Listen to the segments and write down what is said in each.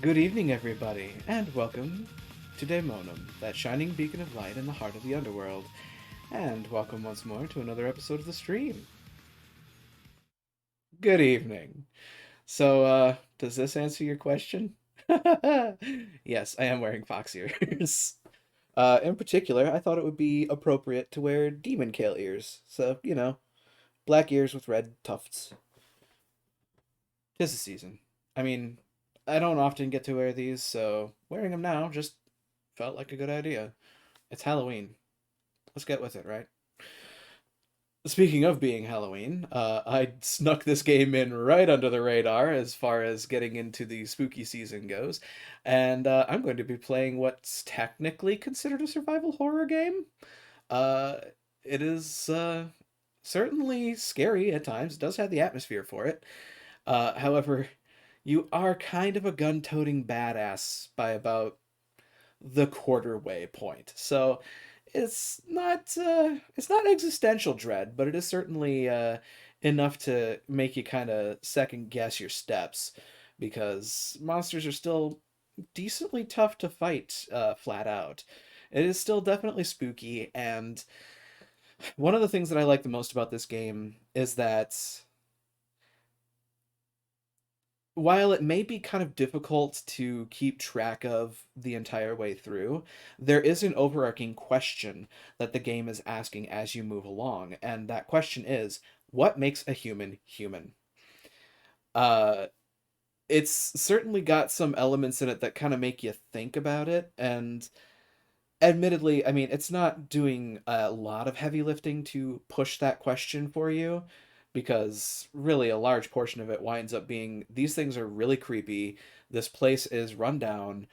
Good evening, everybody, and welcome to Daemonum, that shining beacon of light in the heart of the underworld. And welcome once more to another episode of the stream. Good evening. Does this answer your question? Yes, I am wearing fox ears. In particular, I thought it would be appropriate to wear demon kale ears. So, black ears with red tufts. 'Tis the season. I mean, I don't often get to wear these, so wearing them now just felt like a good idea. It's Halloween. Let's get with it, right? Speaking of being Halloween, I snuck this game in right under the radar as far as getting into the spooky season goes, and I'm going to be playing what's technically considered a survival horror game. Uh, it is certainly scary at times. It does have the atmosphere for it. However, you are kind of a gun-toting badass by about the quarter way point. So it's not existential dread, but it is certainly enough to make you kind of second guess your steps because monsters are still decently tough to fight flat out. It is still definitely spooky, and one of the things that I like the most about this game is that while it may be kind of difficult to keep track of the entire way through, there is an overarching question that the game is asking as you move along, and that question is, what makes a human human? Uh, it's certainly got some elements in it that kind of make you think about it, and admittedly, I mean, it's not doing a lot of heavy lifting to push that question for you because really a large portion of it winds up being these things are really creepy. This place is run down,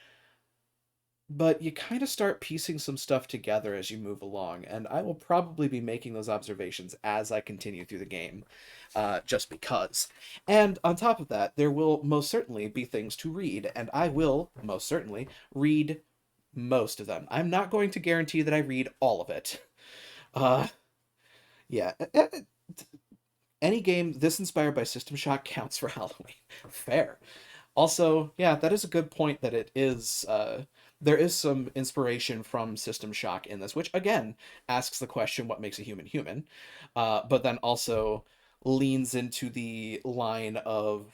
but you kind of start piecing some stuff together as you move along. And I will probably be making those observations as I continue through the game, just because. And on top of that, there will most certainly be things to read, and I will most certainly read most of them. I'm not going to guarantee that I read all of it. Uh, yeah. Any game this inspired by System Shock counts for Halloween. Fair. Also, yeah, that is a good point that it is there is some inspiration from System Shock in this, which again asks the question what makes a human human, but then also leans into the line of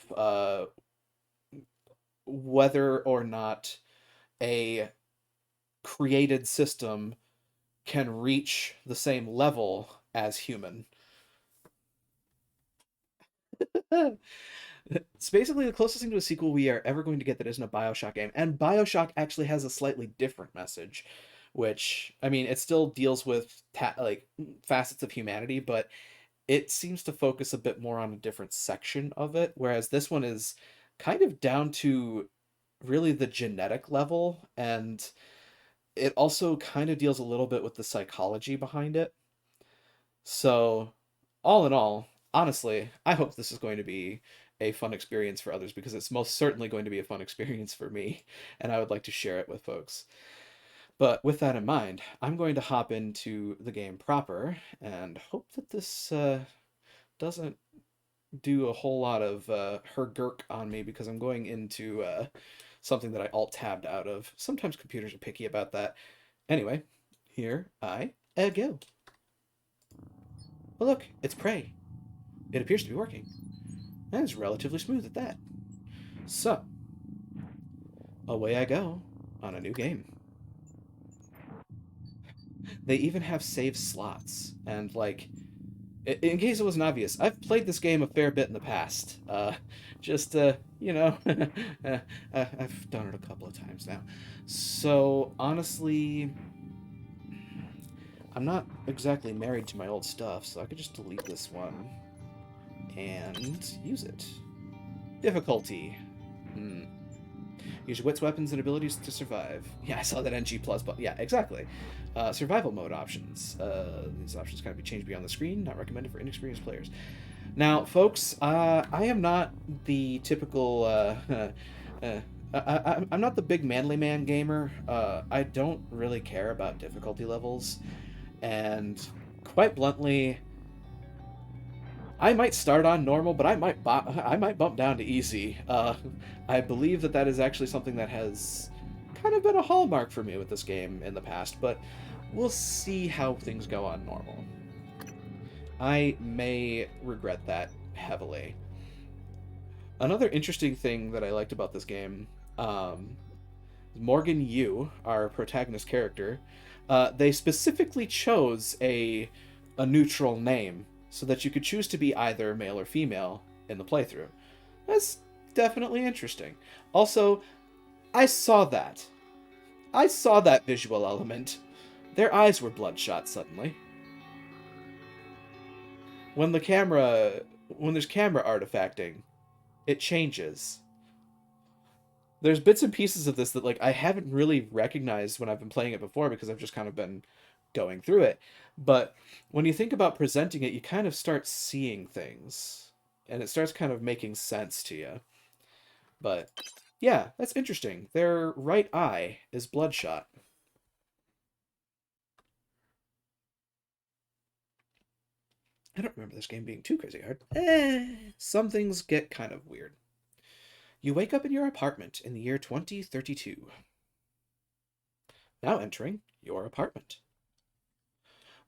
whether or not a created system can reach the same level as human. It's basically the closest thing to a sequel we are ever going to get that isn't a Bioshock game. And Bioshock actually has a slightly different message, which, I mean, it still deals with like facets of humanity, but it seems to focus a bit more on a different section of it, whereas this one is kind of down to really the genetic level, and it also kind of deals a little bit with the psychology behind it. So, all in all, honestly, I hope this is going to be a fun experience for others because it's most certainly going to be a fun experience for me, and I would like to share it with folks. But with that in mind, I'm going to hop into the game proper and hope that this doesn't do a whole lot of hergurk on me because I'm going into something that I alt tabbed out of. Sometimes computers are picky about that. Anyway, here I go. Well, look, it's prey. It appears to be working. And it's relatively smooth at that. So, away I go on a new game. They even have save slots. And, like, in case it wasn't obvious, I've played this game a fair bit in the past. I've done it a couple of times now. So, honestly, I'm not exactly married to my old stuff, so I could just delete this one and use it. Difficulty. Hmm. Use your wits, weapons, and abilities to survive. Yeah, I saw that NG plus, but yeah, exactly. Survival mode options. These options can be changed beyond the screen. Not recommended for inexperienced players. Now, folks, I am not the typical. I'm not the big manly man gamer. I don't really care about difficulty levels, and quite bluntly, I might start on normal, but I might bump down to easy. I believe that that is actually something that has kind of been a hallmark for me with this game in the past, but we'll see how things go on normal. I may regret that heavily. Another interesting thing that I liked about this game, um, Morgan Yu, our protagonist character, they specifically chose a neutral name so that you could choose to be either male or female in the playthrough. That's definitely interesting. Also, I saw that. I saw that visual element. Their eyes were bloodshot suddenly. When the camera when there's camera artifacting, it changes. There's bits and pieces of this that like I haven't really recognized when I've been playing it before because I've just kind of been going through it. But when you think about presenting it, you kind of start seeing things and it starts kind of making sense to you. But yeah, that's interesting. Their right eye is bloodshot. I don't remember this game being too crazy hard. Some things get kind of weird. You wake up in your apartment in the year 2032. Now entering your apartment.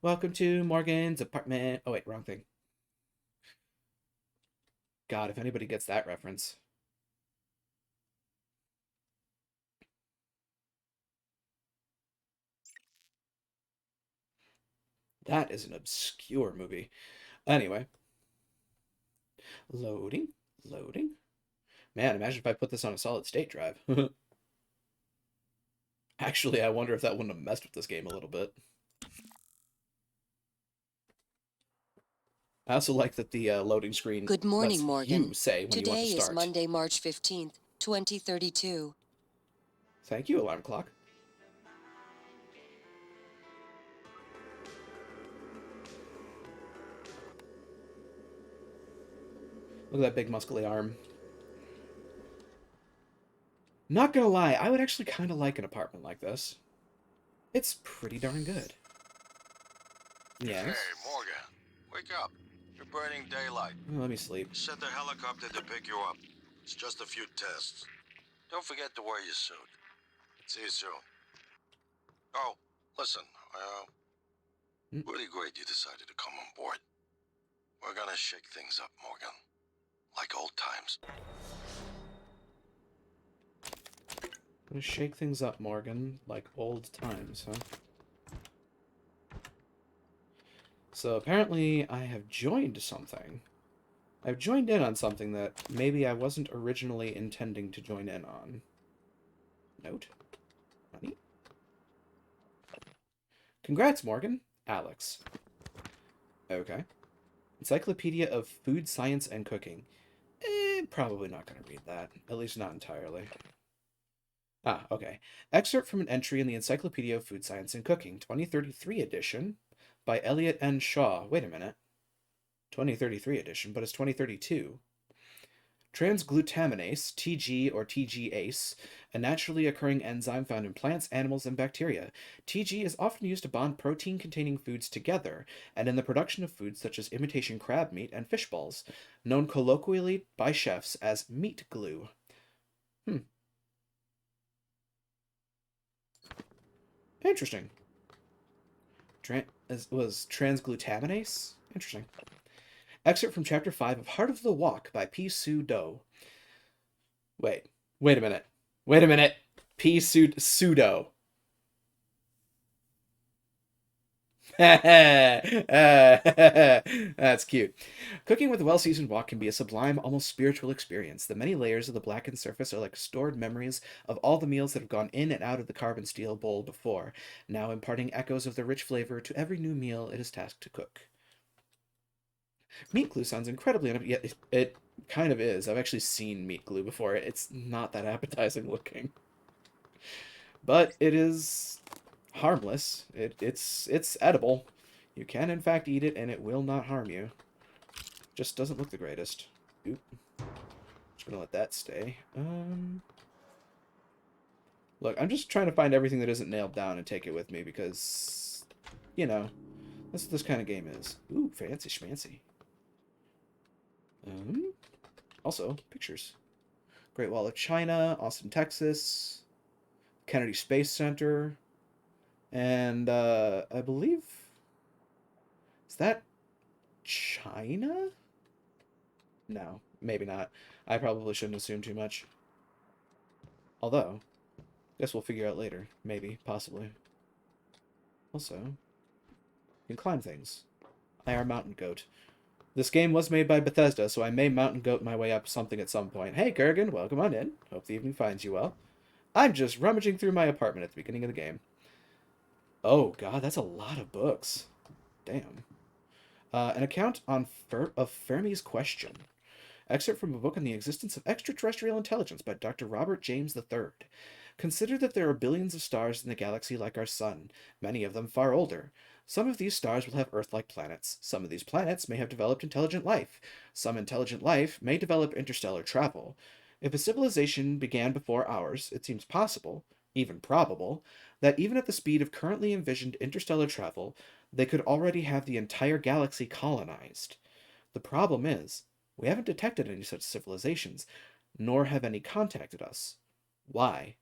Welcome to Morgan's apartment. Oh, wait, wrong thing. God, if anybody gets that reference. That is an obscure movie. Anyway, loading, loading. Man, imagine if I put this on a solid state drive. Actually, I wonder if that wouldn't have messed with this game a little bit. I also like that the loading screen Good morning, lets you Morgan. say when you want to Today is start. Monday, March 15th, 2032. Thank you, alarm clock. Look at that big muscly arm. Not gonna lie, I would actually kind of like an apartment like this. It's pretty darn good. Yes? Hey, Morgan. Wake up. You're burning daylight. Let me sleep. Sent the helicopter to pick you up. It's just a few tests. Don't forget to wear your suit. See you soon. Oh, listen. Really great you decided to come on board. We're gonna shake things up, Morgan. Like old times. Gonna shake things up, Morgan, like old times, huh? So apparently I have joined something. I've joined in on something that maybe I wasn't originally intending to join in on. Note. Money. Congrats, Morgan. Alex. Okay. Encyclopedia of Food Science and Cooking. Probably not going to read that. At least not entirely. Ah, okay. Excerpt from an entry in the Encyclopedia of Food Science and Cooking, 2033 edition, by Elliot N. Shaw. Wait a minute. 2033 edition, but it's 2032. Transglutaminase, TG or TGase, a naturally occurring enzyme found in plants, animals, and bacteria. TG is often used to bond protein-containing foods together, and in the production of foods such as imitation crab meat and fish balls, known colloquially by chefs as meat glue. Interesting. Was transglutaminase? Interesting. Excerpt from Chapter 5 of Heart of the Walk by P. Sue Do. Wait a minute. Wait a minute. P. Pseudo. That's cute. Cooking with a well-seasoned wok can be a sublime, almost spiritual experience. The many layers of the blackened surface are like stored memories of all the meals that have gone in and out of the carbon steel bowl before, now imparting echoes of the rich flavor to every new meal it is tasked to cook. Meat glue sounds incredibly yeah, it kind of is. I've actually seen meat glue before. It's not that appetizing looking. But it is harmless. It's edible. You can in fact eat it and it will not harm you. Just doesn't look the greatest. Oop. Just gonna let that stay. Look, I'm just trying to find everything that isn't nailed down and take it with me because, you know, that's what this kind of game is. Ooh, fancy schmancy. Also, pictures. Great Wall of China, Austin, Texas, Kennedy Space Center, and I believe, is that China? No, maybe not. I probably shouldn't assume too much. Although, guess we'll figure out later. Maybe, possibly. Also, you can climb things. I are Mountain Goat. This game was made by Bethesda, so I may mountain goat my way up something at some point. Hey, Kurgan, welcome on in. Hope the evening finds you well. I'm just rummaging through my apartment at the beginning of the game. Oh, God, that's a lot of books. Damn. An account of Fermi's question. Excerpt from a book on the existence of extraterrestrial intelligence by Dr. Robert James III. Consider that there are billions of stars in the galaxy like our sun, many of them far older. Some of these stars will have Earth-like planets. Some of these planets may have developed intelligent life. Some intelligent life may develop interstellar travel. If a civilization began before ours, it seems possible, even probable, that even at the speed of currently envisioned interstellar travel, they could already have the entire galaxy colonized. The problem is, we haven't detected any such civilizations, nor have any contacted us. Why?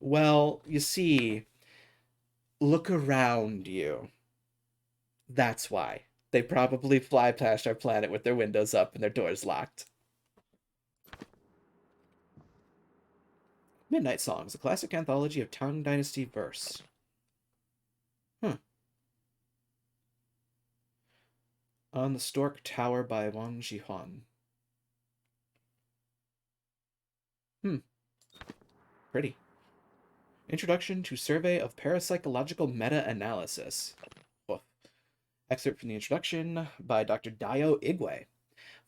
Well, you see, look around you. That's why. They probably fly past our planet with their windows up and their doors locked. Midnight Songs, a classic anthology of Tang Dynasty verse. On the Stork Tower by Wang Jihuan. Pretty. Introduction to Survey of Parapsychological Meta-Analysis. Excerpt from the introduction by Dr. Dio Igwe.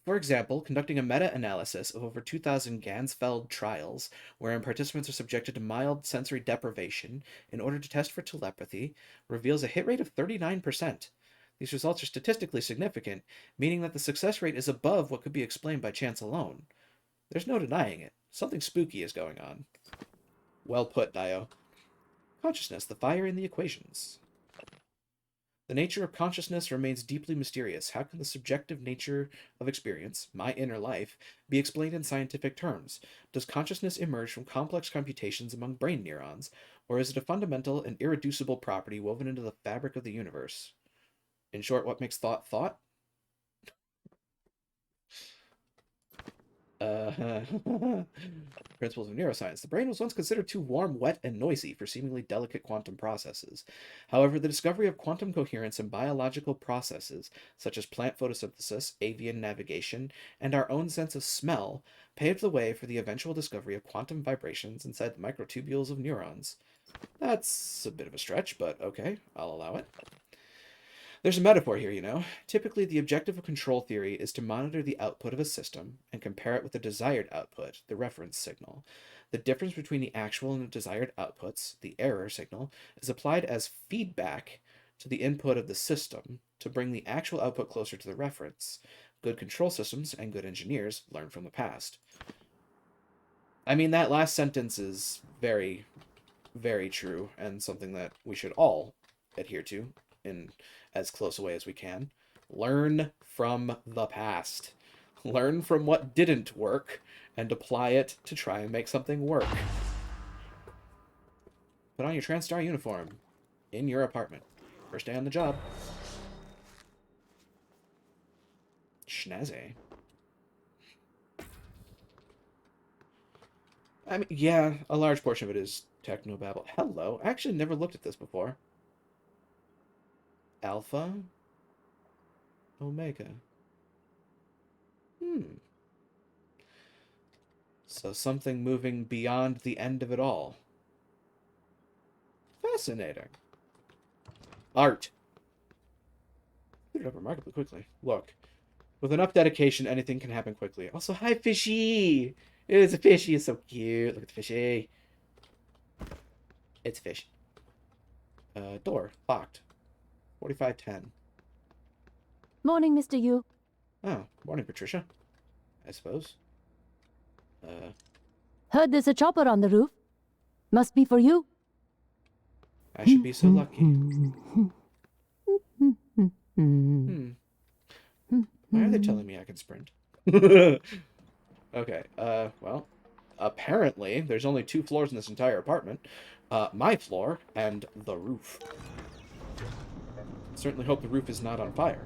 For example, conducting a meta-analysis of over 2,000 Gansfeld trials, wherein participants are subjected to mild sensory deprivation in order to test for telepathy, reveals a hit rate of 39%. These results are statistically significant, meaning that the success rate is above what could be explained by chance alone. There's no denying it. Something spooky is going on. Well put, Dio. Consciousness, the fire in the equations. The nature of consciousness remains deeply mysterious. How can the subjective nature of experience, my inner life, be explained in scientific terms? Does consciousness emerge from complex computations among brain neurons, or is it a fundamental and irreducible property woven into the fabric of the universe? In short, what makes thought thought? Principles of neuroscience. The brain was once considered too warm, wet, and noisy for seemingly delicate quantum processes. However, the discovery of quantum coherence in biological processes, such as plant photosynthesis, avian navigation, and our own sense of smell, paved the way for the eventual discovery of quantum vibrations inside the microtubules of neurons. That's a bit of a stretch, but okay, I'll allow it. There's a metaphor here, you know. Typically, the objective of control theory is to monitor the output of a system and compare it with the desired output, the reference signal. The difference between the actual and the desired outputs, the error signal, is applied as feedback to the input of the system to bring the actual output closer to the reference. Good control systems and good engineers learn from the past. I mean, that last sentence is very, very true and something that we should all adhere to in as close a way as we can. Learn from the past. Learn from what didn't work and apply it to try and make something work. Put on your TranStar uniform in your apartment. First day on the job. Schnazzy. I mean, yeah, a large portion of it is technobabble. Hello. I actually never looked at this before. Alpha? Omega. So something moving beyond the end of it all. Fascinating. Art. Cleared up remarkably quickly. Look. With enough dedication, anything can happen quickly. Also, hi, fishy! It's a fishy. It's so cute. Look at the fishy. It's a fish. Door. Locked. 4510. Morning, Mr. Yu. Oh, morning, Patricia. I suppose. Heard there's a chopper on the roof. Must be for you. I should be so lucky. Why are they telling me I can sprint? Okay, well, apparently there's only 2 floors in this entire apartment. My floor and the roof. Certainly hope the roof is not on fire.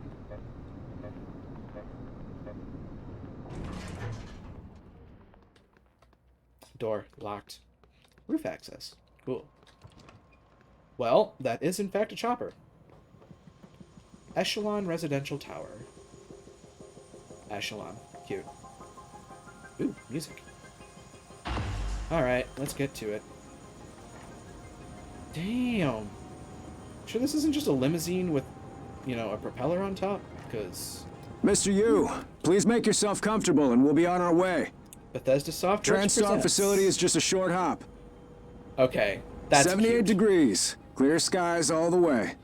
Door locked. Roof access. Cool. Well, that is in fact a chopper. Echelon Residential Tower. Echelon. Cute. Ooh, music. Alright, let's get to it. Damn. Sure this isn't just a limousine with, you know, a propeller on top? Because... Mr. Yu, please make yourself comfortable and we'll be on our way. Bethesda Softworks Transtar presents. facility is just a short hop. Okay, that's 78 cute. degrees. Clear skies all the way.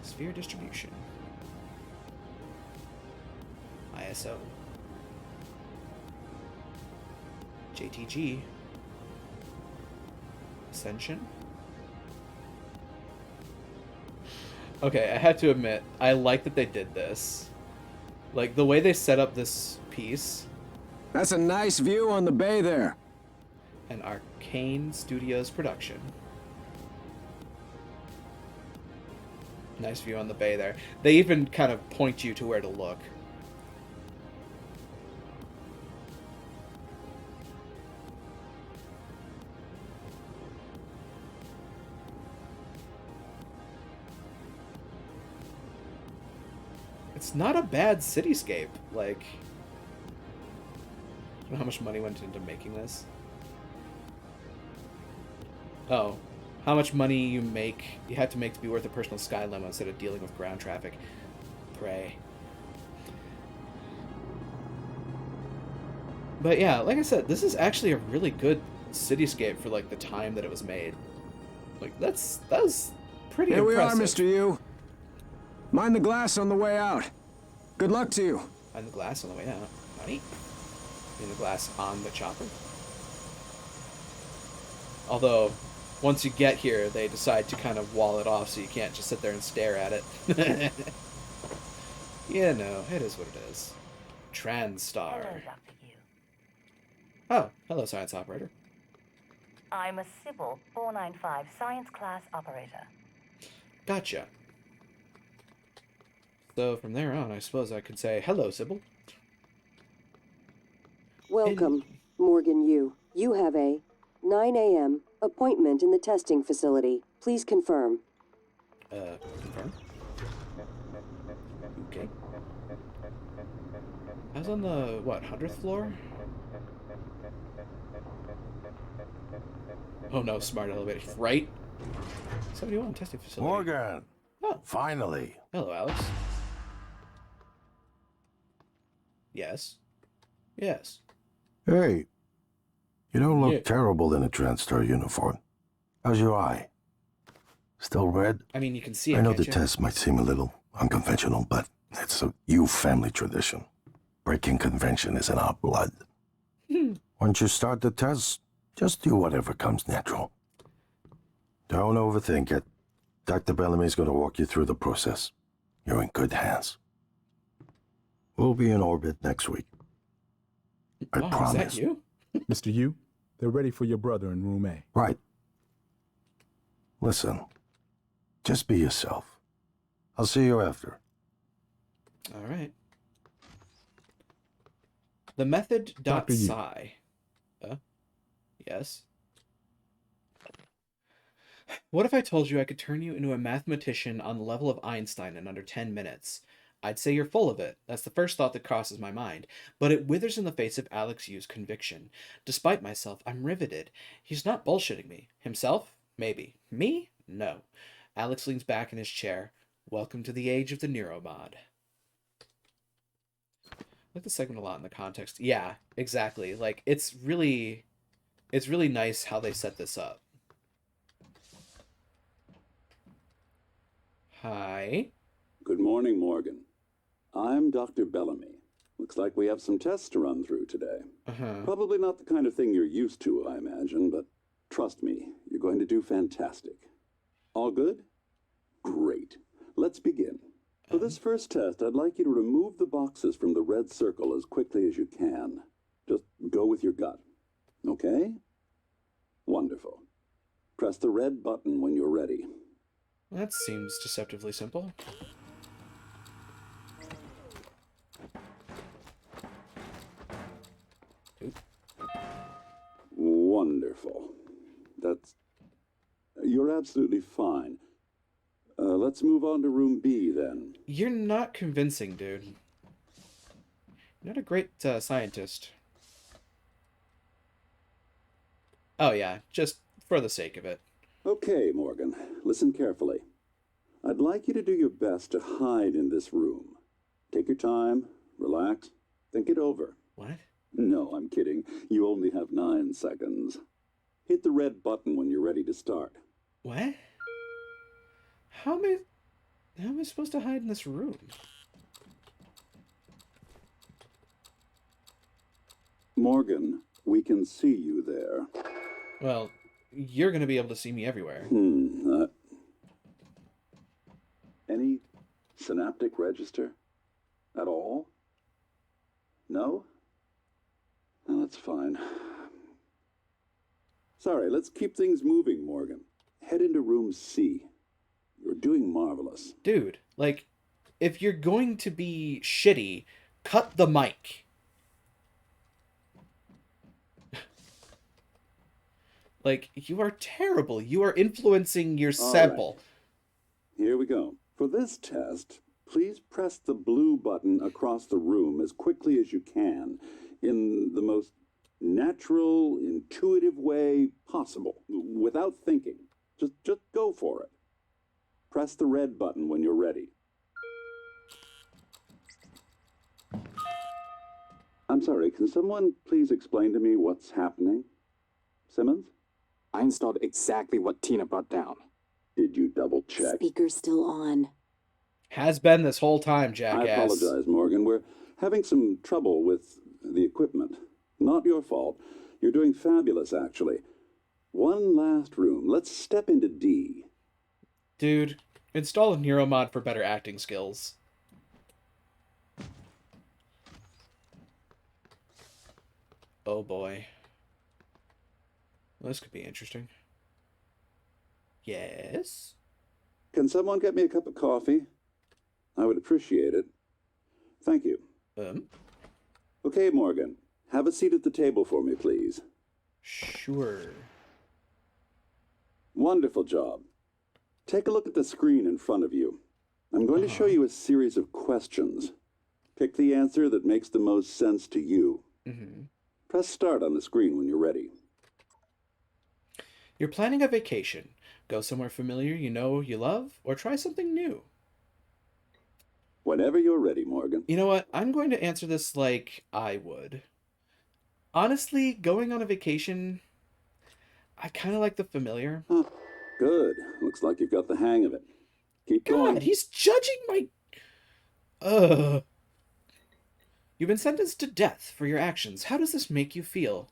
Sphere distribution. ISO. JTG. Ascension. Okay, I have to admit, I like that they did this. Like, the way they set up this piece. That's a nice view on the bay there. An Arcane Studios production. Nice view on the bay there. They even kind of point you to where to look. It's not a bad cityscape. Like, I don't know how much money went into making this. Oh, how much money you had to make to be worth a personal sky limo instead of dealing with ground traffic. Pray. But yeah, like I said, this is actually a really good cityscape for like the time that it was made. Like that was pretty Here impressive. we are, Mr. Yu. Mind the glass on the way out. Good luck to you. Mind the glass on the way out. Money? Mind the glass on the chopper. Although, once you get here, they decide to kind of wall it off so you can't just sit there and stare at it. Yeah, no, it is what it is. TranStar. Hello, Dr. Yu. Oh, hello, science operator. I'm a Sybil 495 science class operator. Gotcha. So from there on, I suppose I could say, hello, Sybil. Welcome, Morgan Yu. You have a 9 a.m. appointment in the testing facility. Please confirm. Confirm. Okay. I was on the, what, 100th floor? Oh no, smart elevator. Right? 71 testing facility. Morgan! Oh, Finally! hello, Alex. Yes. Yes. Hey, you don't look Yeah. terrible in a TranStar uniform. How's your eye? Still red? I mean, you can see it, I know can't the you? test might seem a little unconventional, but it's a Yu family tradition. Breaking convention is in our blood. Once you start the test, just do whatever comes natural. Don't overthink it. Dr. Bellamy's going to walk you through the process. You're in good hands. We'll be in orbit next week. I Oh, promise. is that you? Mr. Yu, they're ready for your brother in room A. Right. Listen, just be yourself. I'll see you after. All right. The method dot Dr. Yu. psi. Yes. What if I told you I could turn you into a mathematician on the level of Einstein in under 10 minutes? I'd say you're full of it. That's the first thought that crosses my mind. But it withers in the face of Alex Yu's conviction. Despite myself, I'm riveted. He's not bullshitting me. Himself? Maybe. Me? No. Alex leans back in his chair. Welcome to the age of the neuromod. I like the segment a lot in the context. Yeah, exactly. Like, it's really nice how they set this up. Hi. Good morning, Morgan. I'm Dr. Bellamy. Looks like we have some tests to run through today. Uh-huh. Probably not the kind of thing you're used to, I imagine, but trust me, you're going to do fantastic. All good? Great. Let's begin. For this first test, I'd like you to remove the boxes from the red circle as quickly as you can. Just go with your gut. Okay? Wonderful. Press the red button when you're ready. That seems deceptively simple. Oop. Wonderful. You're absolutely fine. Let's move on to room B, then. You're not convincing, dude. You're not a great scientist. Oh, yeah, just for the sake of it. Okay, Morgan, listen carefully. I'd like you to do your best to hide in this room. Take your time, relax, think it over. What? No, I'm kidding. You only have 9 seconds. Hit the red button when you're ready to start. What? How am I supposed to hide in this room? Morgan, we can see you there. Well, you're going to be able to see me everywhere. Any synaptic register? At all? No? No, that's fine. Sorry, let's keep things moving, Morgan. Head into room C. You're doing marvelous. Dude, like, if you're going to be shitty, cut the mic. Like, you are terrible. You are influencing your sample. Right. Here we go. For this test, please press the blue button across the room as quickly as you can in the most natural, intuitive way possible, without thinking. Just go for it. Press the red button when you're ready. I'm sorry, can someone please explain to me what's happening? Simmons? I installed exactly what Tina brought down. Did you double check? Speaker's still on. Has been this whole time, jackass. I apologize, Morgan. We're having some trouble with the equipment. Not your fault. You're doing fabulous, actually. One last room. Let's step into D. Dude, install a neuromod for better acting skills. Oh boy. Well, this could be interesting. Yes? Can someone get me a cup of coffee? I would appreciate it. Thank you. Okay, Morgan. Have a seat at the table for me, please. Sure. Wonderful job. Take a look at the screen in front of you. I'm going to show you a series of questions. Pick the answer that makes the most sense to you. Press start on the screen when you're ready. You're planning a vacation. Go somewhere familiar you know you love, or try something new. Whenever you're ready, Morgan. You know what? I'm going to answer this like I would. Honestly, going on a vacation, I kind of like the familiar. Huh. Good. Looks like you've got the hang of it. Keep going. God, he's judging my... You've been sentenced to death for your actions. How does this make you feel?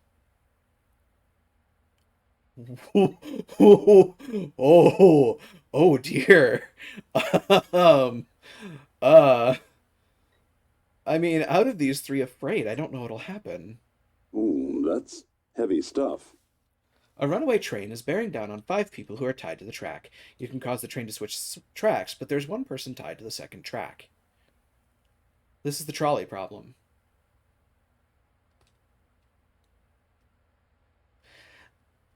Oh dear. I mean, out of these three, afraid, I don't know what'll happen. Ooh, that's heavy stuff. A runaway train is bearing down on 5 people who are tied to the track. You can cause the train to switch tracks, but there's one person tied to the second track. This is the trolley problem.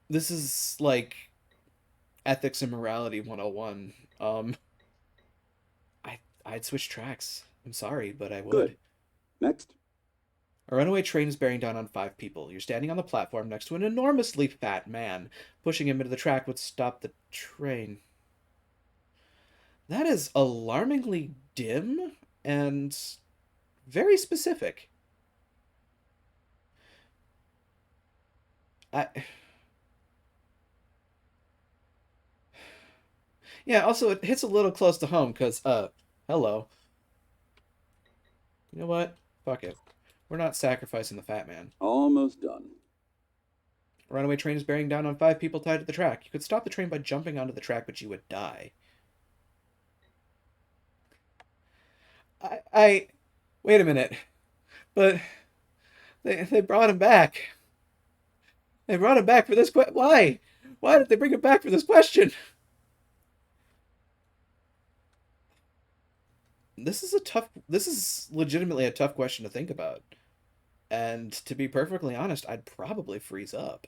This is like ethics and morality 101. I'd switch tracks. I'm sorry, but I would. Good. Next. A runaway train is bearing down on 5 people. You're standing on the platform next to an enormously fat man. Pushing him into the track would stop the train. That is alarmingly dim and very specific. Yeah, also it hits a little close to home because, hello. You know what? Fuck it. We're not sacrificing the fat man. Almost done. A runaway train is bearing down on 5 people tied to the track. You could stop the train by jumping onto the track, but you would die. I wait a minute. But they brought him back. They brought him back for this why? Why did they bring him back for this question? This is legitimately a tough question to think about. And to be perfectly honest, I'd probably freeze up.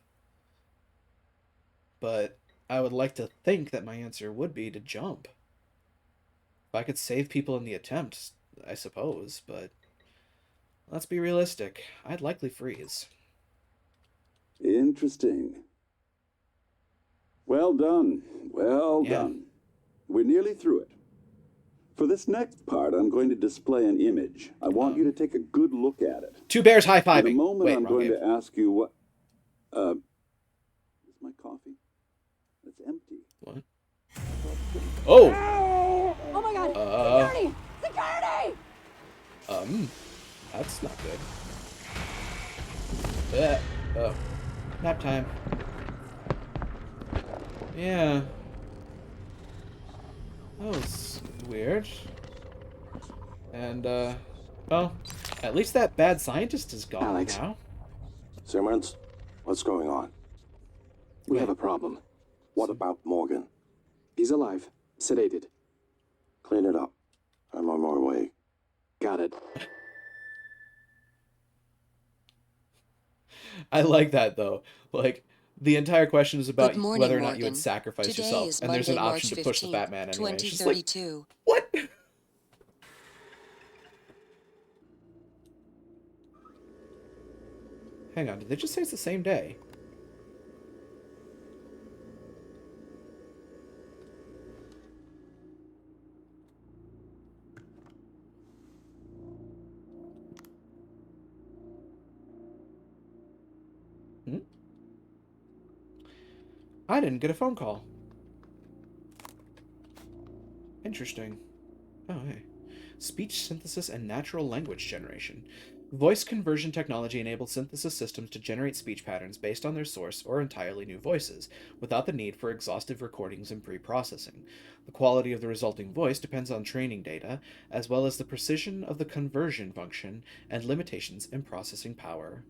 But I would like to think that my answer would be to jump. If I could save people in the attempt, I suppose, but let's be realistic. I'd likely freeze. Interesting. Well done. Well done. We're nearly through it. For this next part, I'm going to display an image. I want you to take a good look at it. Two bears high-fiving. In a moment, Wait, I'm wrong going game. to ask you what... is my coffee? It's empty. What? Oh! Oh my god! Security! Security! That's not good. Oh. Nap time. Yeah. That was weird. And, well, at least that bad scientist is gone Alex. now. Simmons, what's going on? We have a problem. What about Morgan? He's alive, sedated. Clean it up. I'm on my way. Got it. I like that, though. Like, the entire question is about Good morning, whether or not Morgan. you would sacrifice Today yourself, is and there's an Monday, option March to push the 15th, Batman anyway. It's just like, 2032. what? Hang on, did they just say it's the same day? Hmm? I didn't get a phone call. Interesting. Oh, hey. Speech synthesis and natural language generation. Voice conversion technology enables synthesis systems to generate speech patterns based on their source or entirely new voices, without the need for exhaustive recordings and pre-processing. The quality of the resulting voice depends on training data, as well as the precision of the conversion function and limitations in processing power.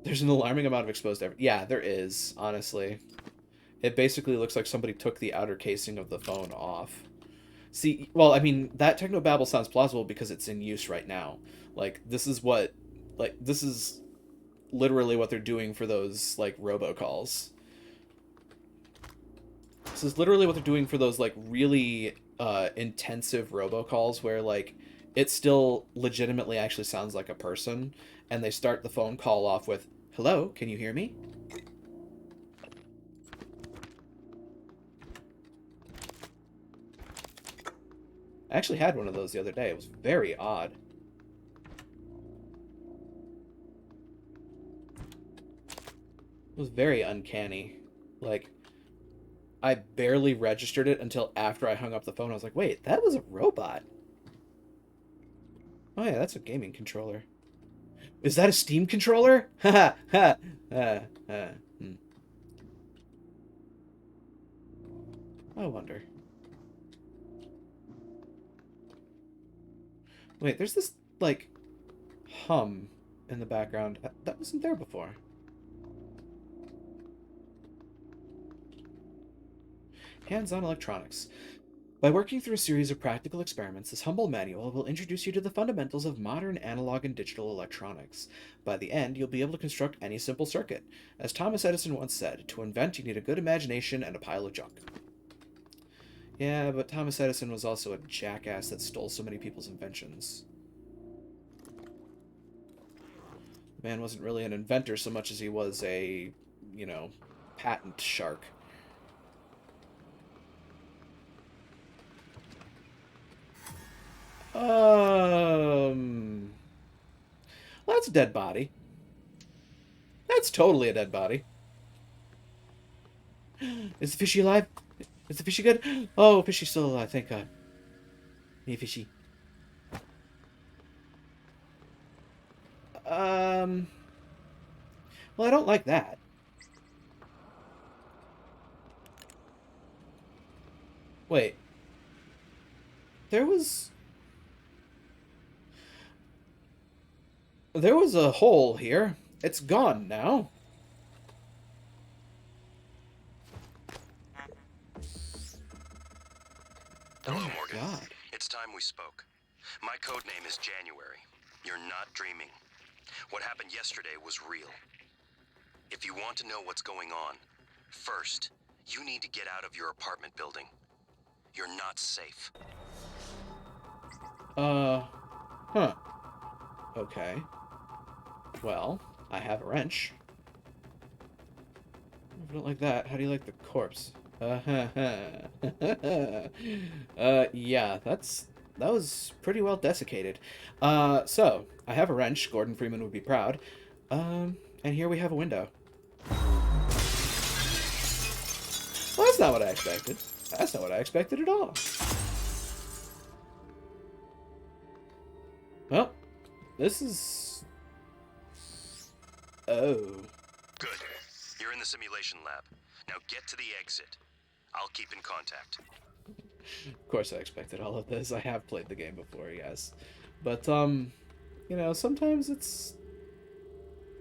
There's an alarming amount of exposed evidence. Yeah, there is, honestly. It basically looks like somebody took the outer casing of the phone off. See, well, I mean, that technobabble sounds plausible because it's in use right now. Like, this is literally what they're doing for those, like, robocalls. This is literally what they're doing for those, like, really intensive robocalls where, like, it still legitimately actually sounds like a person, and they start the phone call off with, "Hello, can you hear me?" I actually had one of those the other day. It was very odd. It was very uncanny. Like, I barely registered it until after I hung up the phone. I was like, wait, that was a robot. Oh yeah, that's a gaming controller. Is that a Steam controller? Ha ha ha. I wonder. Wait, there's this, like, hum in the background. That wasn't there before. Hands-on electronics. By working through a series of practical experiments, this humble manual will introduce you to the fundamentals of modern analog and digital electronics. By the end, you'll be able to construct any simple circuit. As Thomas Edison once said, to invent you need a good imagination and a pile of junk. Yeah, but Thomas Edison was also a jackass that stole so many people's inventions. The man wasn't really an inventor so much as he was a, you know, patent shark. Well, that's a dead body. That's totally a dead body. Is the fishy alive? Is the fishy good? Oh, fishy's still alive, thank God. Hey, fishy. Well, I don't like that. Wait. There was... There was a hole here. It's gone now. Hello, Oh, Morgan. God. It's time we spoke. My code name is January. You're not dreaming. What happened yesterday was real. If you want to know what's going on, first, you need to get out of your apartment building. You're not safe. Huh. Okay. Well, I have a wrench. If you don't like that, how do you like the corpse? Yeah, that was pretty well desiccated. So, I have a wrench, Gordon Freeman would be proud. And here we have a window. Well, that's not what I expected. That's not what I expected at all. Well, this is... Oh. Good. You're in the simulation lab. Now get to the exit. I'll keep in contact. Of course I expected all of this. I have played the game before, yes. But, you know, sometimes it's...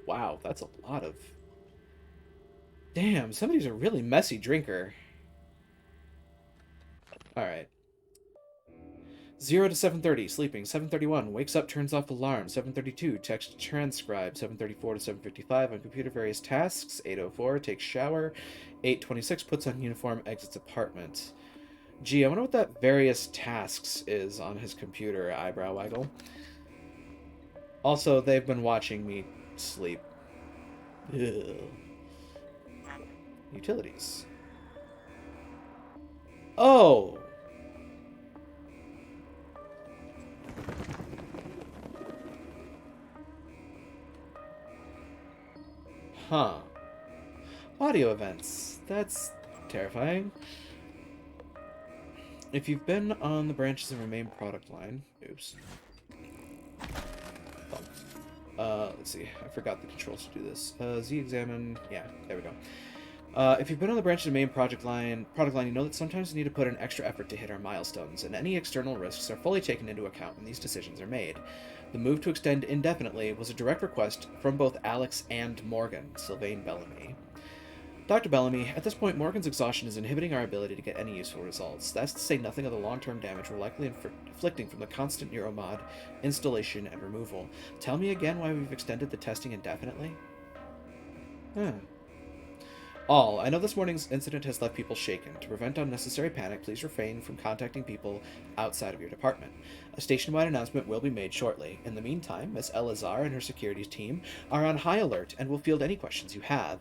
Wow, that's a lot of... Damn, somebody's a really messy drinker. Alright. 0 to 7:30, sleeping. 7:31, wakes up, turns off alarm. 7:32, text transcribe. 7:34 to 7:55, on computer various tasks. 8:04, takes shower. 8:26, puts on uniform, exits apartment. Gee, I wonder what that various tasks is on his computer, eyebrow waggle. Also, they've been watching me sleep. Ugh. Utilities. Oh! Huh. Audio events. That's terrifying. If you've been on the branches of our main product line... Oops. Let's see. I forgot the controls to do this. Z-examine... Yeah, there we go. If you've been on the branch of the main product line, you know that sometimes we need to put an extra effort to hit our milestones, and any external risks are fully taken into account when these decisions are made. The move to extend indefinitely was a direct request from both Alex and Morgan, Sylvain Bellamy. Dr. Bellamy, at this point, Morgan's exhaustion is inhibiting our ability to get any useful results. That's to say nothing of the long-term damage we're likely inflicting from the constant neuromod installation and removal. Tell me again why we've extended the testing indefinitely? I know this morning's incident has left people shaken. To prevent unnecessary panic, please refrain from contacting people outside of your department. A station-wide announcement will be made shortly. In the meantime, Miss Elazar and her securities team are on high alert and will field any questions you have.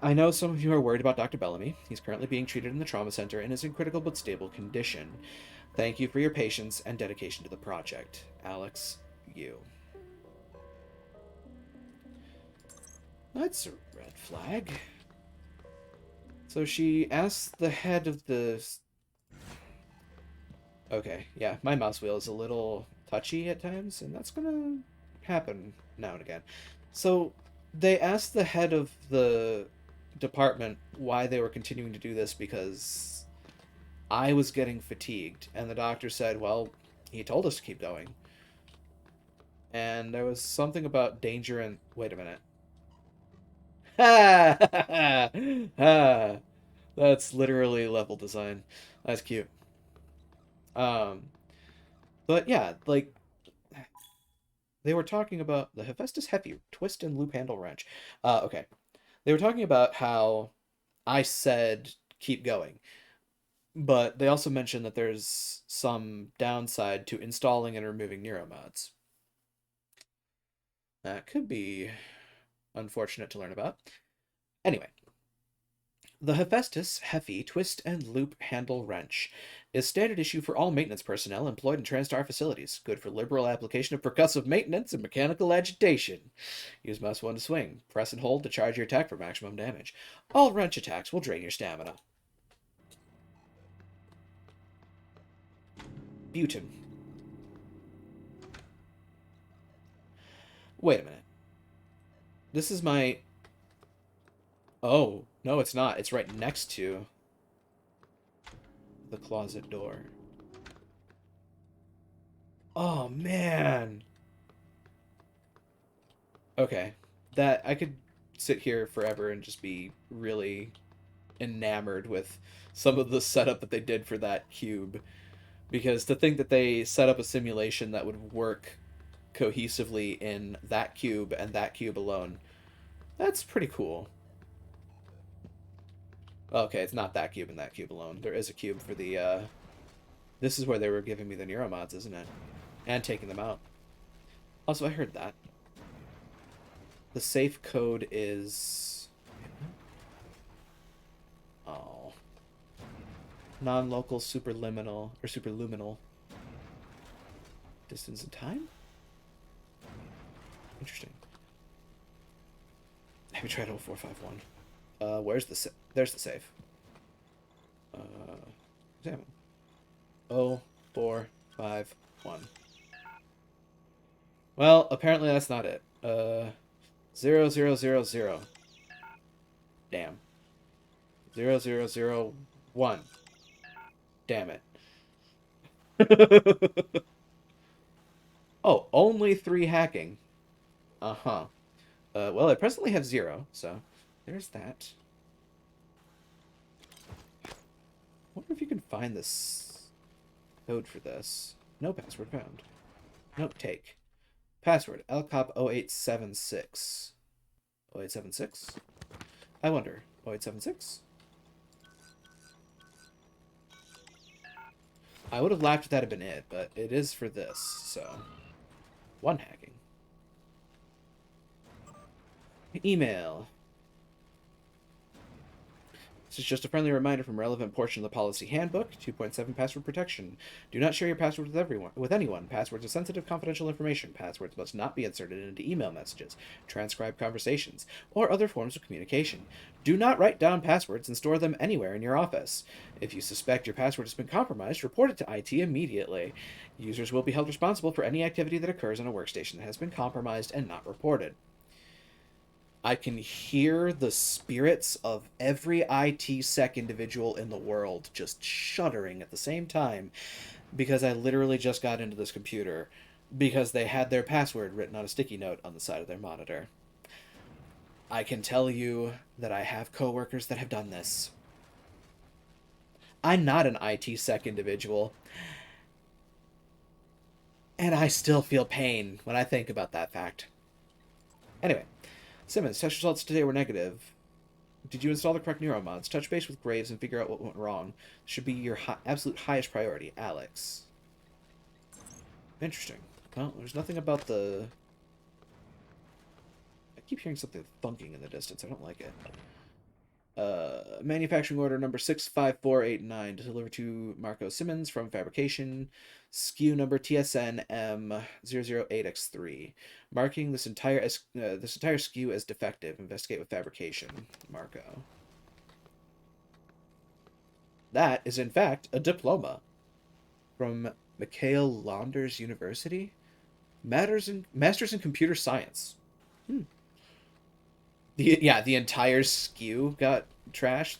I know some of you are worried about Dr. Bellamy. He's currently being treated in the trauma center and is in critical but stable condition. Thank you for your patience and dedication to the project. Alex, you. That's a red flag. So she asked the head of the... Okay, yeah, my mouse wheel is a little touchy at times, and that's gonna happen now and again. So they asked the head of the department why they were continuing to do this because I was getting fatigued, and the doctor said, well, he told us to keep going. And there was something about danger and... Wait a minute. Ha! Ha! That's literally level design. That's cute. But yeah, like, they were talking about the Hephaestus Heavy twist and loop handle wrench. Okay. They were talking about how I said keep going, but they also mentioned that there's some downside to installing and removing neuromods. That could be unfortunate to learn about. Anyway, the Hephaestus Heavy Twist and Loop Handle Wrench is standard issue for all maintenance personnel employed in TranStar facilities. Good for liberal application of percussive maintenance and mechanical agitation. Use mouse 1 to swing. Press and hold to charge your attack for maximum damage. All wrench attacks will drain your stamina. Butane. Wait a minute. This is my... Oh, no, it's not. It's right next to the closet door. Oh, man. Okay. That, I could sit here forever and just be really enamored with some of the setup that they did for that cube. Because to think that they set up a simulation that would work cohesively in that cube and that cube alone, that's pretty cool. Okay, it's not that cube and that cube alone. There is a cube for the, This is where they were giving me the neuromods, isn't it? And taking them out. Also, I heard that. The safe code is... Oh. Non-local superliminal, or superluminal. Distance and time? Interesting. Have you tried 0451? Where's the there's the safe. Examine. 0451. Well, apparently that's not it. 0000. Damn. 0001. Damn it. Oh, only 3 hacking. Uh-huh. Well, I presently have 0, so there's that. I wonder if you can find this code for this. No password found. Nope, take. Password, LCOP0876. 0876? I wonder. 0876? I would have laughed if that had been it, but it is for this, so... 1 hacking. Email. This is just a friendly reminder from relevant portion of the policy handbook. 2.7 password protection. Do not share your password with anyone. Passwords are sensitive, confidential information. Passwords must not be inserted into email messages, transcribed conversations, or other forms of communication. Do not write down passwords and store them anywhere in your office. If you suspect your password has been compromised, report it to IT immediately. Users will be held responsible for any activity that occurs on a workstation that has been compromised and not reported. I can hear the spirits of every IT sec individual in the world just shuddering at the same time because I literally just got into this computer because they had their password written on a sticky note on the side of their monitor. I can tell you that I have coworkers that have done this. I'm not an IT sec individual, and I still feel pain when I think about that fact. Anyway. Simmons, test results today were negative. Did you install the correct neuromods? Touch base with Graves and figure out what went wrong. Should be your absolute highest priority. Alex. Interesting. Well, there's nothing about the... I keep hearing something thunking in the distance. I don't like it. Manufacturing order number 65489 to deliver to Marco Simmons from fabrication. SKU number TSN M008X3. Marking this entire SKU as defective. Investigate with fabrication. Marco. That is in fact a diploma from Mikhail Launders University. Masters in Computer Science. The entire SKU got trashed.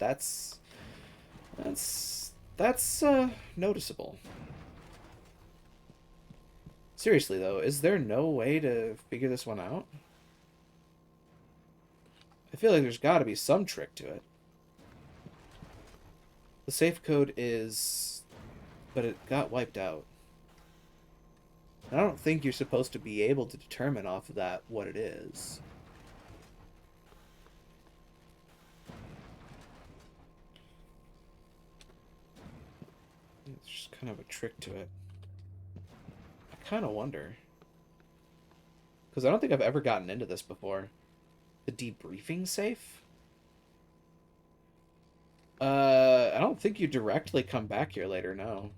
That's noticeable. Seriously though, is there no way to figure this one out? I feel like there's got to be some trick to it. The safe code is... but it got wiped out. I don't think you're supposed to be able to determine off of that what it is. It's just kind of a trick to it. I kind of wonder. Because I don't think I've ever gotten into this before. The debriefing safe? I don't think you directly come back here later, no.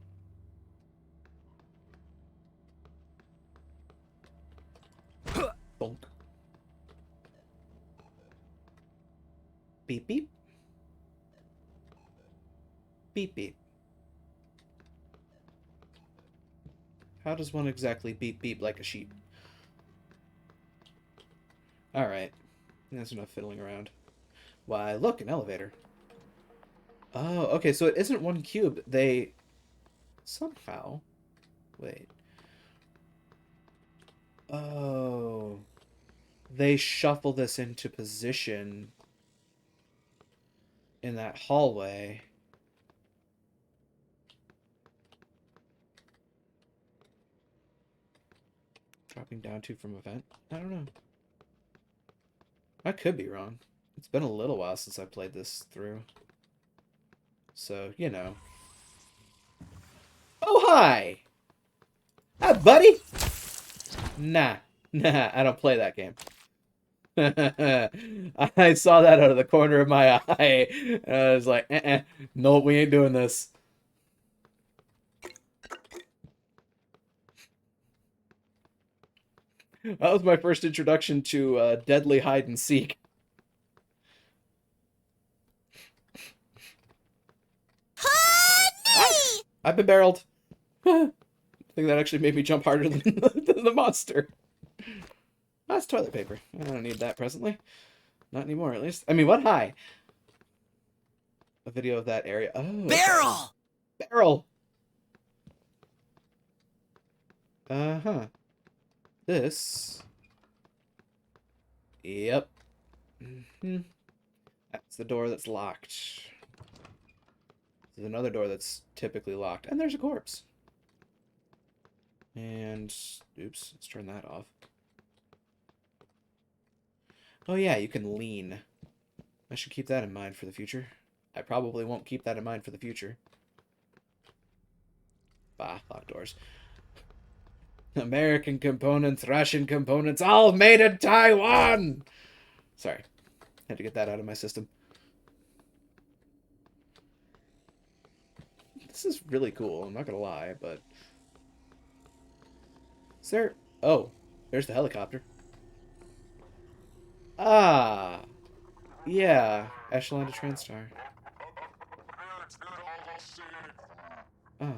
Bonk. Beep beep. Beep beep. How does one exactly beep beep like a sheep? Alright. That's enough fiddling around. Why, look, an elevator. Oh, okay, so it isn't one cube. They... somehow... wait. Oh. They shuffle this into position in that hallway. Dropping down to from event? I don't know. I could be wrong. It's been a little while since I played this through. So, you know. Oh, hi! Hi, buddy! Nah. Nah, I don't play that game. I saw that out of the corner of my eye. I was like, nope, we ain't doing this. That was my first introduction to deadly hide and seek. Honey! I've been barreled. I think that actually made me jump harder than, than the monster. That's toilet paper. I don't need that presently. Not anymore, at least. I mean, what? Hi. A video of that area. Oh. Barrel! Barrel! Uh-huh. This. Yep. Mm-hmm. That's the door that's locked. There's another door that's typically locked. And there's a corpse. And, oops, let's turn that off. Oh yeah, you can lean. I should keep that in mind for the future. I probably won't keep that in mind for the future. Bah, locked doors. American components, Russian components, all made in Taiwan! Sorry. Had to get that out of my system. This is really cool, I'm not gonna lie, but... Is there... Oh, there's the helicopter. Ah! Yeah, Echelon to Transtar. Oh.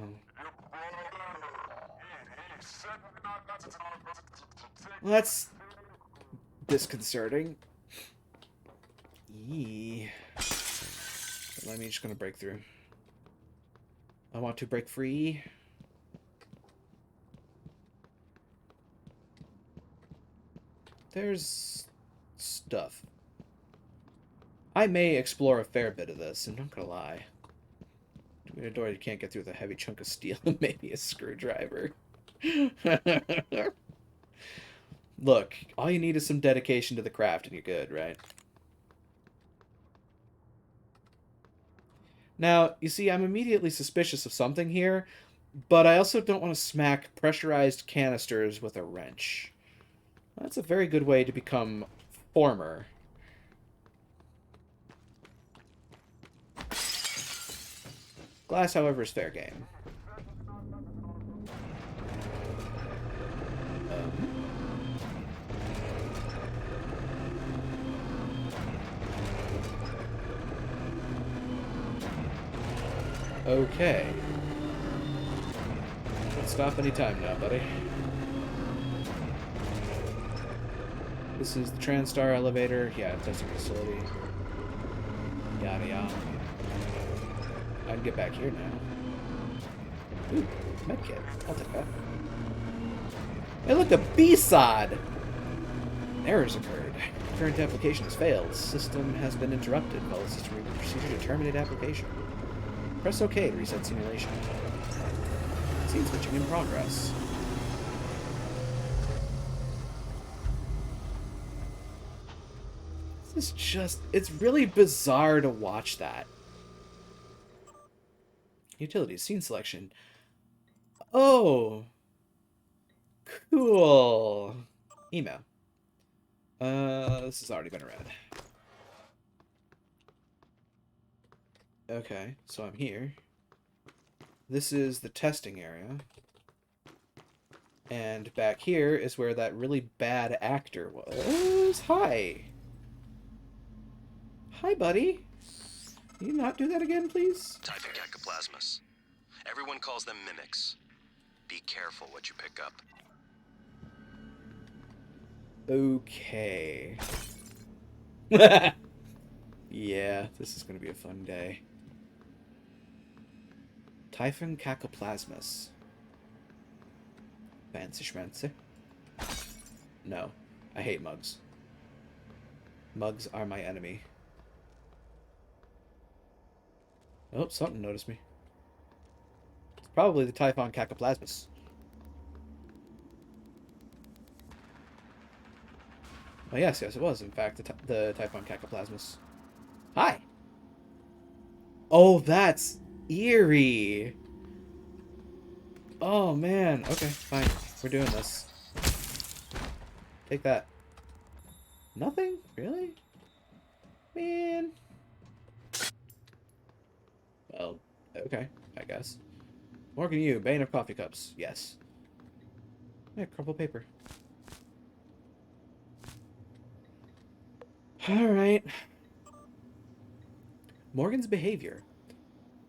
Well, that's disconcerting. Yee. Let me just gonna break through. I want to break free. There's stuff. I may explore a fair bit of this, I'm not gonna lie. A door you can't get through with a heavy chunk of steel and maybe a screwdriver. Look, all you need is some dedication to the craft and you're good, right? Now, you see, I'm immediately suspicious of something here, but I also don't want to smack pressurized canisters with a wrench. That's a very good way to become former. Glass, however, is fair game. Okay. Let's stop any time now, buddy. This is the TranStar elevator. Yeah, testing facility. Yada yada. I can get back here now. Ooh, medkit. I'll take that. Hey, look, the B-sod! Errors occurred. Current application has failed. System has been interrupted. Follow system procedure to terminate application. Press OK to reset simulation. Scene switching in progress. This is just... It's really bizarre to watch that. Utilities, scene selection. Oh! Cool. Email. This has already been read. Okay, so I'm here. This is the testing area. And back here is where that really bad actor was. Hi! Hi, buddy. Can you not do that again, please? Typhon cacoplasmus. Everyone calls them mimics. Be careful what you pick up. Okay. Yeah, this is going to be a fun day. Typhon cacoplasmus. Fancy schmancy. No. I hate mugs. Mugs are my enemy. Oh, something noticed me. It's probably the Typhon Cacoplasmus. Oh, yes, it was, in fact, the Typhon Cacoplasmus. Hi! Oh, that's eerie! Oh, man. Okay, fine. We're doing this. Take that. Nothing? Really? Man. Well, okay, I guess. Morgan, you, Bane of Coffee Cups. Yes. Yeah, crumpled paper. Alright. Morgan's behavior.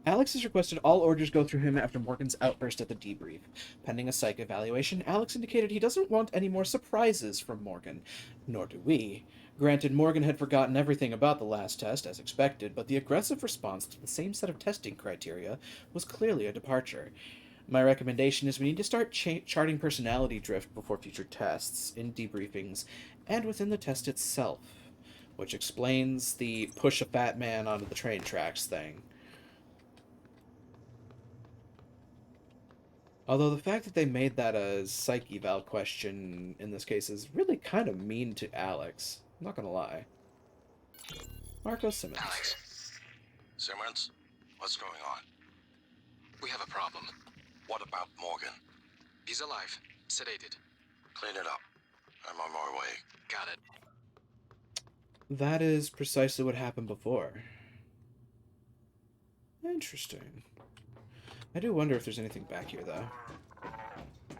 Alex has requested all orders go through him after Morgan's outburst at the debrief. Pending a psych evaluation, Alex indicated he doesn't want any more surprises from Morgan. Nor do we. Granted, Morgan had forgotten everything about the last test, as expected, but the aggressive response to the same set of testing criteria was clearly a departure. My recommendation is we need to start charting personality drift before future tests, in debriefings, and within the test itself. Which explains the push a fat man onto the train tracks thing. Although the fact that they made that a psych eval question in this case is really kind of mean to Alex. I'm not gonna lie. Marco Simmons. Alex, Simmons, what's going on? we have a problem. What about Morgan? He's alive, sedated. Clean it up. I'm on my way. Got it. That is precisely what happened before. Interesting. I do wonder if there's anything back here, though. I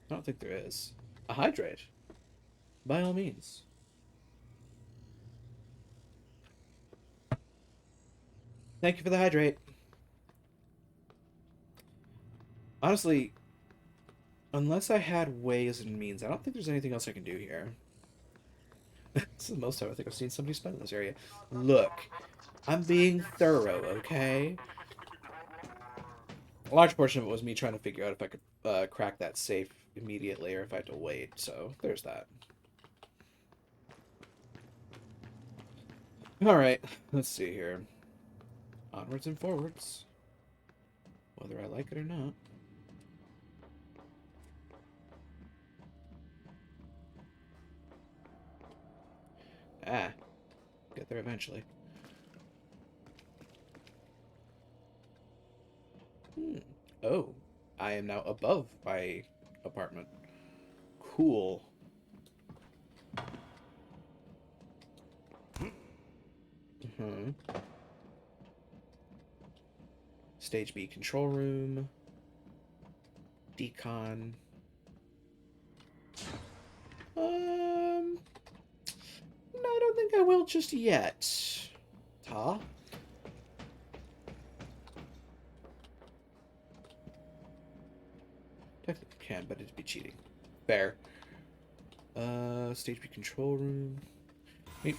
don't think there is. A hydrate. By all means. Thank you for the hydrate. Honestly, unless I had ways and means, I don't think there's anything else I can do here. This is the most time I think I've seen somebody spend in this area. Look, I'm being thorough, okay? A large portion of it was me trying to figure out if I could crack that safe immediately or if I had to wait, so there's that. Alright, let's see here. Onwards and forwards. Whether I like it or not. Ah, get there eventually. Oh, I am now above my apartment. Cool. Stage B control room. Decon. No, I don't think I will just yet. Ta? Technically can, but it'd be cheating. Fair. Stage B control room. Wait,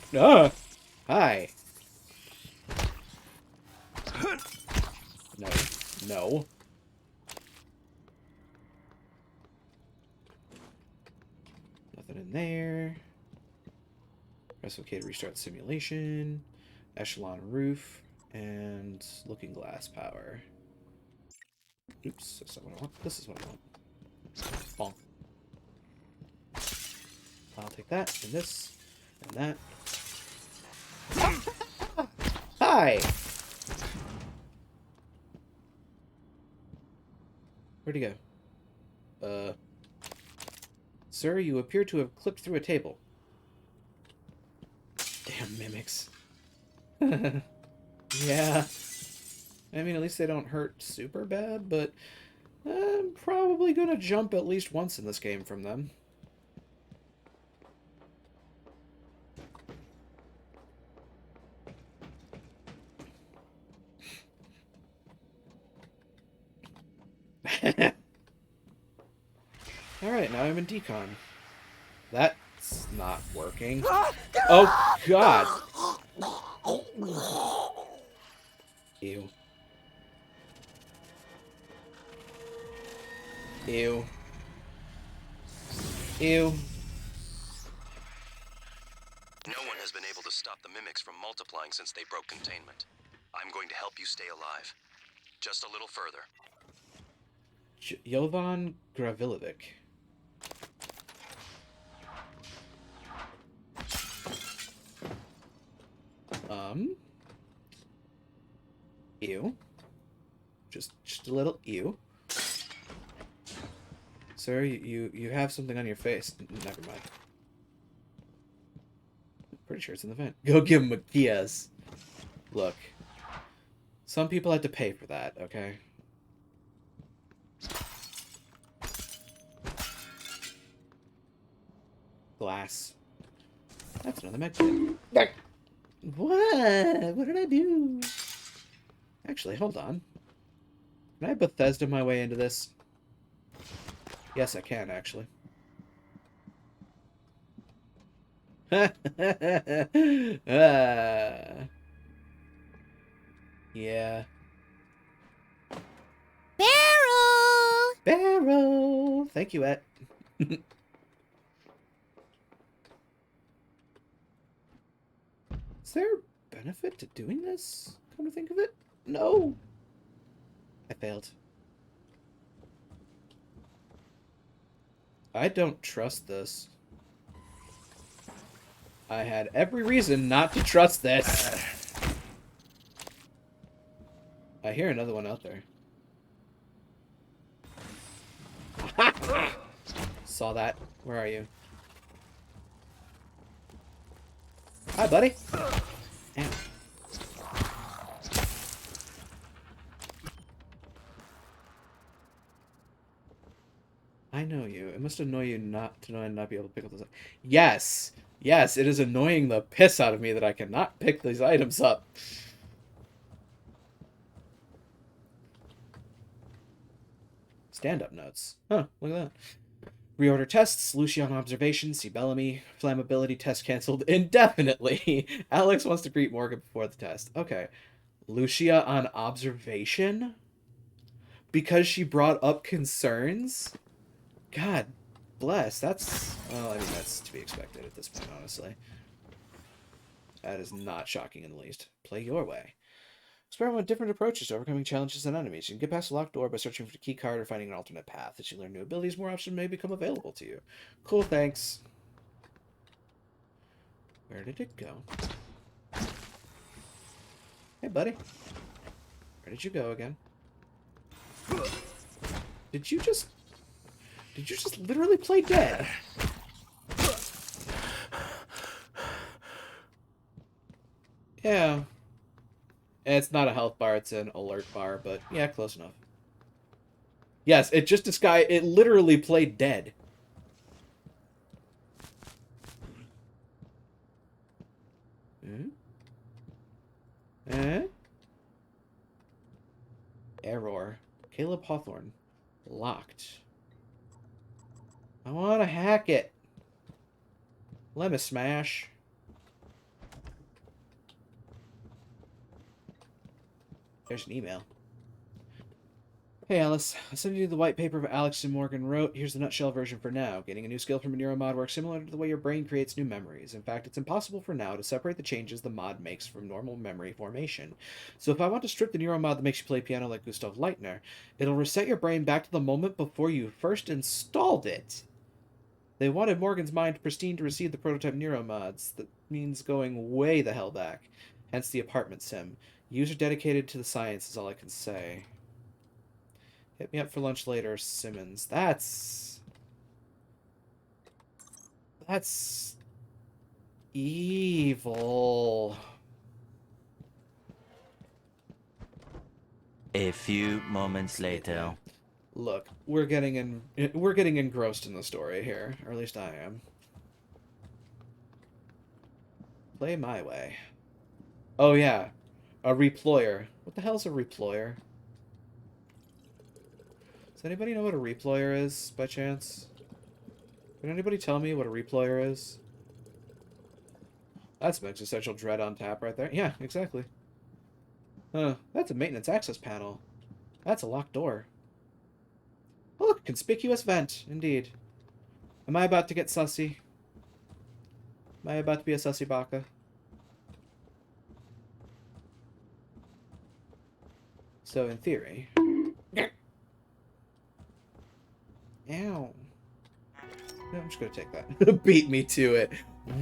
hi. No. No. Nothing in there. Press OK to restart the simulation. Echelon roof. And looking glass power. Oops, that's not what I want. This is what I want. Bonk. I'll take that, and this, and that. Hi! Where'd he go? Sir, you appear to have clipped through a table. Damn mimics. Yeah. I mean, at least they don't hurt super bad, but I'm probably gonna jump at least once in this game from them. Alright, now I'm in decon. That's not working. Oh, God! Ew. Ew. Ew. No one has been able to stop the mimics from multiplying since they broke containment. I'm going to help you stay alive. Just a little further. Jovan Gravilovic. Ew. Just a little ew. Sir, you have something on your face. Never mind. Pretty sure it's in the vent. Go give him a kiss. Look. Some people have to pay for that, okay? Glass. That's another med kit. What? What did I do? Actually, hold on. Can I Bethesda my way into this? Yes, I can, actually. Yeah. Barrel! Barrel! Thank you, Et. Is there benefit to doing this? Come to think of it? No. I failed. I don't trust this. I had every reason not to trust this. I hear another one out there. Saw that. Where are you? Hi, buddy. Ow. I know you. It must annoy you not to know and not be able to pick up those. Yes! Yes, it is annoying the piss out of me that I cannot pick these items up. Stand-up notes. Huh, look at that. Reorder tests, Lucia on observation, see Bellamy, flammability test cancelled indefinitely. Alex wants to greet Morgan before the test. Okay. Lucia on observation? Because she brought up concerns? God bless. That's... Well, I mean, that's to be expected at this point, honestly. That is not shocking in the least. Play your way. Experiment with different approaches to overcoming challenges and enemies. You can get past a locked door by searching for the key card or finding an alternate path. As you learn new abilities, more options may become available to you. Cool, thanks. Where did it go? Hey, buddy. Where did you go again? Did you just literally play dead? Yeah. It's not a health bar, it's an alert bar, but yeah, close enough. Yes, it literally played dead. Error. Caleb Hawthorne. Locked. I want to hack it. Let me smash. There's an email. Hey Alice, I sent you the white paper Alex and Morgan wrote. Here's the nutshell version for now. Getting a new skill from a neuromod works similar to the way your brain creates new memories. In fact, it's impossible for now to separate the changes the mod makes from normal memory formation. So if I want to strip the neuromod that makes you play piano like Gustav Leitner, it'll reset your brain back to the moment before you first installed it. They wanted Morgan's mind pristine to receive the prototype neuromods. That means going way the hell back. Hence the apartment sim. User dedicated to the science is all I can say. Hit me up for lunch later, Simmons. That's evil. A few moments later. Look, we're getting engrossed in the story here, or at least I am. Play my way. Oh yeah, a reployer. What the hell's a reployer? Does anybody know what a reployer is, by chance? Can anybody tell me what a reployer is? That's some existential dread on tap right there. Yeah, exactly. Huh, that's a maintenance access panel. That's a locked door. Oh, look, conspicuous vent, indeed. Am I about to get sussy? Am I about to be a sussy baka? So, in theory... Ow. No, I'm just gonna take that. Beat me to it.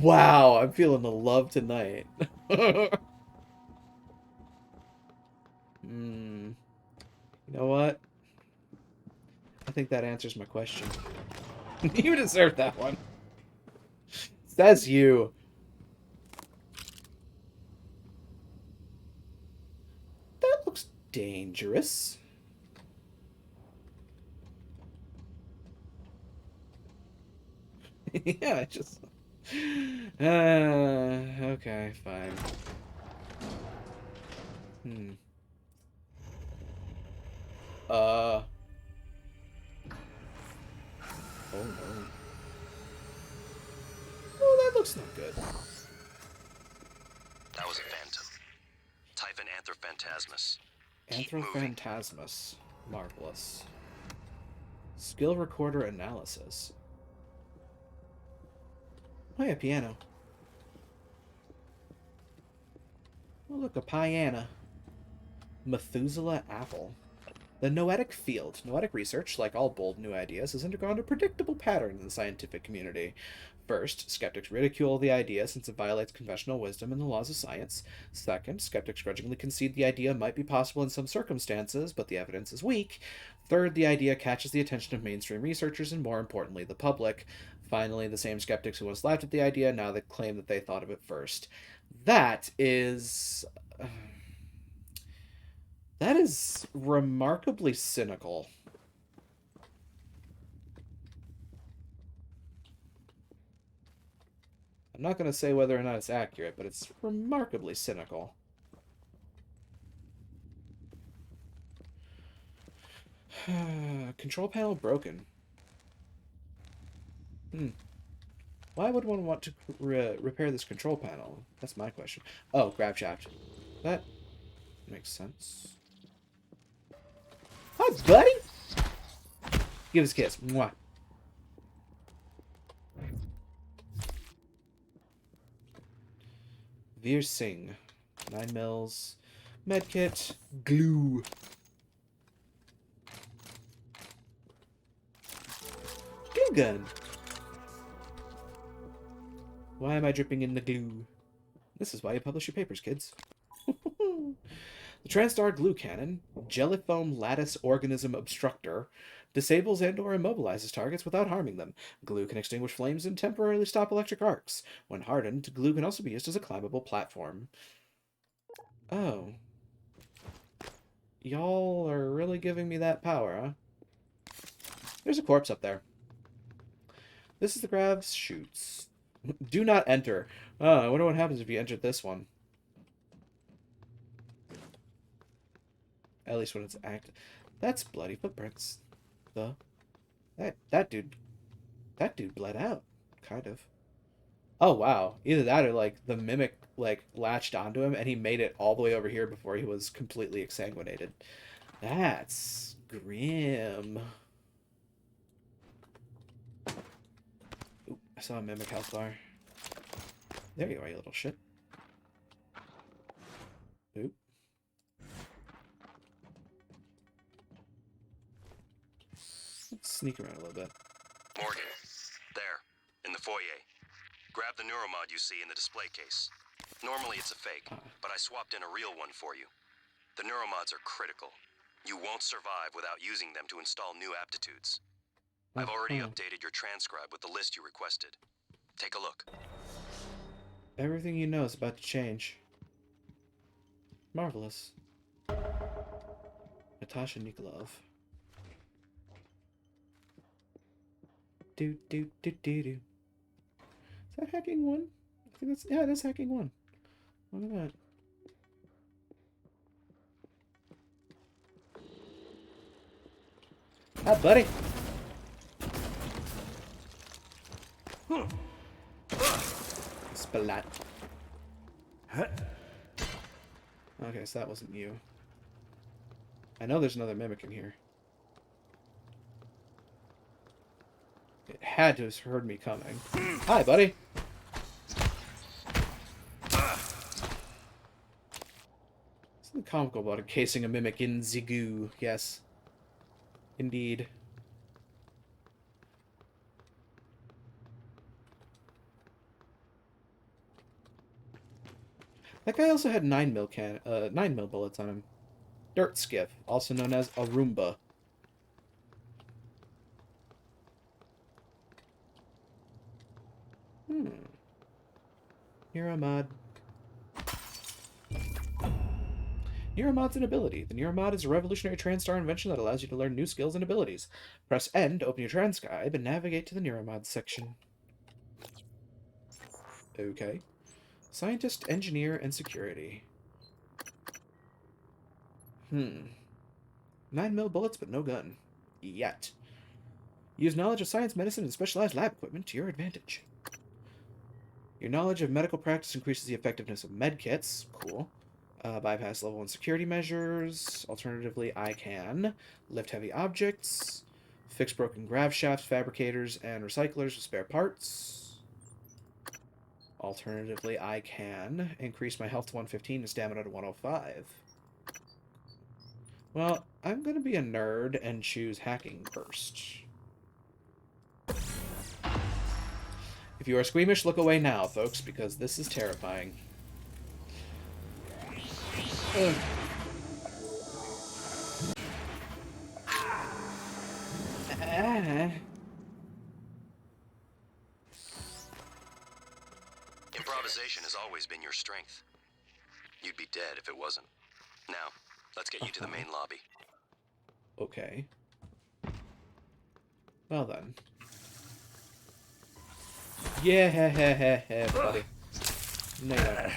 Wow, I'm feeling the love tonight. Hmm. You know what? I think that answers my question. You deserve that one. Says you. That looks dangerous. Yeah, I just... okay, fine. Hmm. Oh no. Oh, that looks not good. That was a phantom. Typhon Anthrophantasmus. Keep moving. Anthrophantasmus. Marvelous. Skill recorder analysis. Oh yeah, piano. Oh look, a piano. Methuselah apple. The noetic field. Noetic research, like all bold new ideas, has undergone a predictable pattern in the scientific community. First, skeptics ridicule the idea since it violates conventional wisdom and the laws of science. Second, skeptics grudgingly concede the idea might be possible in some circumstances, but the evidence is weak. Third, the idea catches the attention of mainstream researchers and, more importantly, the public. Finally, the same skeptics who once laughed at the idea now they claim that they thought of it first. That is... That is remarkably cynical. I'm not going to say whether or not it's accurate, but it's remarkably cynical. Control panel broken. Why would one want to repair this control panel? That's my question. Oh, grab shaft. That makes sense. Hi, buddy! Give us a kiss. Mwah. Veer Singh. 9 mils. Medkit. Glue. Glue gun. Why am I dripping in the glue? This is why you publish your papers, kids. The Transtar Glue Cannon, Jellyfoam Lattice Organism Obstructor, disables and/or immobilizes targets without harming them. Glue can extinguish flames and temporarily stop electric arcs. When hardened, glue can also be used as a climbable platform. Oh. Y'all are really giving me that power, huh? There's a corpse up there. This is the Grav's chutes. Do not enter. Oh, I wonder what happens if you entered this one. At least when it's active. That's bloody footprints. That dude bled out, kind of. Oh wow. Either that or like the mimic like latched onto him and he made it all the way over here before he was completely exsanguinated. That's grim. Ooh, I saw a mimic health bar. There you are, you little shit. Oop. Let's sneak around a little bit. Morgan, there, in the foyer. Grab the neuromod you see in the display case. Normally it's a fake, but I swapped in a real one for you. The neuromods are critical. You won't survive without using them to install new aptitudes. I've already updated your transcribe with the list you requested. Take a look. Everything you know is about to change. Marvelous. Natasha Nikolov. Do. Is that hacking 1? I think that's, yeah, that's hacking 1. Look at that. Hi, buddy. Splat. Okay, so that wasn't you. I know there's another mimic in here. It had to have heard me coming. Hi, buddy. Something comical about encasing a mimic in the goo. Yes. Indeed. That guy also had 9 mil bullets on him. Dirt skiff, also known as a Roomba. Neuromod. Neuromod's an ability. The Neuromod is a revolutionary TranStar invention that allows you to learn new skills and abilities. Press N to open your transcribe and navigate to the Neuromod section. Okay. Scientist, engineer, and security. 9 mil bullets, but no gun. Yet. Use knowledge of science, medicine, and specialized lab equipment to your advantage. Your knowledge of medical practice increases the effectiveness of medkits. Cool. Bypass level 1 security measures. Alternatively, I can lift heavy objects, fix broken grav shafts, fabricators, and recyclers with spare parts. Alternatively, I can increase my health to 115 and stamina to 105. Well, I'm going to be a nerd and choose hacking first. If you are squeamish, look away now, folks, because this is terrifying. Ugh. Improvisation has always been your strength. You'd be dead if it wasn't. Now, let's get you to the main lobby. Okay. Well then. Yeah, buddy. No.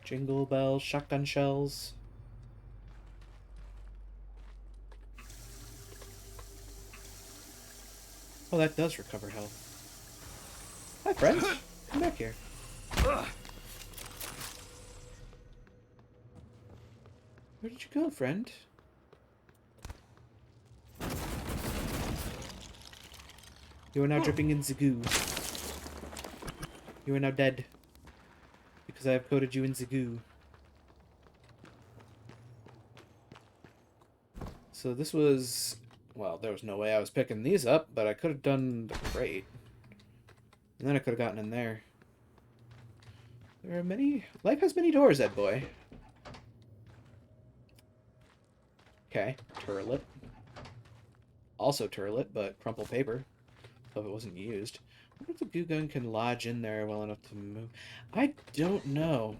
Jingle bells, shotgun shells. Oh, that does recover health. Hi, friend. Come back here. Where did you go, friend? You are now dripping in the goo. You are now dead. Because I have coated you in the goo. So this was... Well, there was no way I was picking these up, but I could have done the crate. And then I could have gotten in there. There are many... Life has many doors, Ed boy. Okay, turlet. Also turlet, but crumpled paper. So if it wasn't used. I wonder if the goo gun can lodge in there well enough to move. I don't know.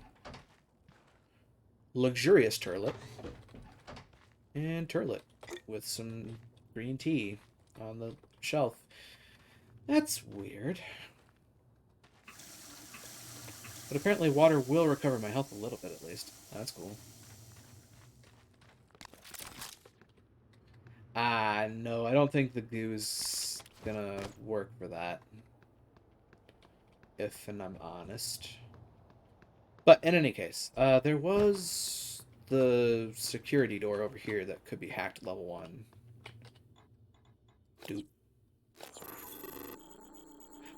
Luxurious turlet. And turlet. With some green tea on the shelf. That's weird. But apparently water will recover my health a little bit at least. That's cool. Ah, no, I don't think the goo's gonna work for that. If I'm honest. But in any case, there was the security door over here that could be hacked level 1. Dude.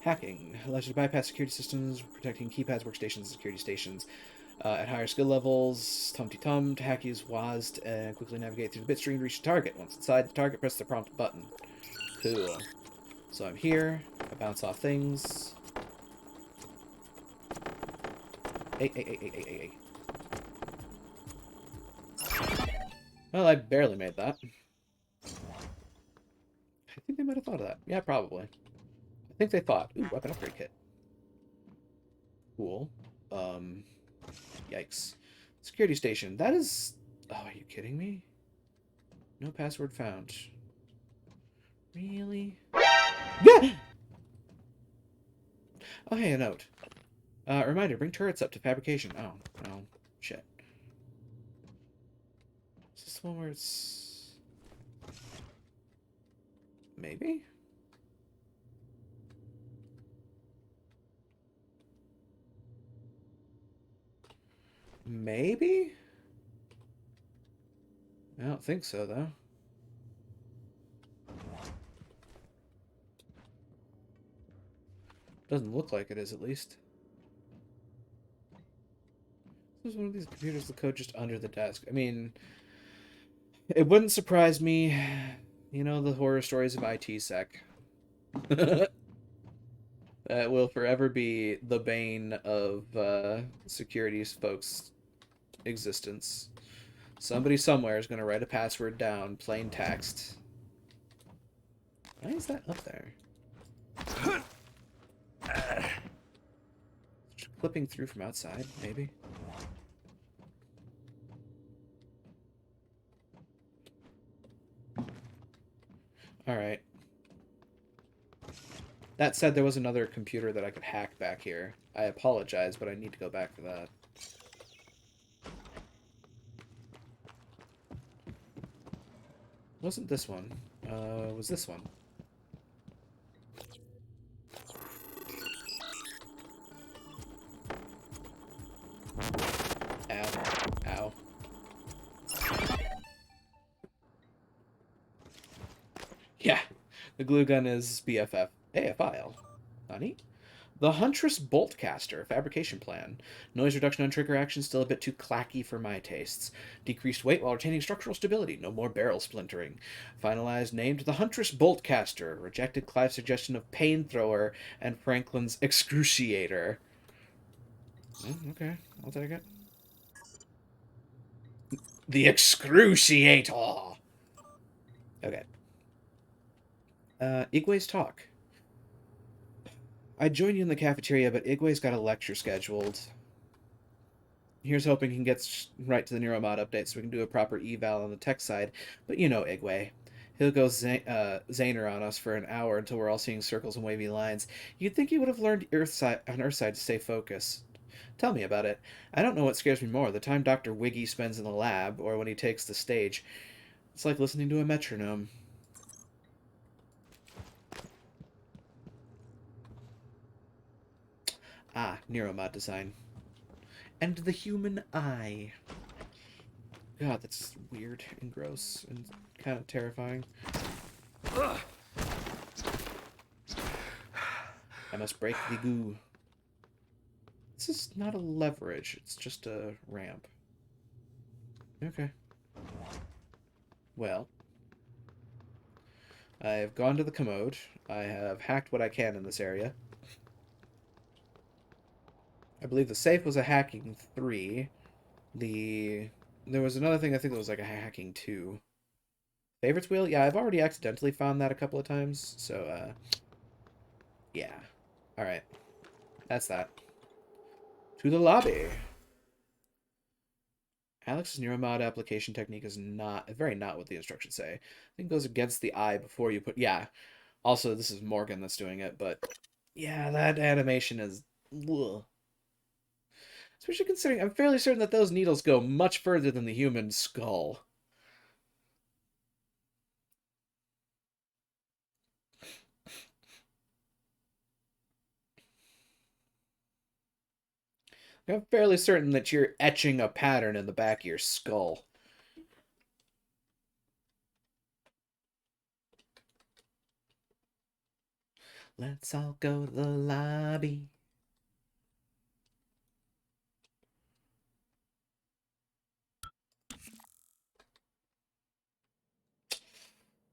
Hacking allows you to bypass security systems, protecting keypads, workstations, and security stations. At higher skill levels, tum-ti-tum, to hack, use WASD, and quickly navigate through the bitstream to reach the target. Once inside the target, press the prompt button. Cool. So I'm here, I bounce off things. Hey. Well, I barely made that. I think they might have thought of that. Yeah, probably. I think they thought, ooh, weapon upgrade kit. Cool. Yikes. Security station. That is... Oh, are you kidding me? No password found. Really? Yeah! Oh, hey, a note. Reminder, bring turrets up to fabrication. Oh, shit. Is this the one where it's... Maybe? Maybe? I don't think so, though. Doesn't look like it is, at least. There's one of these computers, the code just under the desk. I mean, it wouldn't surprise me. You know, the horror stories of IT sec. That will forever be the bane of securities folks' existence. Somebody somewhere is going to write a password down, plain text. Why is that up there? Just clipping through from outside, maybe? Alright. That said, there was another computer that I could hack back here. I apologize, but I need to go back for that. Wasn't this one. Was this one. Ow. Ow. Yeah. The glue gun is BFF. Hey, a file. Honey? The Huntress Boltcaster fabrication plan. Noise reduction on trigger action still a bit too clacky for my tastes. Decreased weight while retaining structural stability. No more barrel splintering. Finalized named the Huntress Boltcaster. Rejected Clive's suggestion of Pain Thrower and Franklin's Excruciator. Okay, I'll take it. The Excruciator! Okay. Igwe's talk. I'd join you in the cafeteria, but Igwe's got a lecture scheduled. Here's hoping he can get right to the Neuromod update so we can do a proper eval on the tech side. But you know Igwe. He'll go Zaner on us for an hour until we're all seeing circles and wavy lines. You'd think he would have learned on Earthside to stay focused. Tell me about it. I don't know what scares me more, the time Dr. Wiggy spends in the lab, or when he takes the stage. It's like listening to a metronome. Ah, Neuromod design. And the human eye. God, that's weird and gross and kind of terrifying. Ugh. I must break the goo. This is not a leverage, it's just a ramp. Okay. Well. I have gone to the commode. I have hacked what I can in this area. I believe the safe was a hacking 3. There was another thing I think that was like a hacking 2. Favorites wheel? Yeah, I've already accidentally found that a couple of times, so, yeah. Alright. That's that. To the lobby. Alex's neuromod application technique is very not what the instructions say. I think it goes against the eye before you put... Yeah. Also, this is Morgan that's doing it, but... Yeah, that animation is... Ugh. Especially considering I'm fairly certain that those needles go much further than the human skull. I'm fairly certain that you're etching a pattern in the back of your skull. Let's all go to the lobby.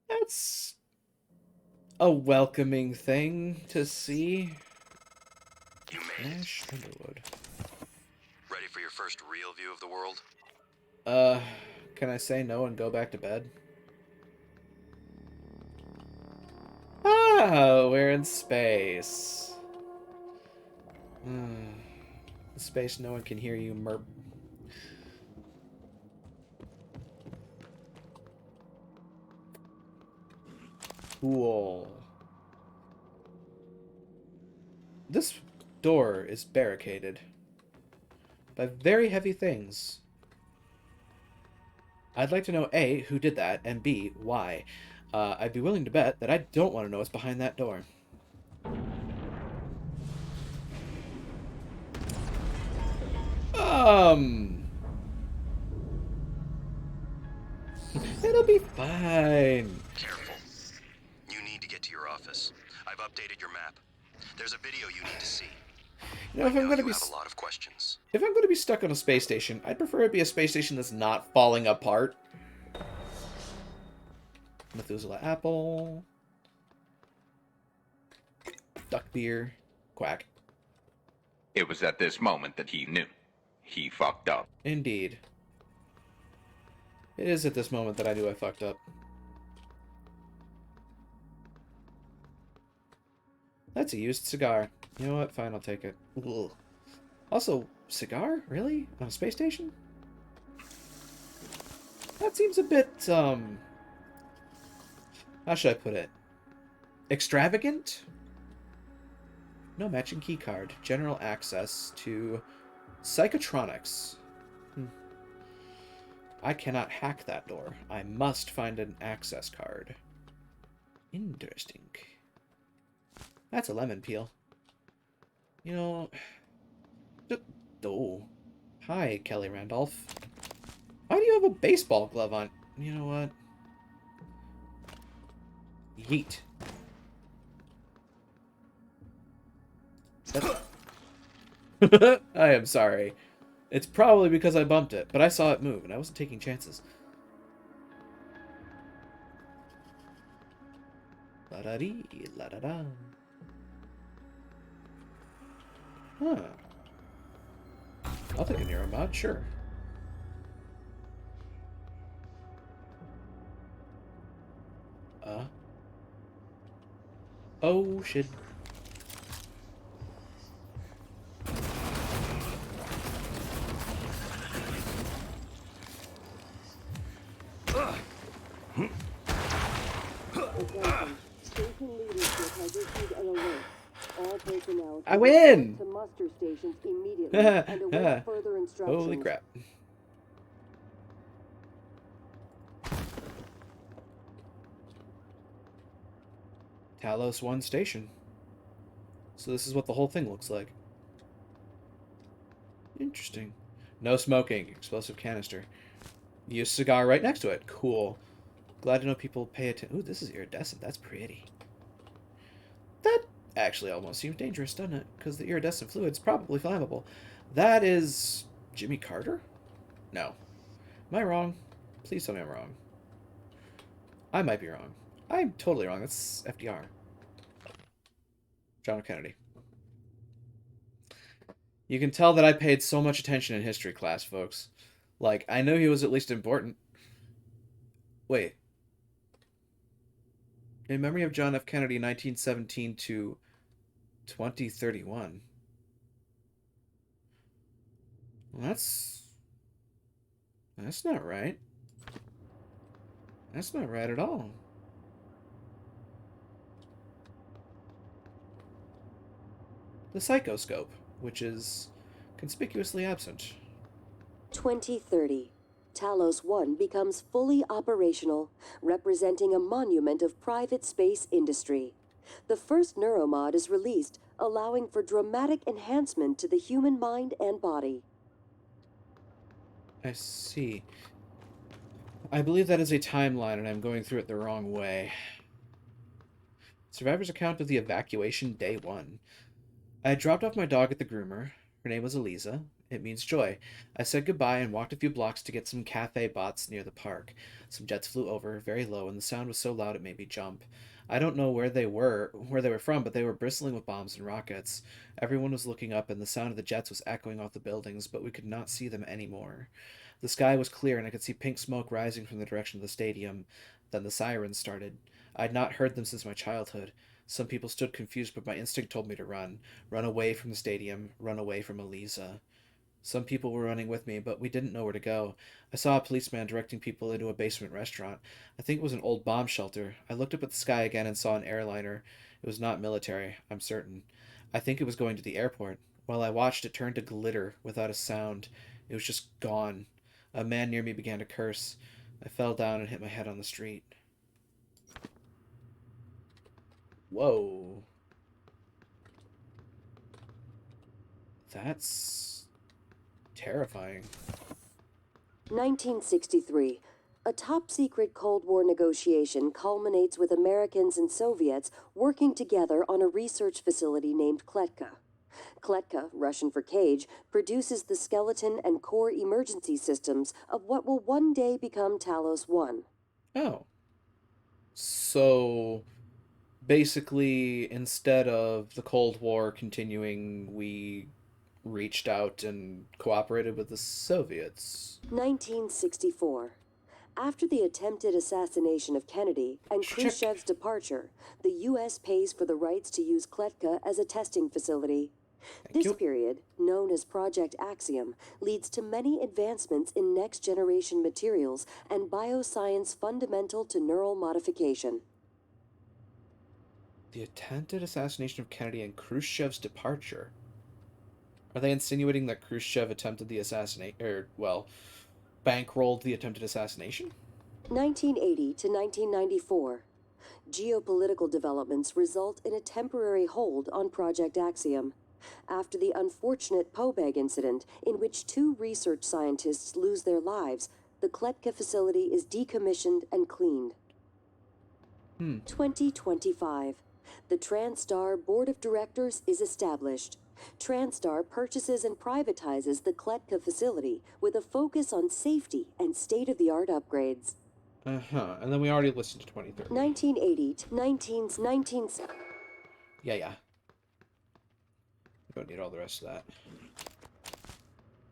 That's a welcoming thing to see. You made Ash Underwood. Ready for your first real view of the world? Can I say no and go back to bed? Oh, we're in space. Space, no one can hear you, merp. Cool. This door is barricaded by very heavy things. I'd like to know A, who did that, and B, why. I'd be willing to bet that I don't want to know what's behind that door. It'll be fine. Careful. You need to get to your office. I've updated your map. There's a video you need to see. You know, I know you have a lot of questions. If I'm going to be stuck on a space station, I'd prefer it be a space station that's not falling apart. Methuselah apple. Duck beer. Quack. It was at this moment that he knew. He fucked up. Indeed. It is at this moment that I knew I fucked up. That's a used cigar. You know what? Fine, I'll take it. Ugh. Also, cigar? Really? On a space station? That seems a bit, how should I put it? Extravagant? No matching keycard. General access to psychotronics. I cannot hack that door. I must find an access card. Interesting. That's a lemon peel. You know... Oh. Hi, Kelly Randolph. Why do you have a baseball glove on? You know what? Yeet. I am sorry. It's probably because I bumped it, but I saw it move, and I wasn't taking chances. La-da-dee, la-da-da. Huh. I'll take a Neuromod, sure. Oh, shit. I win! To muster stations immediately and await further instructions. Holy crap. Talos 1 station. So this is what the whole thing looks like. Interesting. No smoking. Explosive canister. Use cigar right next to it. Cool. Glad to know people pay attention. Ooh, this is iridescent. That's pretty. That actually almost seems dangerous, doesn't it? Because the iridescent fluid's probably flammable. That is... Jimmy Carter? No. Am I wrong? Please tell me I'm wrong. I might be wrong. I'm totally wrong. That's FDR. John F. Kennedy. You can tell that I paid so much attention in history class, folks. Like, I knew he was at least important. Wait. In memory of John F. Kennedy, 1917 to 2031. Well, that's not right. That's not right at all. The psychoscope, which is conspicuously absent. 2030. Talos 1 becomes fully operational, representing a monument of private space industry. The first neuromod is released, allowing for dramatic enhancement to the human mind and body. I see. I believe that is a timeline, and I'm going through it the wrong way. Survivor's account of the evacuation, day 1. I had dropped off my dog at the groomer. Her name was Eliza. It means joy. I said goodbye and walked a few blocks to get some cafe bots near the park. Some jets flew over, very low, and the sound was so loud it made me jump. I don't know where they were from, but they were bristling with bombs and rockets. Everyone was looking up, and the sound of the jets was echoing off the buildings, but we could not see them anymore. The sky was clear, and I could see pink smoke rising from the direction of the stadium. Then the sirens started. I had not heard them since my childhood. Some people stood confused, but my instinct told me to run. Run away from the stadium. Run away from Eliza. Some people were running with me, but we didn't know where to go. I saw a policeman directing people into a basement restaurant. I think it was an old bomb shelter. I looked up at the sky again and saw an airliner. It was not military, I'm certain. I think it was going to the airport. While I watched, it turned to glitter without a sound. It was just gone. A man near me began to curse. I fell down and hit my head on the street. Whoa. That's terrifying. 1963. A top-secret Cold War negotiation culminates with Americans and Soviets working together on a research facility named Kletka. Kletka, Russian for cage, produces the skeleton and core emergency systems of what will one day become Talos 1. Oh. So, basically, instead of the Cold War continuing, we reached out and cooperated with the Soviets. 1964. After the attempted assassination of Kennedy and Khrushchev's departure, the U.S. pays for the rights to use Kletka as a testing facility. This period, known as Project Axiom, leads to many advancements in next-generation materials and bioscience fundamental to neural modification. The attempted assassination of Kennedy and Khrushchev's departure. Are they insinuating that Khrushchev attempted the assassination, bankrolled the attempted assassination? 1980 to 1994. Geopolitical developments result in a temporary hold on Project Axiom. After the unfortunate Pobeg incident, in which 2 research scientists lose their lives, the Kletka facility is decommissioned and cleaned. 2025. The TranStar Board of Directors is established. TranStar purchases and privatizes the Kletka facility with a focus on safety and state-of-the-art upgrades. And then we already listened to 2030. 1980 to 19... Yeah. We don't need all the rest of that.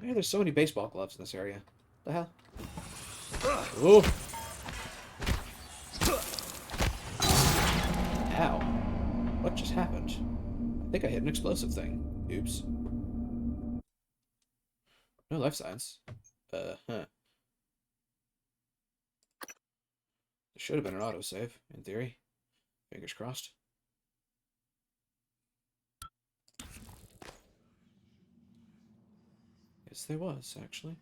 Man, there's so many baseball gloves in this area. The hell? Ooh. Ow. What just happened? I think I hit an explosive thing. Oops. No life signs. There should have been an autosave, in theory. Fingers crossed. Yes, there was, actually.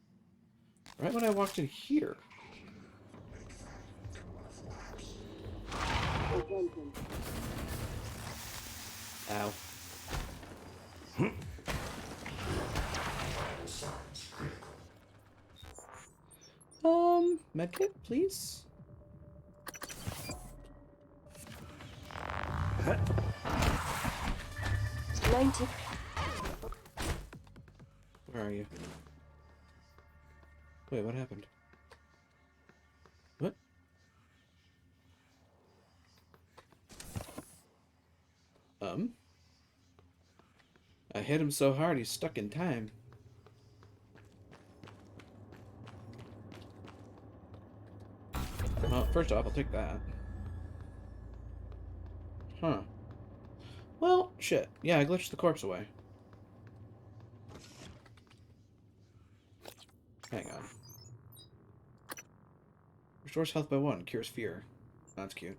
Right when I walked in here. Ow. Medkit, please? Where are you? Wait, what happened? What? I hit him so hard he's stuck in time. Well, first off, I'll take that. Huh. Well, shit. Yeah, I glitched the corpse away. Hang on. Restores health by 1. Cures fear. That's cute.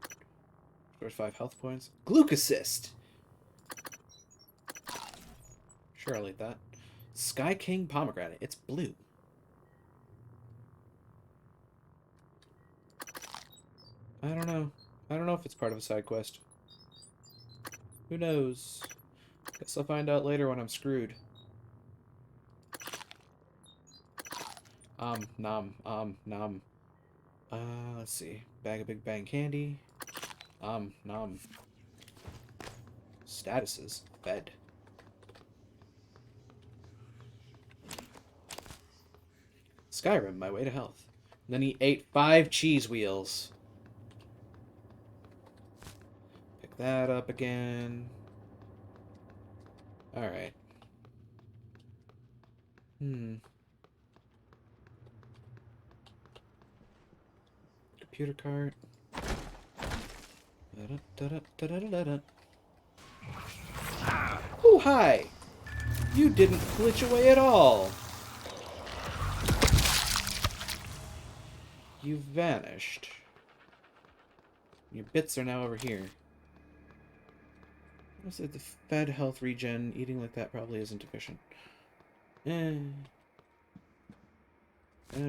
Restores 5 health points. Glucosist! Sure, I'll eat that. Sky King Pomegranate. It's blue. I don't know. I don't know if it's part of a side quest. Who knows? Guess I'll find out later when I'm screwed. Nom. Let's see. Bag of Big Bang candy. Nom. Statuses. Fed. Skyrim, my way to health. And then he ate 5 cheese wheels. Pick that up again. Alright. Computer cart. Oh, hi! You didn't glitch away at all! You vanished. Your bits are now over here. What's it? The fed health regen. Eating like that probably isn't efficient. Banana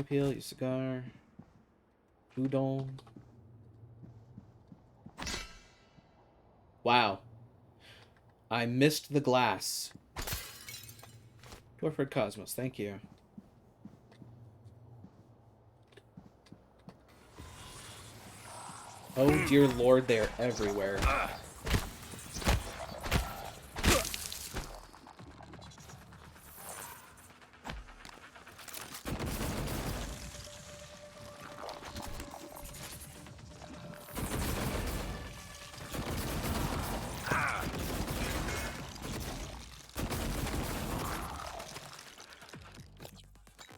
peel, your cigar. Udon. Wow. I missed the glass. Dwarford Cosmos, thank you. Oh dear lord, they're everywhere.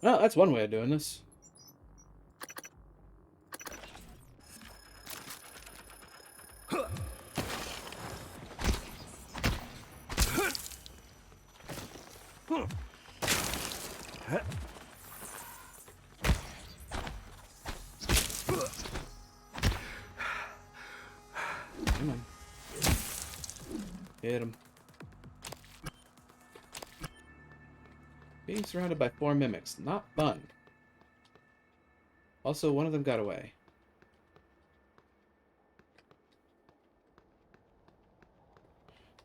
Well, that's one way of doing this. Come on. Hit him. Being surrounded by 4 mimics. Not fun. Also, one of them got away.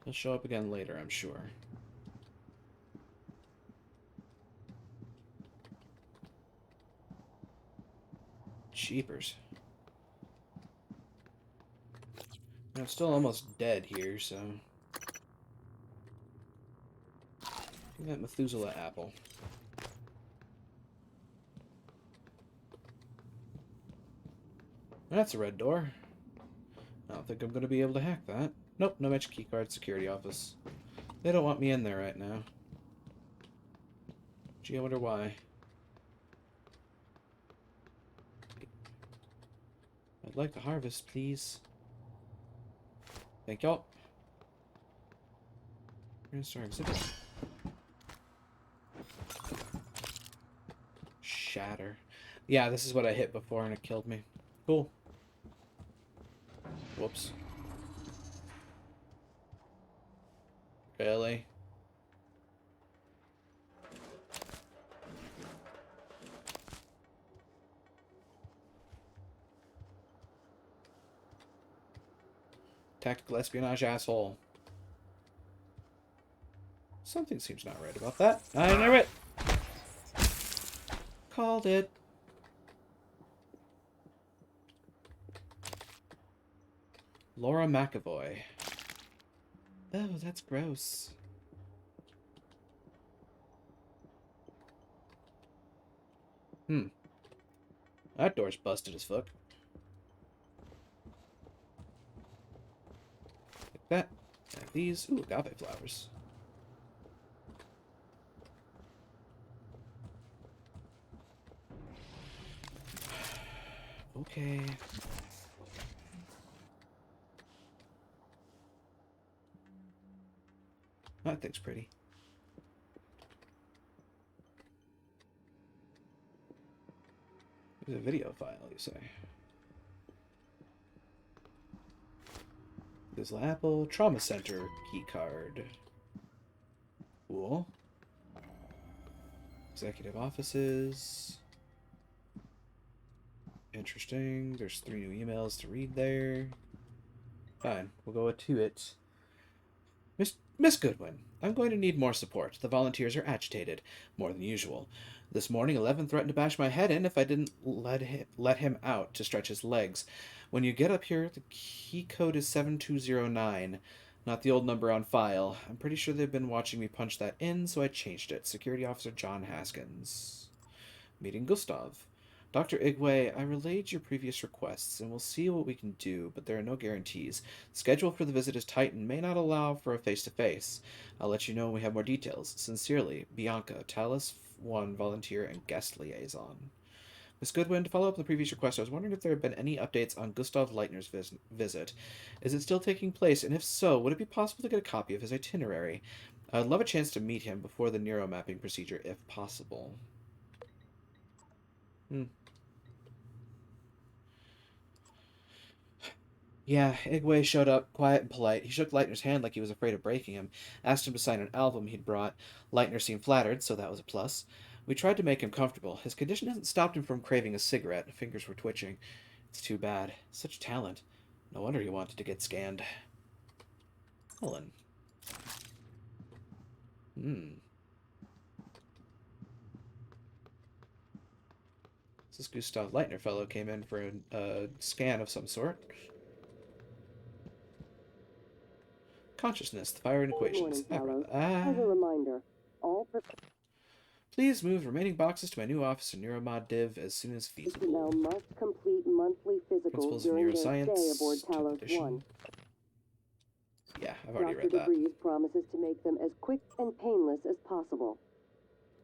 He'll show up again later, I'm sure. Cheapers. I'm still almost dead here, so... Give that Methuselah apple. That's a red door. I don't think I'm going to be able to hack that. Nope, no magic keycard, security office. They don't want me in there right now. Gee, I wonder why. I'd like to harvest, please. Thank y'all. Star exhibit. Shatter. Yeah, this is what I hit before and it killed me. Cool. Whoops. Really? Tactical espionage asshole. Something seems not right about that. I knew it! Called it. Laura McAvoy. Oh, that's gross. That door's busted as fuck. Like that. And these. Ooh, agave flowers. Okay. That thing's pretty. There's a video file, you say. There's an Apple Trauma Center keycard. Cool. Executive offices. Interesting. There's 3 new emails to read there. Fine, we'll go to it. Miss Goodwin, I'm going to need more support. The volunteers are agitated, more than usual. This morning, 11 threatened to bash my head in if I didn't let him out to stretch his legs. When you get up here, the key code is 7209, not the old number on file. I'm pretty sure they've been watching me punch that in, so I changed it. Security Officer John Haskins. Meeting Gustav. Dr. Igwe, I relayed your previous requests, and we'll see what we can do, but there are no guarantees. The schedule for the visit is tight and may not allow for a face-to-face. I'll let you know when we have more details. Sincerely, Bianca, Talus 1 volunteer and guest liaison. Miss Goodwin, to follow up the previous request, I was wondering if there have been any updates on Gustav Leitner's visit. Is it still taking place, and if so, would it be possible to get a copy of his itinerary? I'd love a chance to meet him before the neuromapping procedure, if possible. Yeah, Igwe showed up, quiet and polite. He shook Leitner's hand like he was afraid of breaking him, asked him to sign an album he'd brought. Leitner seemed flattered, so that was a plus. We tried to make him comfortable. His condition hasn't stopped him from craving a cigarette. Fingers were twitching. It's too bad. Such talent. No wonder he wanted to get scanned. Helen. This Gustav Leitner fellow came in for a scan of some sort. Consciousness, the firing equations. Good morning, Talos. As a reminder, all please move remaining boxes to my new office in Neuromod Div as soon as feasible. personnel must complete monthly physicals Principles of during their Neuroscience, stay aboard 10th Talos edition. 1. Yeah, I've already Dr. read that. DeVries promises to make them as quick and painless as possible.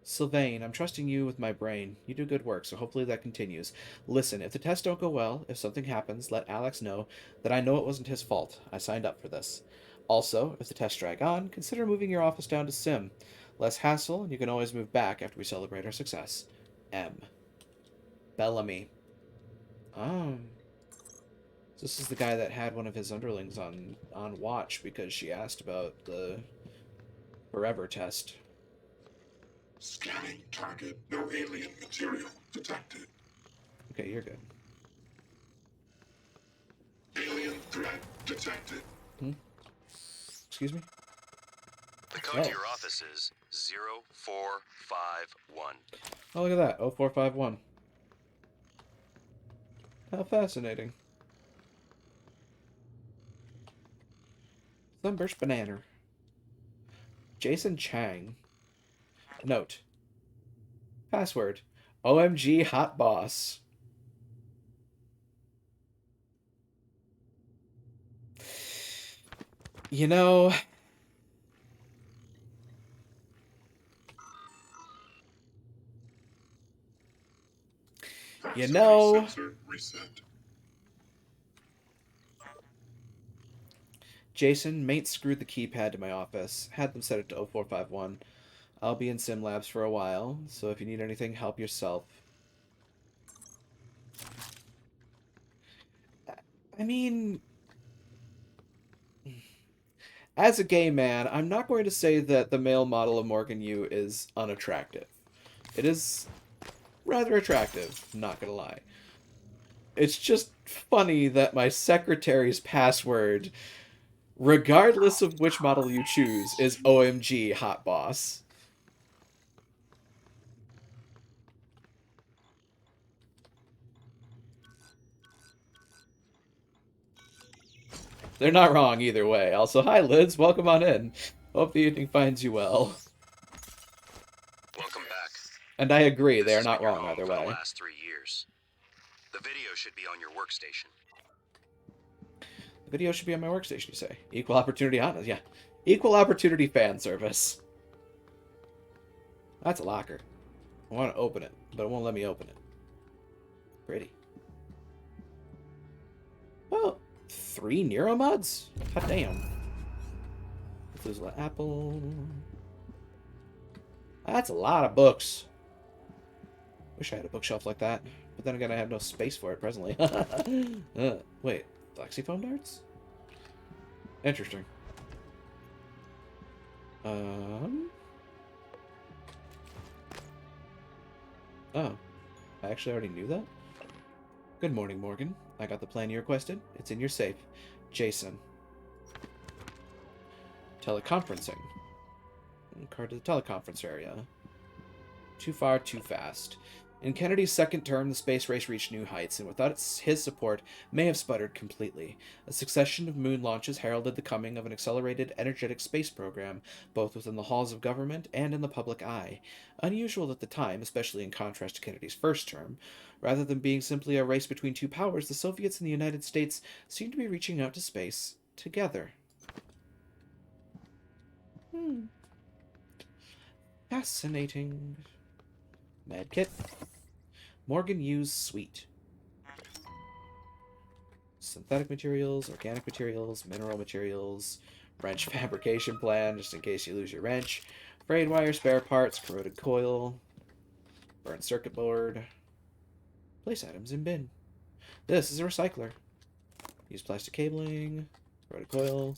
Sylvain, I'm trusting you with my brain. You do good work, so hopefully that continues. Listen, if the tests don't go well, if something happens, let Alex know that I know it wasn't his fault. I signed up for this. Also, if the tests drag on, consider moving your office down to Sim. Less hassle, and you can always move back after we celebrate our success. M. Bellamy. This is the guy that had one of his underlings on watch because she asked about the Forever test. Scanning target. No alien material detected. Okay, you're good. Alien threat detected. Excuse me? The code to your office is 0451. Oh, look at that. 0451. How fascinating. Sunburst Banana. Jason Chang. Note. Password. OMG Hot Boss. You know... Jason, mate screwed the keypad to my office. Had them set it to 0451. I'll be in Sim Labs for a while, so if you need anything, help yourself. I mean... As a gay man, I'm not going to say that the male model of Morgan Yu is unattractive. It is rather attractive, not gonna lie. It's just funny that my secretary's password, regardless of which model you choose, is OMG Hot Boss. They're not wrong either way. Also, hi Lids, welcome on in. Hope the evening finds you well. Welcome back. And I agree, they are not wrong either For way. the last 3 years. The video should be on your workstation. The video should be on my workstation, you say. Equal opportunity honest, yeah. Equal opportunity fan service. That's a locker. I want to open it, but it won't let me open it. Pretty. Well, 3 Neuromods? God damn. There's an apple. That's a lot of books. Wish I had a bookshelf like that. But then again, I have no space for it presently. Wait. Flexifoam darts? Interesting. Oh. I actually already knew that? Good morning, Morgan. I got the plan you requested. It's in your safe. Jason. Teleconferencing. Card to the teleconference area. Too far, too fast. In Kennedy's second term, the space race reached new heights, and without his support, may have sputtered completely. A succession of moon launches heralded the coming of an accelerated, energetic space program, both within the halls of government and in the public eye. Unusual at the time, especially in contrast to Kennedy's first term. Rather than being simply a race between two powers, the Soviets and the United States seemed to be reaching out to space together. Fascinating. Medkit. Morgan Yu's suite. Synthetic materials, organic materials, mineral materials, wrench fabrication plan, just in case you lose your wrench, frayed wire, spare parts, corroded coil, burnt circuit board, place items in bin. This is a recycler. Use plastic cabling, corroded coil,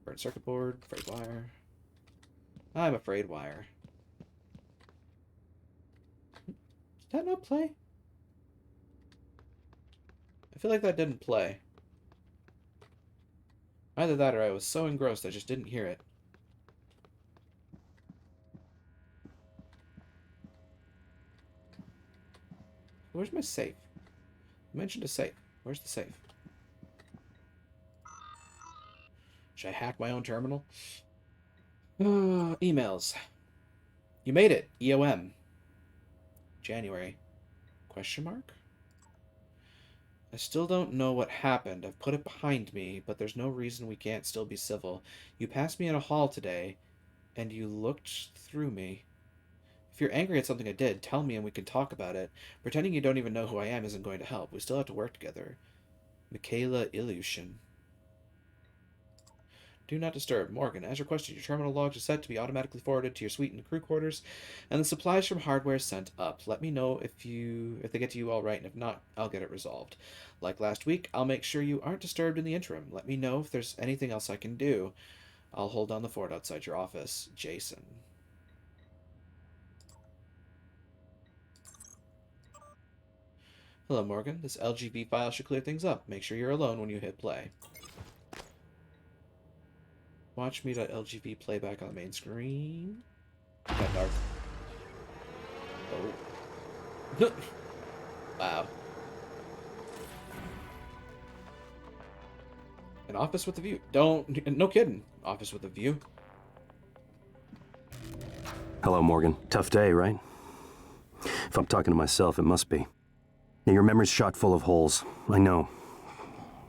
burnt circuit board, frayed wire. I'm afraid wire. Did that not play? I feel like that didn't play. Either that or I was so engrossed I just didn't hear it. where's my safe? You mentioned a safe. Where's the safe? Should I hack my own terminal? Emails. You made it. EOM. January. Question mark? I still don't know what happened. I've put it behind me, but there's no reason we can't still be civil. You passed me in a hall today, and you looked through me. If you're angry at something I did, tell me and we can talk about it. Pretending you don't even know who I am isn't going to help. We still have to work together. Michaela Ilyushin. Do not disturb. Morgan, as requested, your terminal logs are set to be automatically forwarded to your suite and crew quarters, and the supplies from hardware sent up. Let me know if they get to you all right, and if not, I'll get it resolved. Like last week, I'll make sure you aren't disturbed in the interim. Let me know if there's anything else I can do. I'll hold down the fort outside your office. Jason. Hello, Morgan. This LGV file should clear things up. Make sure you're alone when you hit play. Watch me.lgv playback on the main screen. Got dark. Oh. Wow. An office with a view. No kidding. Office with a view. Hello, Morgan. Tough day, right? If I'm talking to myself, it must be. Now, your memory's shot full of holes. I know.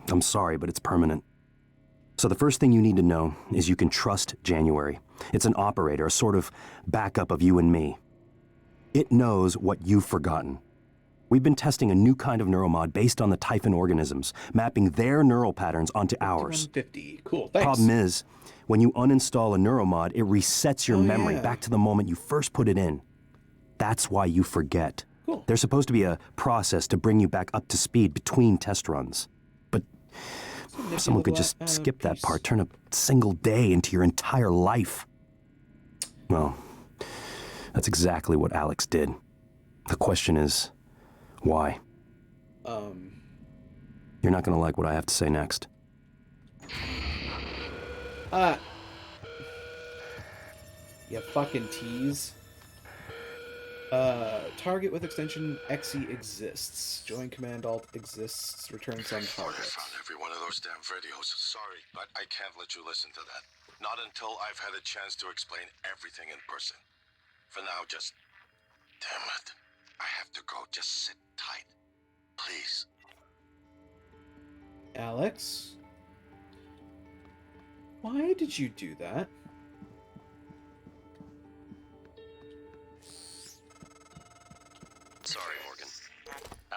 I'm sorry, but it's permanent. So the first thing you need to know is you can trust January. It's an operator, a sort of backup of you and me. It knows what you've forgotten. We've been testing a new kind of neuromod based on the Typhon organisms, mapping their neural patterns onto ours. 5150. Cool, thanks. Problem is, when you uninstall a neuromod, it resets your memory back to the moment you first put it in. That's why you forget. Cool. There's supposed to be a process to bring you back up to speed between test runs. But if someone could just skip that part, turn a single day into your entire life. Well, that's exactly what Alex did. The question is, why? You're not gonna like what I have to say next. You fucking tease. Target with extension XE exists. Join Command Alt exists. Return some target. I found every one of those damn videos. Sorry, but I can't let you listen to that. Not until I've had a chance to explain everything in person. For now, just... Damn it. I have to go. Just sit tight. Please. Alex? Why did you do that? Sorry, Morgan.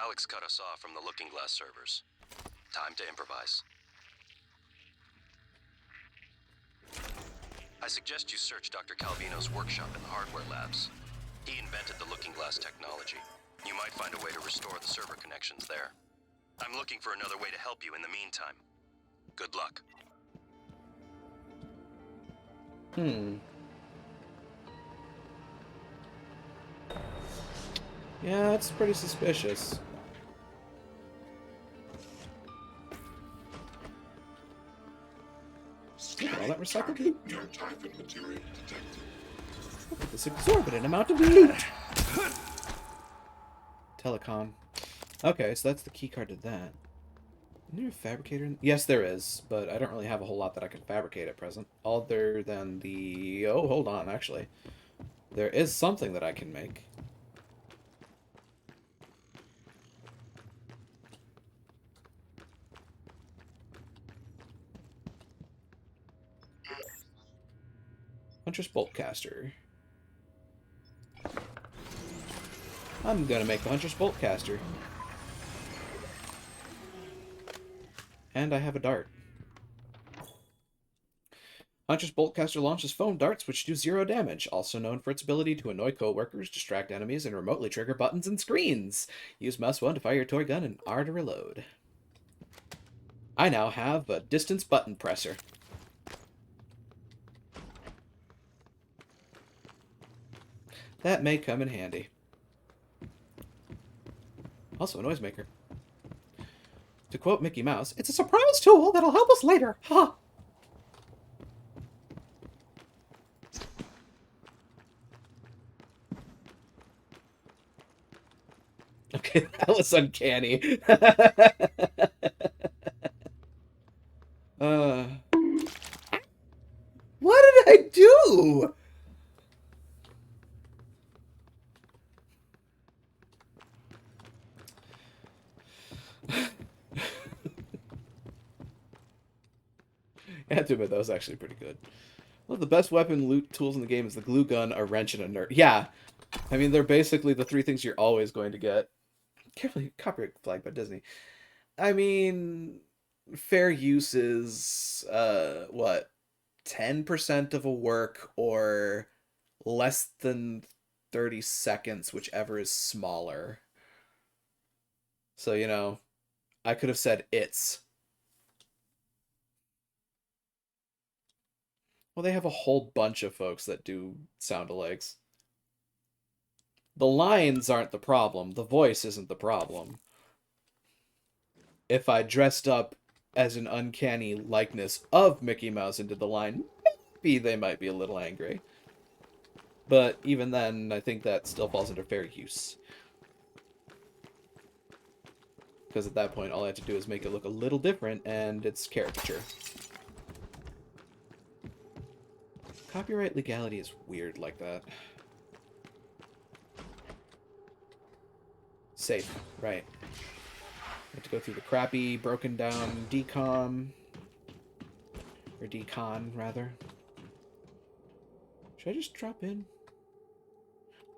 Alex cut us off from the Looking Glass servers. Time to improvise. I suggest you search Dr. Calvino's workshop in the hardware labs. He invented the Looking Glass technology. You might find a way to restore the server connections there. I'm looking for another way to help you in the meantime. Good luck. Yeah, that's pretty suspicious. Look at all that recycled loot. No Typhon material detected. Look at this exorbitant amount of loot. Telecom. Okay, so that's the keycard to that. Isn't there a fabricator? Yes, there is, but I don't really have a whole lot that I can fabricate at present. Other than the... Oh, hold on, actually. There is something that I can make. Huntress Boltcaster. I'm gonna make the Huntress Boltcaster. And I have a dart. Huntress Boltcaster launches foam darts which do 0 damage, also known for its ability to annoy co-workers, distract enemies, and remotely trigger buttons and screens. Use mouse 1 to fire your toy gun and R to reload. I now have a distance button presser. That may come in handy. Also a noisemaker. To quote Mickey Mouse, it's a surprise tool that'll help us later. Ha! Okay, That was uncanny. What did I do? I have to admit, that was actually pretty good. One of the best weapon loot tools in the game is the glue gun, a wrench, and a nerd. Yeah, I mean, they're basically the three things you're always going to get. Carefully, copyright flag by Disney. I mean, fair use is, what, 10% of a work or less than 30 seconds, whichever is smaller. So, you know, I could have said it's. Well, they have a whole bunch of folks that do sound-alikes. The lines aren't the problem. The voice isn't the problem. If I dressed up as an uncanny likeness of Mickey Mouse and did the line, maybe they might be a little angry. But even then, I think that still falls under fair use. Because at that point, all I have to do is make it look a little different, and it's caricature. Copyright legality is weird like that. Safe, right. Have to go through the crappy, broken down decom. Or decon, rather. Should I just drop in?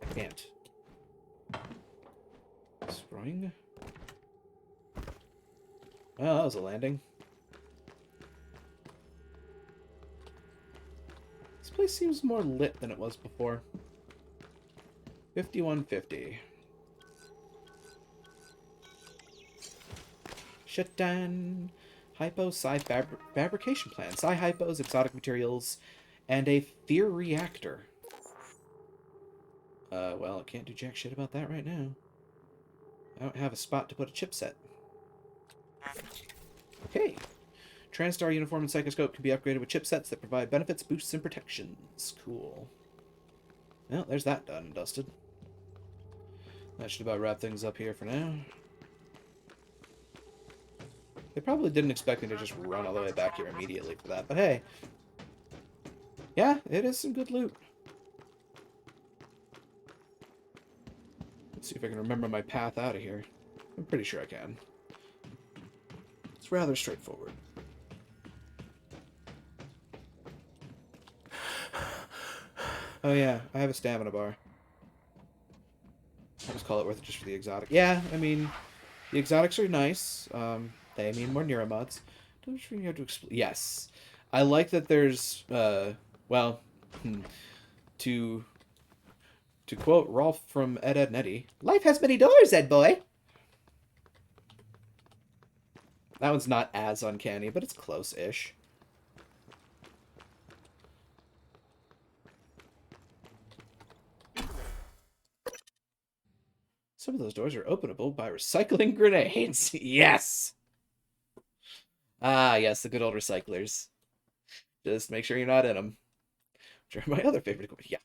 I can't. Spring? Oh, that was a landing. This place seems more lit than it was before. 5150. Shut down. Hypo, Psi fabrication plan. Psi hypos, exotic materials, and a fear reactor. Well, I can't do jack shit about that right now. I don't have a spot to put a chipset. Okay. TranStar uniform and psychoscope can be upgraded with chipsets that provide benefits, boosts, and protections. Cool. Well, there's that done and dusted. That should about wrap things up here for now. They probably didn't expect me to just run all the way back here immediately for that, but hey. Yeah, it is some good loot. Let's see if I can remember my path out of here. I'm pretty sure I can. It's rather straightforward. Oh yeah, I have a stamina bar. I'll just call it worth it just for the exotic. Yeah, I mean, the exotics are nice. They mean more Neuromods. Don't you have to explain? Yes. I like that there's, well, to quote Rolf from Ed, Ed, and Eddy, life has many doors, Ed boy. That one's not as uncanny, but it's close-ish. Some of those doors are openable by recycling grenades. Yes! Ah, yes, the good old recyclers. Just make sure you're not in them. Which are my other favorite. Yeah.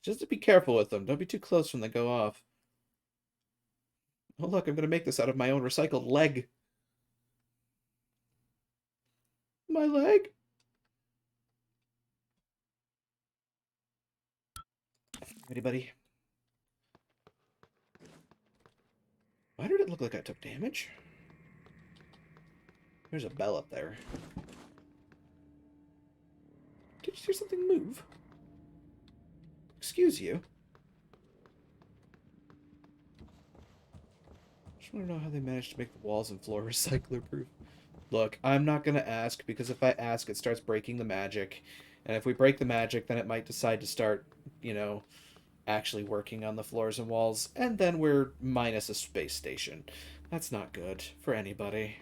Just to be careful with them. Don't be too close when they go off. Oh, look, I'm going to make this out of my own recycled leg. My leg? Anybody? Why did it look like I took damage? There's a bell up there. Did you hear something move? Excuse you. Just want to know how they managed to make the walls and floor recycler proof. Look, I'm not going to ask, because if I ask, it starts breaking the magic. And if we break the magic, then it might decide to start, you know, actually working on the floors and walls. And then we're minus a space station. That's not good for anybody.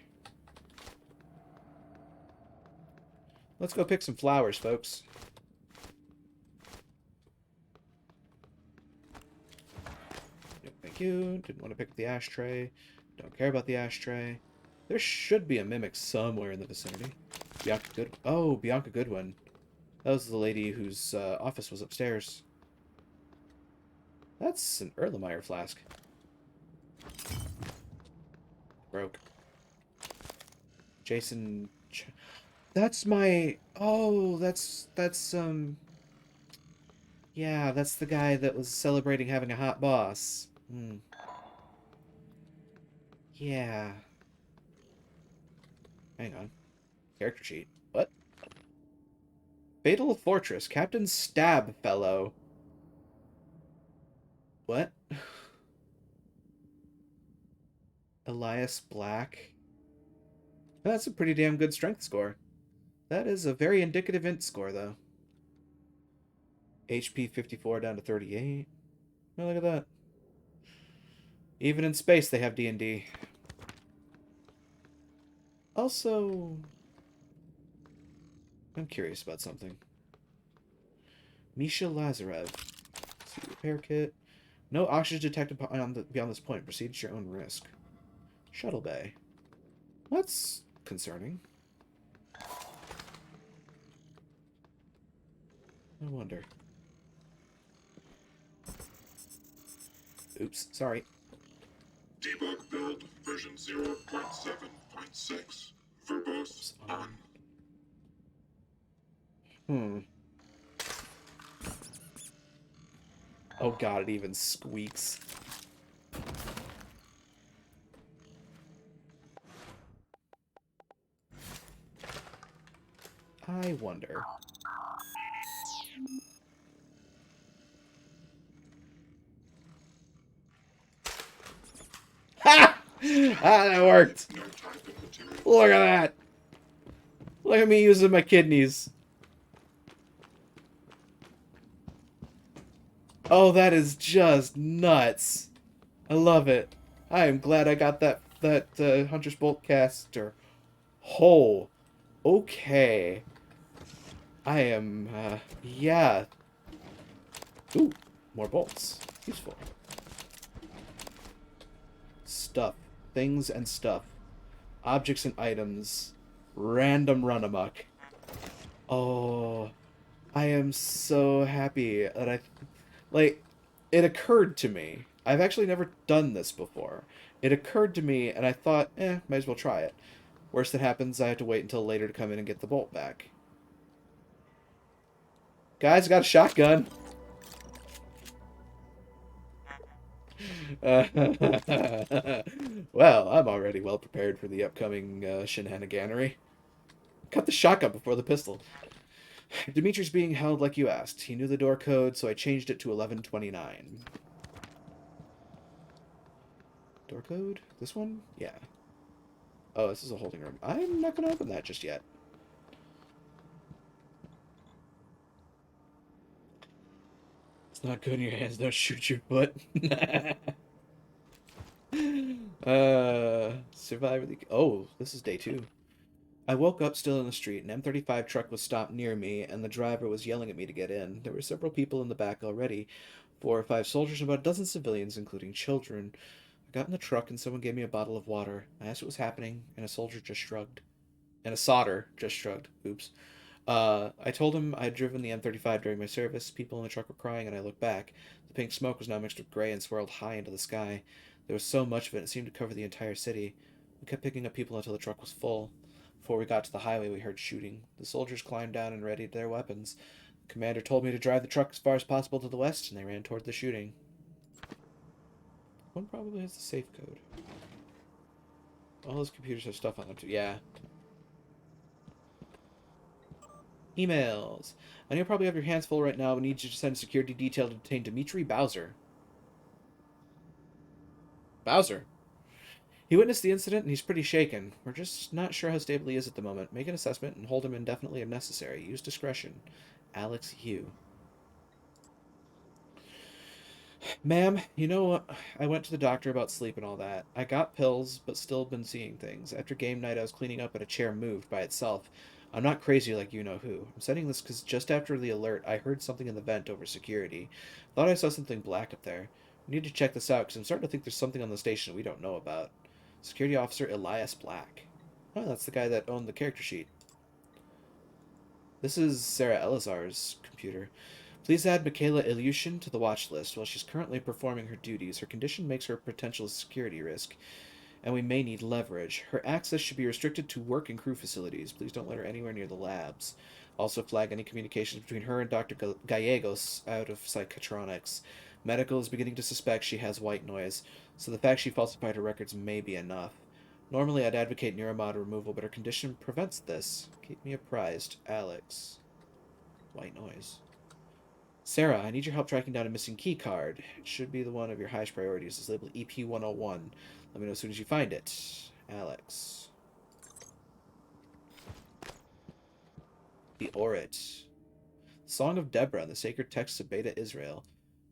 Let's go pick some flowers, folks. No, thank you. Didn't want to pick up the ashtray. Don't care about the ashtray. There should be a mimic somewhere in the vicinity. Bianca Good. Oh, Bianca Goodwin. That was the lady whose office was upstairs. That's an Erlenmeyer flask. broke. Jason... That's my... Oh, that's... Yeah, that's the guy that was celebrating having a hot boss. Hmm. Yeah. Hang on. Character sheet. What? Fatal Fortress. Captain Stab Fellow. What? Elias Black. That's a pretty damn good strength score. That is a very indicative int score, though. HP 54 down to 38. Oh, look at that. Even in space, they have D&D. Also, I'm curious about something. Misha Lazarev. See repair kit. No oxygen detected beyond this point. Proceed at your own risk. Shuttle bay. That's concerning. I wonder. Oops, sorry. Debug build version 0.7.6. Verbose on. Oh god, it even squeaks. I wonder. Ha! Ah, that worked. Look at that. Look at me using my kidneys. Oh, that is just nuts. I love it. I am glad I got that Hunter's Bolt caster. Oh, okay. I am, yeah. Ooh, more bolts. Useful. Stuff. Things and stuff. Objects and items. Random run amok. Oh, I am so happy that like, it occurred to me. I've actually never done this before. It occurred to me, and I thought, might as well try it. Worst that happens, I have to wait until later to come in and get the bolt back. Guys, I got a shotgun. Well, I'm already well prepared for the upcoming shenaniganery. Cut the shotgun before the pistol. Dimitri's being held like you asked. He knew the door code, so I changed it to 1129. Door code? This one? Yeah. Oh, this is a holding room. I'm not going to open that just yet. It's not good in your hands. Don't shoot your foot. Survivor the... Oh, this is day 2. I woke up still in the street. An M35 truck was stopped near me, and the driver was yelling at me to get in. There were several people in the back already. 4 or 5 soldiers and about a dozen civilians, including children. I got in the truck, and someone gave me a bottle of water. I asked what was happening, and a soldier just shrugged. And a solder just shrugged. Oops. I told him I had driven the M35 during my service. People in the truck were crying, and I looked back. The pink smoke was now mixed with gray and swirled high into the sky. There was so much of it, it seemed to cover the entire city. We kept picking up people until the truck was full. Before we got to the highway, we heard shooting. The soldiers climbed down and readied their weapons. The commander told me to drive the truck as far as possible to the west, and they ran toward the shooting. One probably has the safe code. All those computers have stuff on them, too. Yeah. Emails. I know you probably have your hands full right now, but need you to send a security detail to detain Dimitri Bowser. Bowser? He witnessed the incident, and he's pretty shaken. We're just not sure how stable he is at the moment. Make an assessment and hold him indefinitely if necessary. Use discretion. Alex Hugh. Ma'am, you know what? I went to the doctor about sleep and all that. I got pills, but still been seeing things. After game night, I was cleaning up and a chair moved by itself. I'm not crazy like you know who. I'm sending this because just after the alert, I heard something in the vent over security. Thought I saw something black up there. We need to check this out because I'm starting to think there's something on the station we don't know about. Security Officer Elias Black. Oh, that's the guy that owned the character sheet. This is Sarah Elazar's computer. Please add Michaela Ilyushin to the watch list. While she's currently performing her duties, her condition makes her a potential security risk. and we may need leverage. Her access should be restricted to work and crew facilities. Please don't let her anywhere near the labs. Also flag any communications between her and Dr. Gallegos out of psychotronics. Medical is beginning to suspect she has white noise, so the fact she falsified her records may be enough. Normally, I'd advocate neuromod removal, but her condition prevents this. Keep me apprised. Alex. White noise. Sarah, I need your help tracking down a missing key card. It should be the one of your highest priorities. It's labeled EP-101. Let me know as soon as you find it. Alex. The Orit. Song of Deborah and the sacred texts of Beta Israel.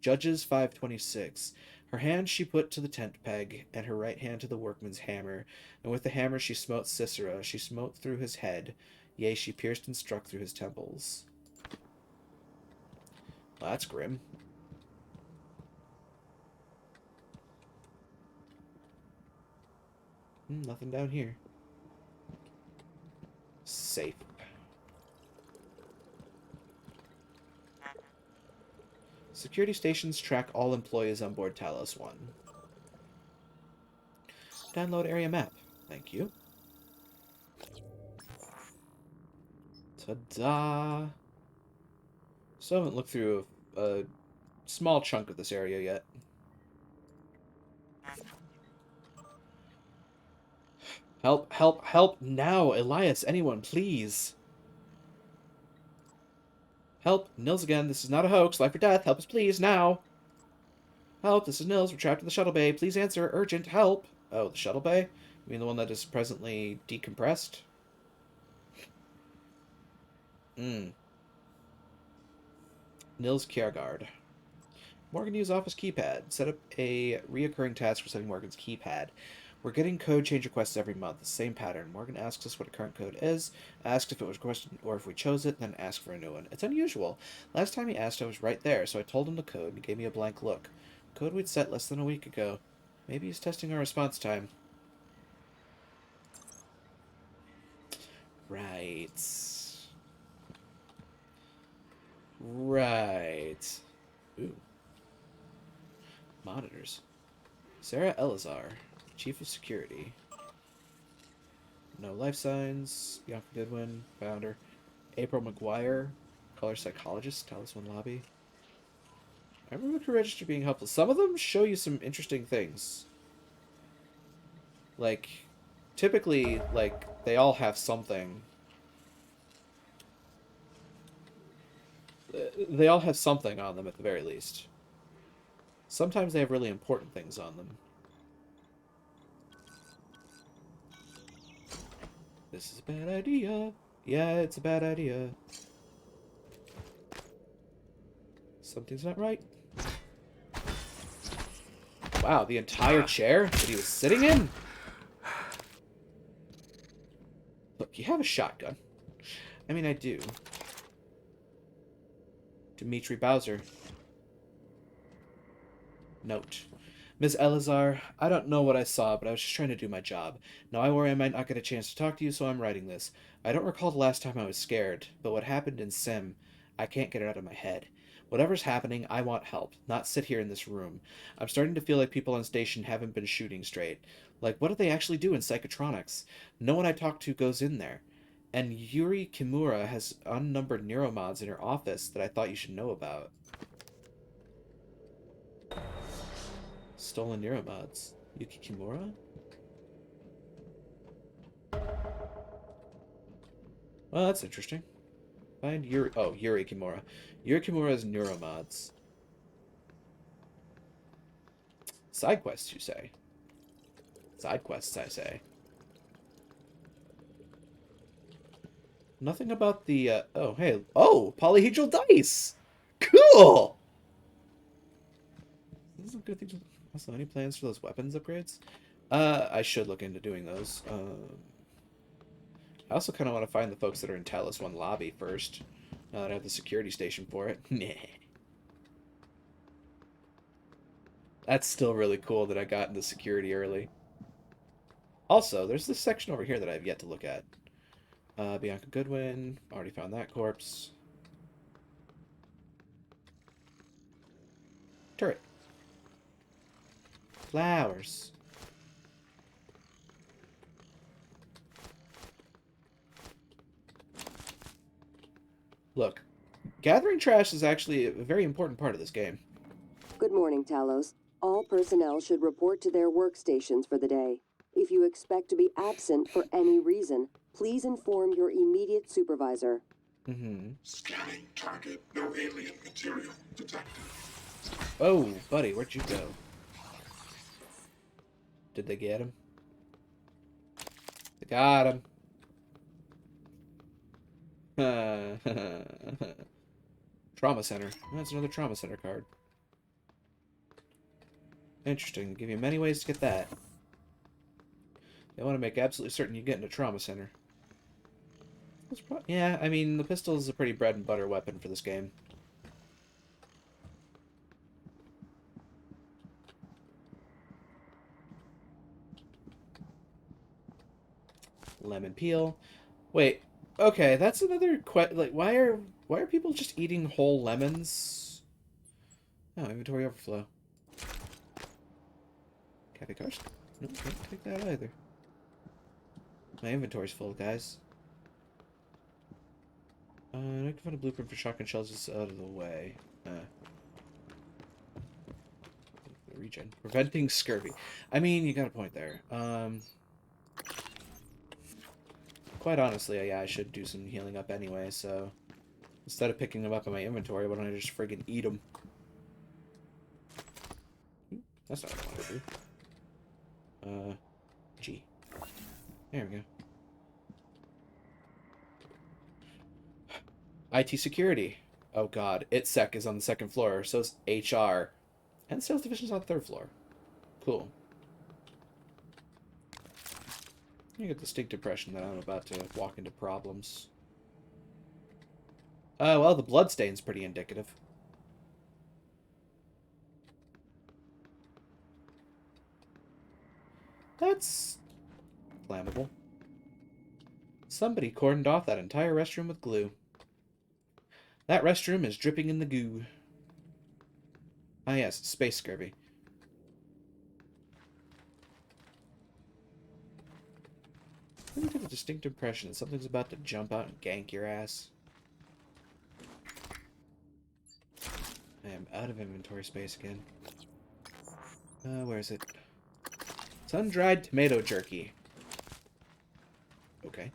Judges 5:26. Her hand she put to the tent peg, and her right hand to the workman's hammer. And with the hammer she smote Sisera. She smote through his head. Yea, she pierced and struck through his temples. Well, that's grim. Nothing down here. Safe. Security stations track all employees on board Talos 1. Download area map. Thank you. Ta-da! Still haven't looked through a small chunk of this area yet. Help, help, help now! Elias, anyone, please! Help! Nils again, this is not a hoax. Life or death, help us please, now! Help, this is Nils, we're trapped in the shuttle bay. Please answer, urgent, help! Oh, the shuttle bay? You mean the one that is presently decompressed? Nils Kiergaard. Morgan used office keypad. Set up a reoccurring task for setting Morgan's keypad. We're getting code change requests every month. The same pattern. Morgan asks us what a current code is, asks if it was requested or if we chose it, then asks for a new one. It's unusual. Last time he asked, I was right there, so I told him the code and he gave me a blank look. Code we'd set less than a week ago. Maybe he's testing our response time. Right. Right. Ooh. Monitors. Sarah Elazar, Chief of Security. No life signs. Bianca Goodwin, founder. April McGuire, color psychologist, Talos One Lobby. I remember the crew register being helpful. Some of them show you some interesting things. Like, typically, like, they all have something. They all have something on them at the very least. Sometimes they have really important things on them. This is a bad idea. Yeah, it's a bad idea. Something's not right. Wow, the entire chair that he was sitting in? Look, you have a shotgun. I mean, I do. Dimitri Bowser. Note. Ms. Elazar, I don't know what I saw, but I was just trying to do my job. Now I worry I might not get a chance to talk to you, so I'm writing this. I don't recall the last time I was scared, but what happened in Sim, I can't get it out of my head. Whatever's happening, I want help, not sit here in this room. I'm starting to feel like people on station haven't been shooting straight. Like, what do they actually do in psychotronics? No one I talk to goes in there. And Yuri Kimura has unnumbered neuromods in her office that I thought you should know about. Stolen neuromods. Yuki Kimura? Well, that's interesting. Find Yuri... Oh, Yuri Kimura. Yuri Kimura's neuromods. Side quests, you say? Side quests, I say. Nothing about the, oh, hey. Oh! Polyhedral dice! Cool! This is a good thing to... Also, any plans for those weapons upgrades? I should look into doing those. I also kind of want to find the folks that are in Talos 1 lobby first. Now that I have the security station for it. That's still really cool that I got into security early. Also, there's this section over here that I have yet to look at. Bianca Goodwin. Already found that corpse. Turret. Flowers. Look, gathering trash is actually a very important part of this game. Good morning, Talos. All personnel should report to their workstations for the day. If you expect to be absent for any reason, please inform your immediate supervisor. Scanning target. No alien material detected. Oh, buddy, where'd you go? Did they get him? They got him. Trauma Center. That's another Trauma Center card. Interesting. They give you many ways to get that. They want to make absolutely certain you get into Trauma Center. Yeah, I mean, the pistol is a pretty bread and butter weapon for this game. Lemon peel. Wait, okay, that's another like, why are people just eating whole lemons? Oh, inventory overflow. Cafe cars? No, can't take that either. My inventory's full, guys. I can find a blueprint for shotgun shells just out of the way. Regen. Preventing scurvy. I mean, you got a point there. Quite honestly, yeah, I should do some healing up anyway, so instead of picking them up in my inventory, why don't I just friggin' eat them? That's not what I want to do. G. There we go. IT security. Oh god, ITSEC is on the second floor, so is HR. And sales division's on the third floor. Cool. You get the distinct impression that I'm about to walk into problems. Well, the bloodstain's pretty indicative. That's flammable. Somebody cordoned off that entire restroom with glue. That restroom is dripping in the goo. Ah yes, space scurvy. I get a distinct impression that something's about to jump out and gank your ass. I am out of inventory space again. Where is it? Sun-dried tomato jerky. Okay.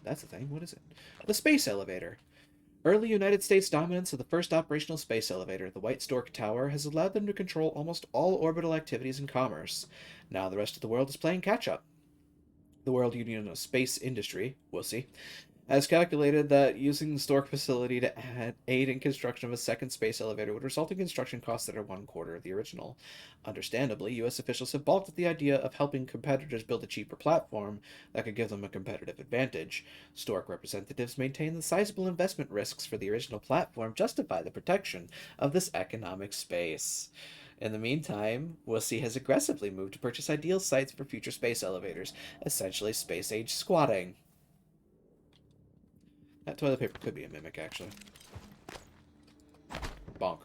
That's the thing. What is it? The space elevator. Early United States dominance of the first operational space elevator, the White Stork Tower, has allowed them to control almost all orbital activities and commerce. Now the rest of the world is playing catch-up. The World Union of Space Industry, WUSI, has calculated that using the Stork facility to aid in construction of a second space elevator would result in construction costs that are 1/4 of the original. Understandably, U.S. officials have balked at the idea of helping competitors build a cheaper platform that could give them a competitive advantage. Stork representatives maintain the sizable investment risks for the original platform justify the protection of this economic space. In the meantime, WUSI has aggressively moved to purchase ideal sites for future space elevators, essentially space-age squatting. That toilet paper could be a mimic, actually. Bonk.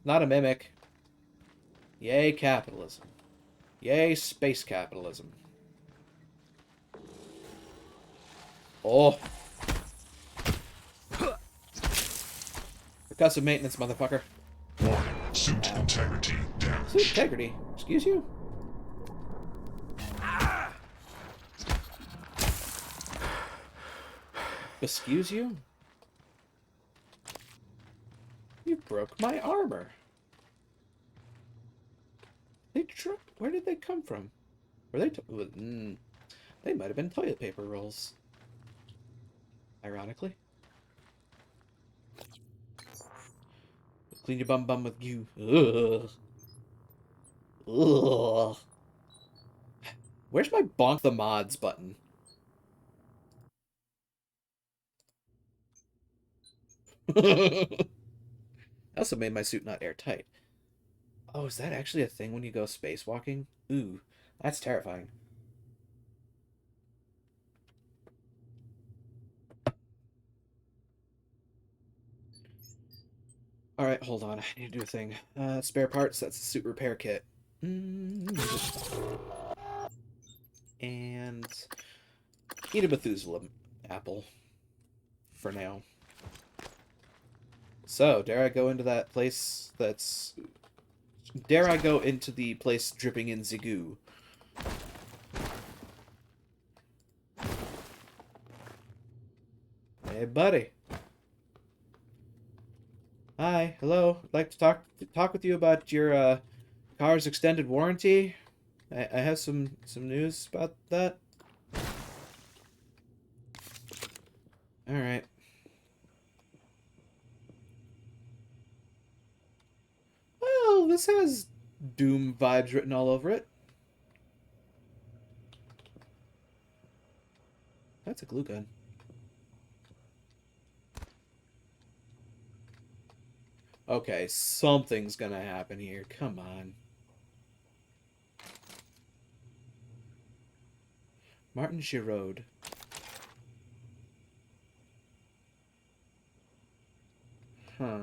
Not a mimic. Yay, capitalism. Yay, space capitalism. Oh. Percussive maintenance, motherfucker. Warning. Suit integrity damaged. Suit integrity? Excuse you? Excuse you? You broke my armor. Where did they come from? Were they? They might have been toilet paper rolls. Ironically. Clean your bum with you. Ugh. Ugh. Where's my bonk the mods button? I also made my suit not airtight. Oh, is that actually a thing when you go spacewalking? Ooh, that's terrifying. Alright, hold on. I need to do a thing. Spare parts, that's a suit repair kit. And eat a Methuselah apple. for now. So, dare I go into that place that's... Dare I go into the place dripping in the goo? Hey, buddy. Hi, hello. I'd like to talk with you about your car's extended warranty. I have some news about that. All right. Well, this has Doom vibes written all over it. That's a glue gun. Okay, something's gonna happen here. Come on. Martin Giraud. Huh.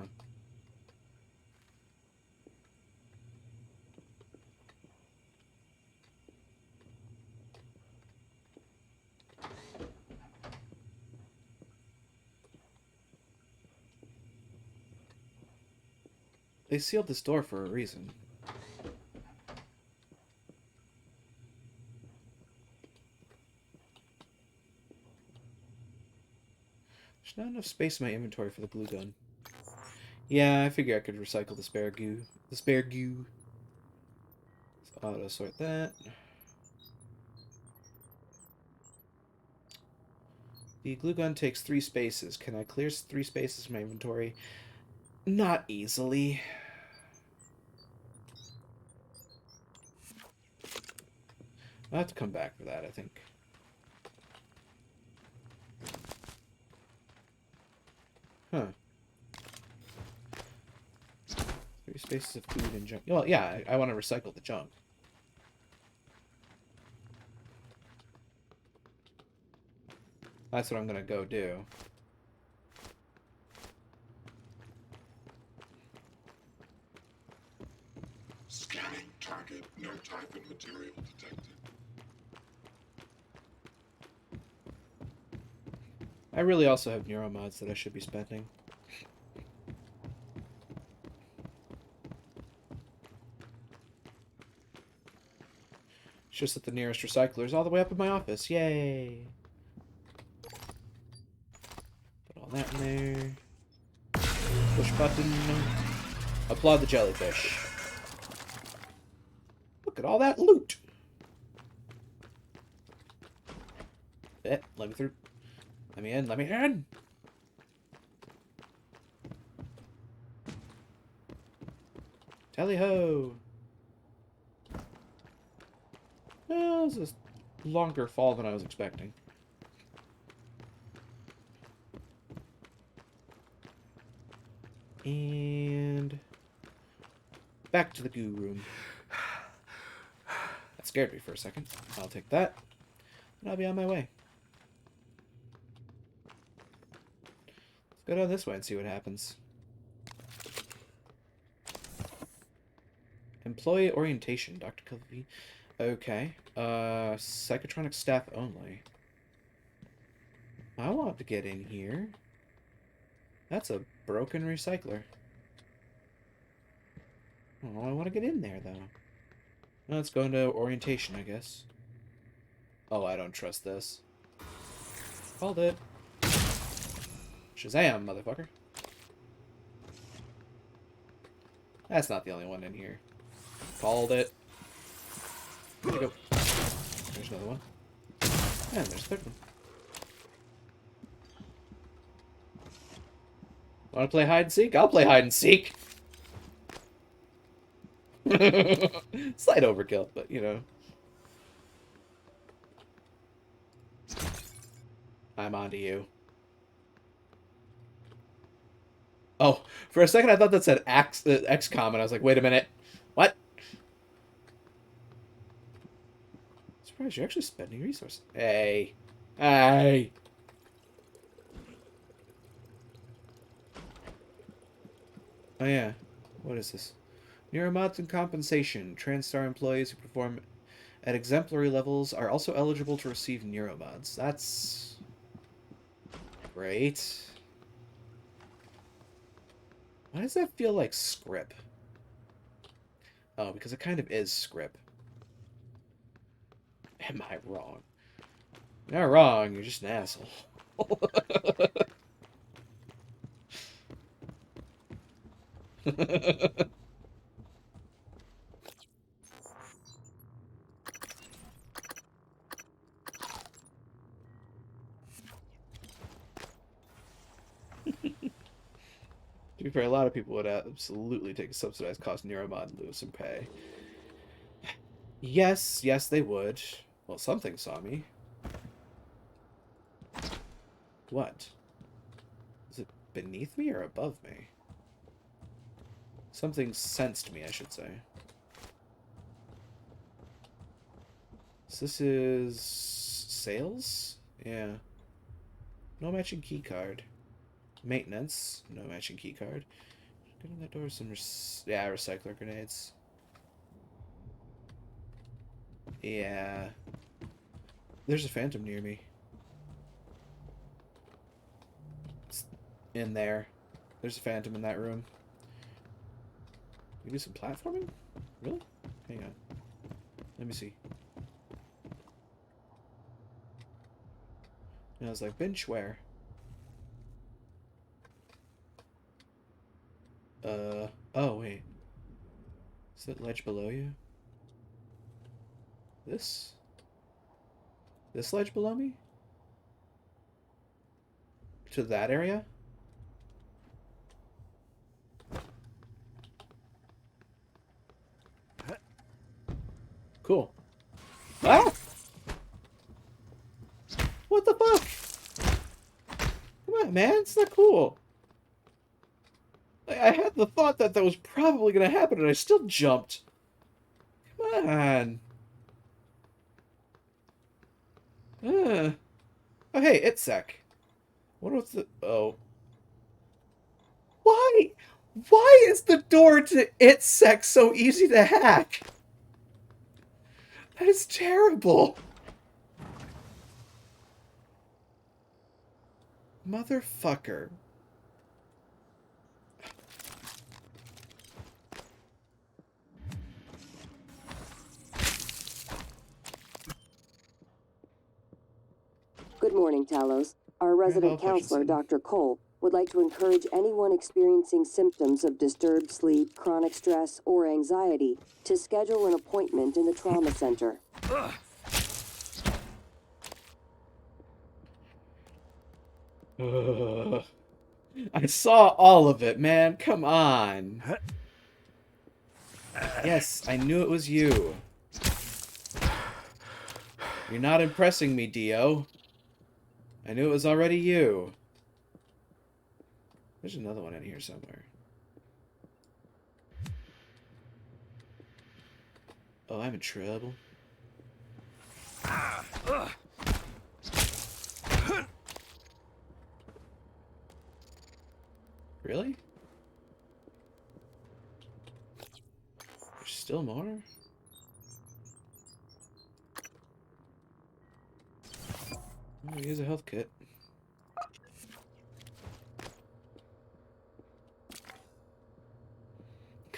They sealed this door for a reason. There's not enough space in my inventory for the glue gun. Yeah, I figure I could recycle the spare goo. The spare goo. Let's auto sort that. The glue gun takes 3 spaces. Can I clear 3 spaces in my inventory? Not easily. I'll have to come back for that, I think. Huh. 3 spaces of food and junk. Well, yeah, I want to recycle the junk. That's what I'm gonna go do. Scanning target. No type and material detected. I really also have neuromods that I should be spending. It's just that the nearest recycler is all the way up in my office. Yay! Put all that in there. Push button. Applaud the jellyfish. Look at all that loot! Let me through. Let me in, let me in! Tally-ho! Well, this is a longer fall than I was expecting. And... back to the goo room. That scared me for a second. I'll take that. And I'll be on my way. Let's go down this way and see what happens. Employee orientation, Dr. Kilby. Okay. Psychotronic staff only. I want to get in here. That's a broken recycler. Oh, I want to get in there, though. Let's go into orientation, I guess. Oh, I don't trust this. Called it. Shazam, motherfucker. That's not the only one in here. Called it. There you go. There's another one. And there's a third one. Want to play hide and seek? I'll play hide and seek. Slight overkill, but you know. I'm onto you. Oh, for a second I thought that said XCOM, and I was like, wait a minute. What? Surprised you're actually spending resources. Hey. Hey. Oh yeah. What is this? Neuromods and compensation. TranStar employees who perform at exemplary levels are also eligible to receive neuromods. That's Great. Why does that feel like script? Oh, because it kind of is script. Am I wrong? You're not wrong, you're just an asshole. To be fair, a lot of people would absolutely take a subsidized cost Neuromod and lose some pay. Yes, yes, they would. Well, something saw me. What? Is it beneath me or above me? Something sensed me, I should say. So this is... sales? Yeah. No matching key card. Maintenance. No matching key card. Get in that door some recycler grenades. Yeah. There's a phantom near me. It's in there. There's a phantom in that room. You do some platforming? Really? Hang on. Let me see. And I was like, bench where? Oh, wait. Is that ledge below you? This? This ledge below me? To that area? Cool. Ah! What the fuck? Come on, man. It's not cool. I had the thought that that was probably going to happen, and I still jumped. Come on. Oh, hey, Itzek. What was the... Oh. Why? Why is the door to Itzek so easy to hack? That is terrible. Motherfucker. Good morning, Talos. Our resident counselor, Dr. Cole, would like to encourage anyone experiencing symptoms of disturbed sleep, chronic stress, or anxiety to schedule an appointment in the trauma center. I saw all of it, man. Come on. Yes, I knew it was you. You're not impressing me, Dio. I knew it was already you. There's another one in here somewhere. Oh, I'm in trouble. Really? There's still more? Oh, here's a health kit.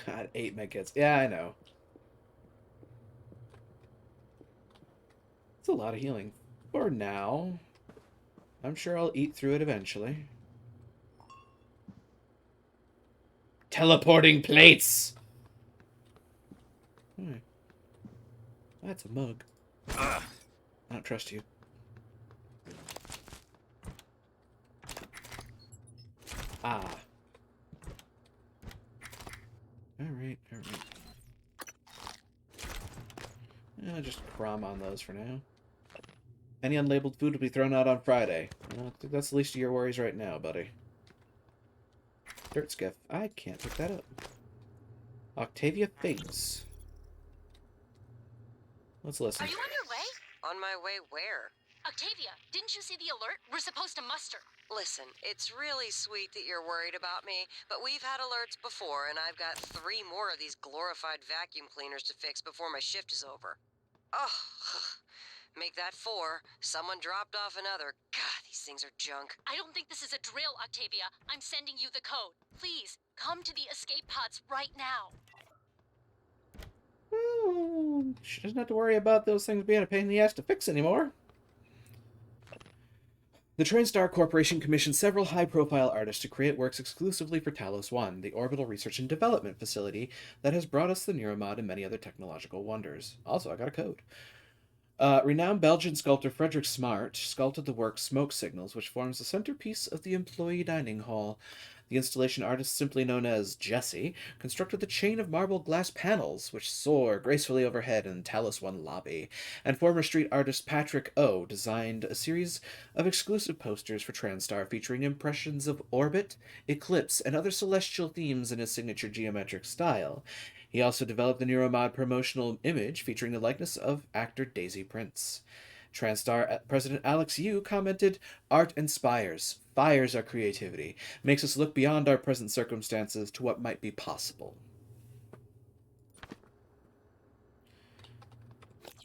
God, 8 medkits. Yeah, I know. It's a lot of healing. For now. I'm sure I'll eat through it eventually. Teleporting plates! Hmm. That's a mug. I don't trust you. Ah. Alright, alright. I'll just crom on those for now. Any unlabeled food will be thrown out on Friday. I think that's the least of your worries right now, buddy. Dirt skiff. I can't pick that up. Octavia Figs. Let's listen. Are you on your way? On my way where? Octavia, didn't you see the alert? We're supposed to muster. Listen, it's really sweet that you're worried about me, but we've had alerts before, and I've got 3 more of these glorified vacuum cleaners to fix before my shift is over. Oh, Make that 4. Someone dropped off another. God, these things are junk. I don't think this is a drill, Octavia. I'm sending you the code. Please, come to the escape pods right now. Oh, she doesn't have to worry about those things being a pain in the ass to fix anymore. The TrainStar Corporation commissioned several high-profile artists to create works exclusively for Talos 1, the orbital research and development facility that has brought us the Neuromod and many other technological wonders. Also, I got a code. Renowned Belgian sculptor Frederick Smart sculpted the work Smoke Signals, which forms the centerpiece of the employee dining hall. The installation artist, simply known as Jesse, constructed the chain of marble glass panels which soar gracefully overhead in Talos 1 lobby, and former street artist Patrick O designed a series of exclusive posters for TransStar featuring impressions of orbit, eclipse, and other celestial themes in his signature geometric style. He also developed the Neuromod promotional image featuring the likeness of actor Daisy Prince. TransStar President Alex Yu commented, "Art inspires, fires our creativity, makes us look beyond our present circumstances to what might be possible."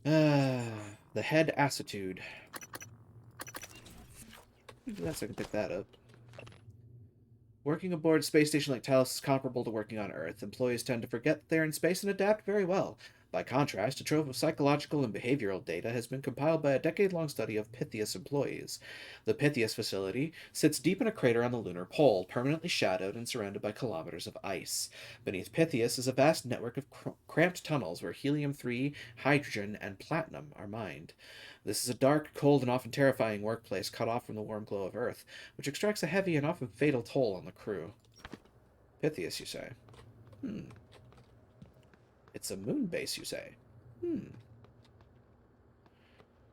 The head attitude. That's I can pick that up. Working aboard a space station like Talos is comparable to working on Earth. Employees tend to forget they're in space and adapt very well. By contrast, a trove of psychological and behavioral data has been compiled by a decade-long study of Pythias employees. The Pythias facility sits deep in a crater on the lunar pole, permanently shadowed and surrounded by kilometers of ice. Beneath Pythias is a vast network of cramped tunnels where helium-3, hydrogen, and platinum are mined. This is a dark, cold, and often terrifying workplace cut off from the warm glow of Earth, which extracts a heavy and often fatal toll on the crew. Pythias, you say? It's a moon base, you say?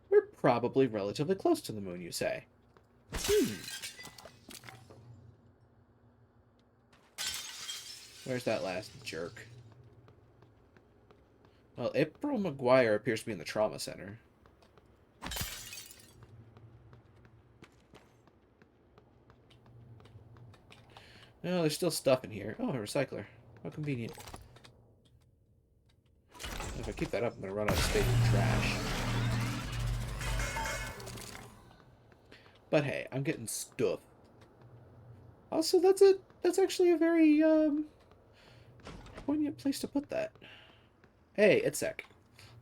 We're probably relatively close to the moon, you say? Where's that last jerk? Well, April McGuire appears to be in the trauma center. No, there's still stuff in here. Oh, a recycler. How convenient. If I keep that up, I'm gonna run out of space for trash. But hey, I'm getting stuff. Also, that's actually a very poignant place to put that. Hey, ITSEC.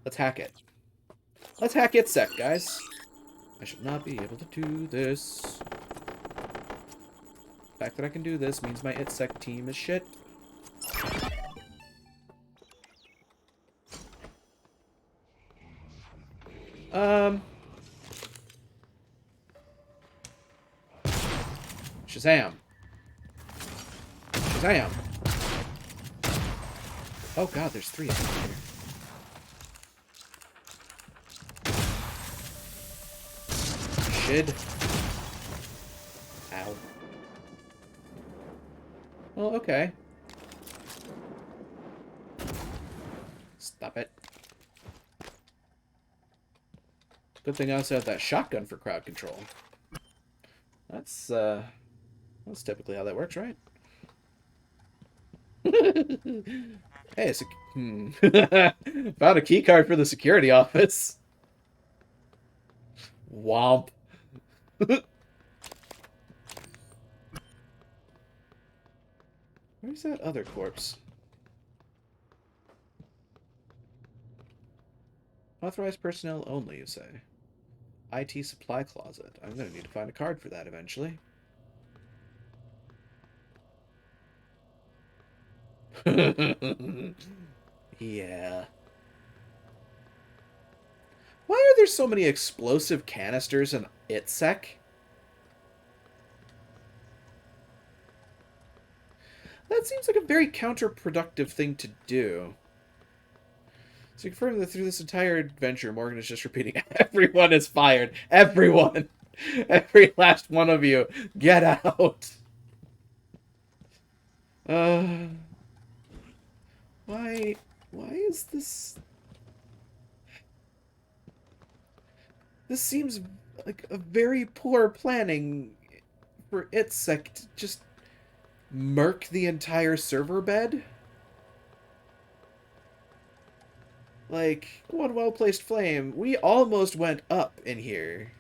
Let's hack it. Let's hack ITSEC, guys. I should not be able to do this. The fact that I can do this means my ITSEC team is shit. Shazam. Shazam. Oh god, there's 3 of them here. Shid. Ow. Well, okay. Stop it. Good thing I also have that shotgun for crowd control. That's typically how that works, right? Hey, it's found a key card for the security office. Womp. Where's that other corpse? Authorized personnel only, you say? IT supply closet. I'm gonna need to find a card for that eventually. Yeah. Why are there so many explosive canisters in ITSEC? That seems like a very counterproductive thing to do. So confirm that through this entire adventure, Morgan is just repeating, everyone is fired. Everyone! Every last one of you, get out! Why is this... This seems like a very poor planning for ITSEC to just murk the entire server bed. Like, one well-placed flame. We almost went up in here.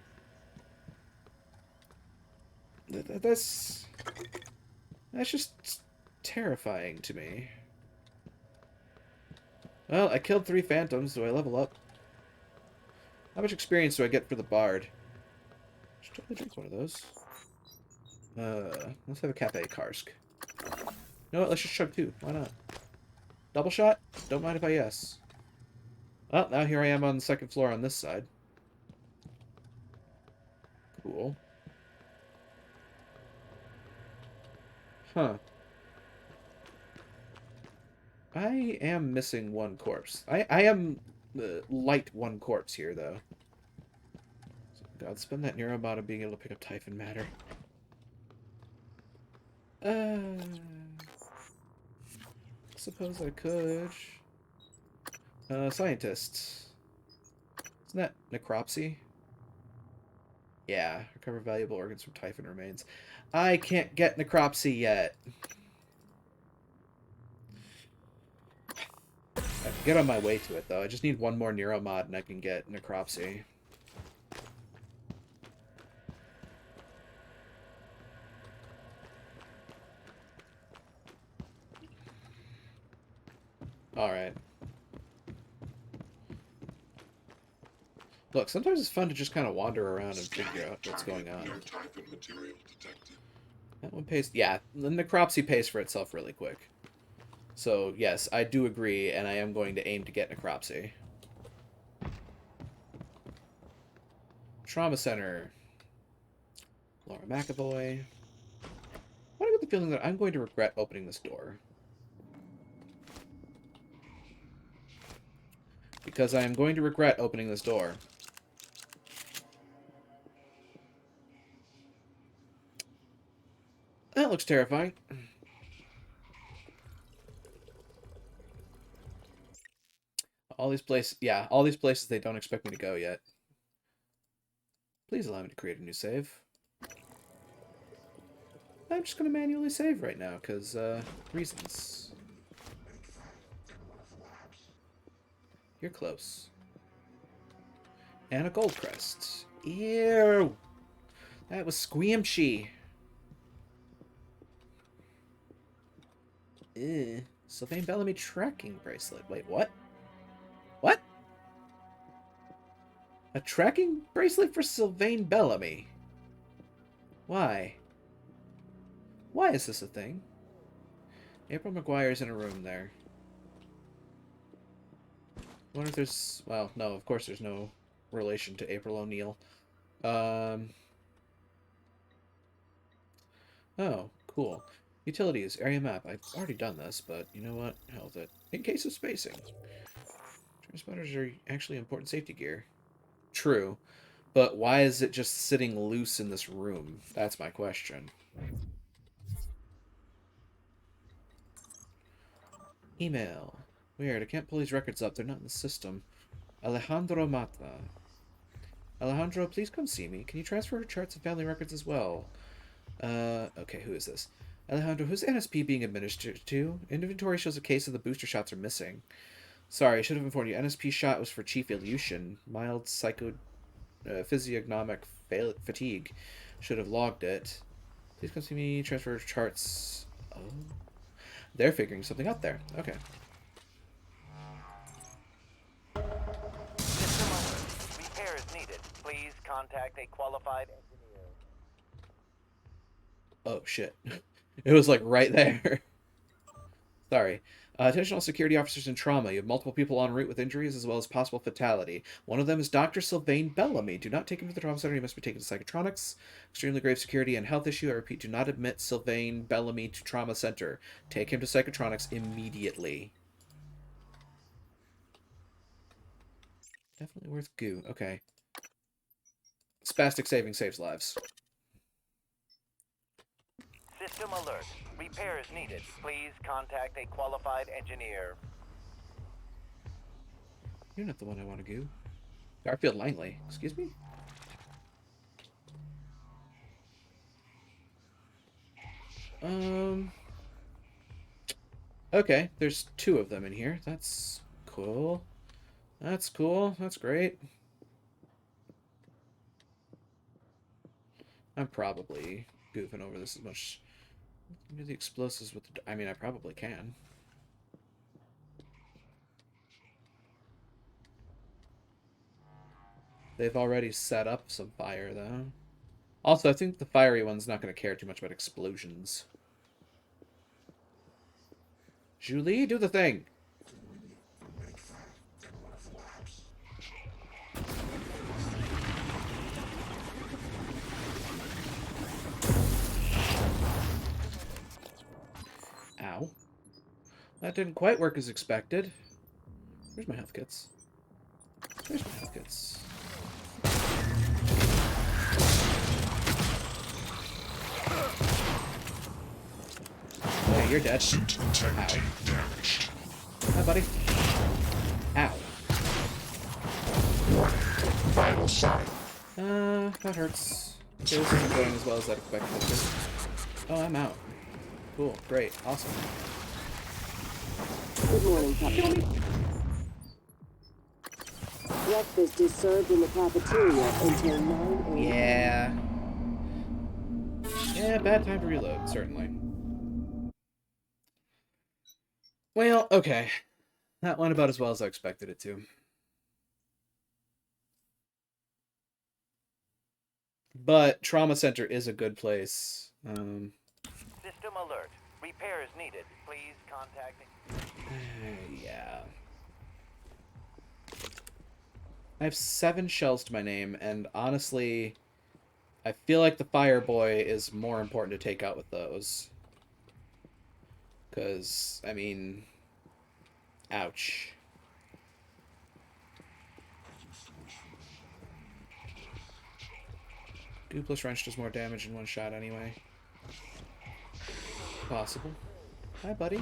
That's just terrifying to me. Well, I killed 3 phantoms. Do I level up? How much experience do I get for the bard? Should totally drink one of those. Let's have a Cafe Karsk. You know what? Let's just chug 2. Why not? Double shot? Don't mind if I yes. Well, now here I am on the 2nd floor on this side. Cool. Huh. I am missing 1 corpse. I am light 1 corpse here, though. God, spend that neuromod on being able to pick up Typhon matter. Suppose I could. Scientists. Isn't that necropsy? Yeah, recover valuable organs from Typhon remains. I can't get necropsy yet. I can get on my way to it, though. I just need 1 more neuromod and I can get necropsy. Alright. Look, sometimes it's fun to just kind of wander around and figure out what's going on. That one pays... Yeah, the necropsy pays for itself really quick. So, yes, I do agree, and I am going to aim to get necropsy. Trauma Center. Laura McAvoy. Why do I get the feeling that I'm going to regret opening this door? Because I am going to regret opening this door. That looks terrifying. All these places, yeah, all these places they don't expect me to go yet. Please allow me to create a new save. I'm just going to manually save right now, because, reasons. You're close. And a gold crest. Ew! That was squamchy. Ew. Sylvain Bellamy tracking bracelet. Wait, what? What? A tracking bracelet for Sylvain Bellamy? Why? Why is this a thing? April McGuire's in a room there. I wonder if there's... Well, no, of course there's no relation to April O'Neil. Oh, cool. Utilities, area map. I've already done this, but you know what? Hell with it. In case of spacing. Transponders are actually important safety gear. True. But why is it just sitting loose in this room? That's my question. Email. Weird, I can't pull these records up. They're not in the system. Alejandro Mata. Alejandro, please come see me. Can you transfer charts and family records as well? Okay, who is this? Alejandro, who's NSP being administered to? Inventory shows a case of the booster shots are missing. Sorry, I should have informed you. NSP shot was for Chief Ilyushin. Mild physiognomic fatigue. Should have logged it. Please come see me. Transfer charts. Oh. They're figuring something out there. Okay. System alert. Repairs needed. Please contact a qualified engineer. Oh, shit. It was, like, right there. Sorry. Attention all security officers in trauma. You have multiple people en route with injuries as well as possible fatality. One of them is Dr. Sylvain Bellamy. Do not take him to the trauma center. He must be taken to psychotronics. Extremely grave security and health issue. I repeat, do not admit Sylvain Bellamy to trauma center. Take him to psychotronics immediately. Definitely worth goo. Okay. Spastic saving saves lives. System alert. Repairs needed. Please contact a qualified engineer. You're not the one I want to goo. Garfield Langley. Excuse me? Okay, there's 2 of them in here. That's cool. That's cool. That's great. I'm probably goofing over this as much. Maybe the explosives with the... I mean, I probably can. They've already set up some fire, though. Also, I think the fiery one's not going to care too much about explosions. Julie, do the thing! Ow. That didn't quite work as expected. Where's my health kits? Where's my health kits? Okay, you're dead. Suit integrity damaged. Hi, buddy. Ow. Warning. Vital sign. That hurts. Okay, this isn't going as well as I'd expected it to. Oh, I'm out. Cool, great, awesome. Good morning, Captain. Breakfast is served in the cafeteria until 9 a.m. Yeah. Yeah, bad time to reload, certainly. Well, okay. That went about as well as I expected it to. But Trauma Center is a good place. System alert. Repairs needed. Please contact... Yeah. I have 7 shells to my name, and honestly, I feel like the Fire Boy is more important to take out with those. Because, I mean... Ouch. Goopless Wrench does more damage in one shot anyway. Possible. Hi, buddy.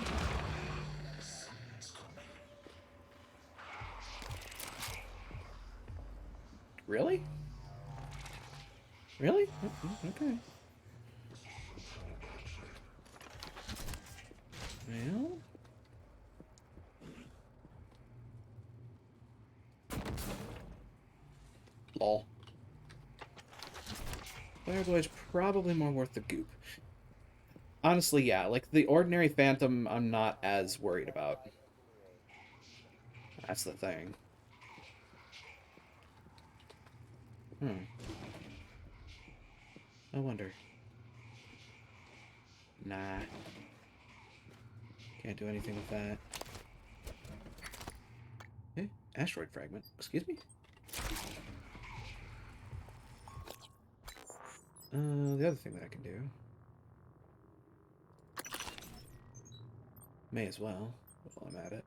Really? Really? Okay. Well... Lol. Fireboy's probably more worth the goop. Honestly, yeah. Like, the ordinary Phantom, I'm not as worried about. That's the thing. I wonder. Nah. Can't do anything with that. Okay, asteroid fragment. Excuse me? The other thing that I can do. May as well, while I'm at it.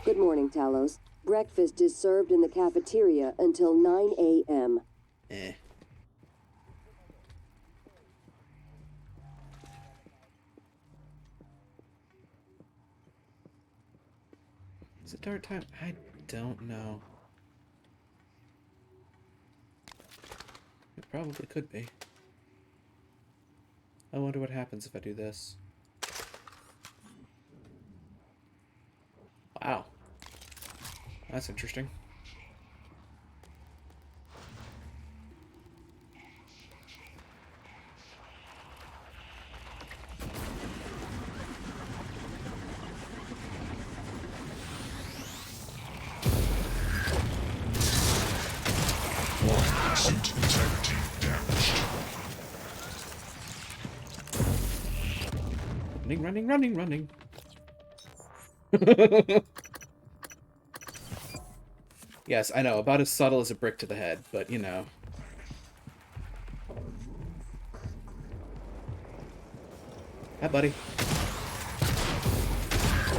Good morning, Talos. Breakfast is served in the cafeteria until 9 a.m. Is it dark time? I don't know. It probably could be. I wonder what happens if I do this. Wow. That's interesting. Suit integrity damaged. Running. Yes, I know, about as subtle as a brick to the head, but you know. Hi, buddy.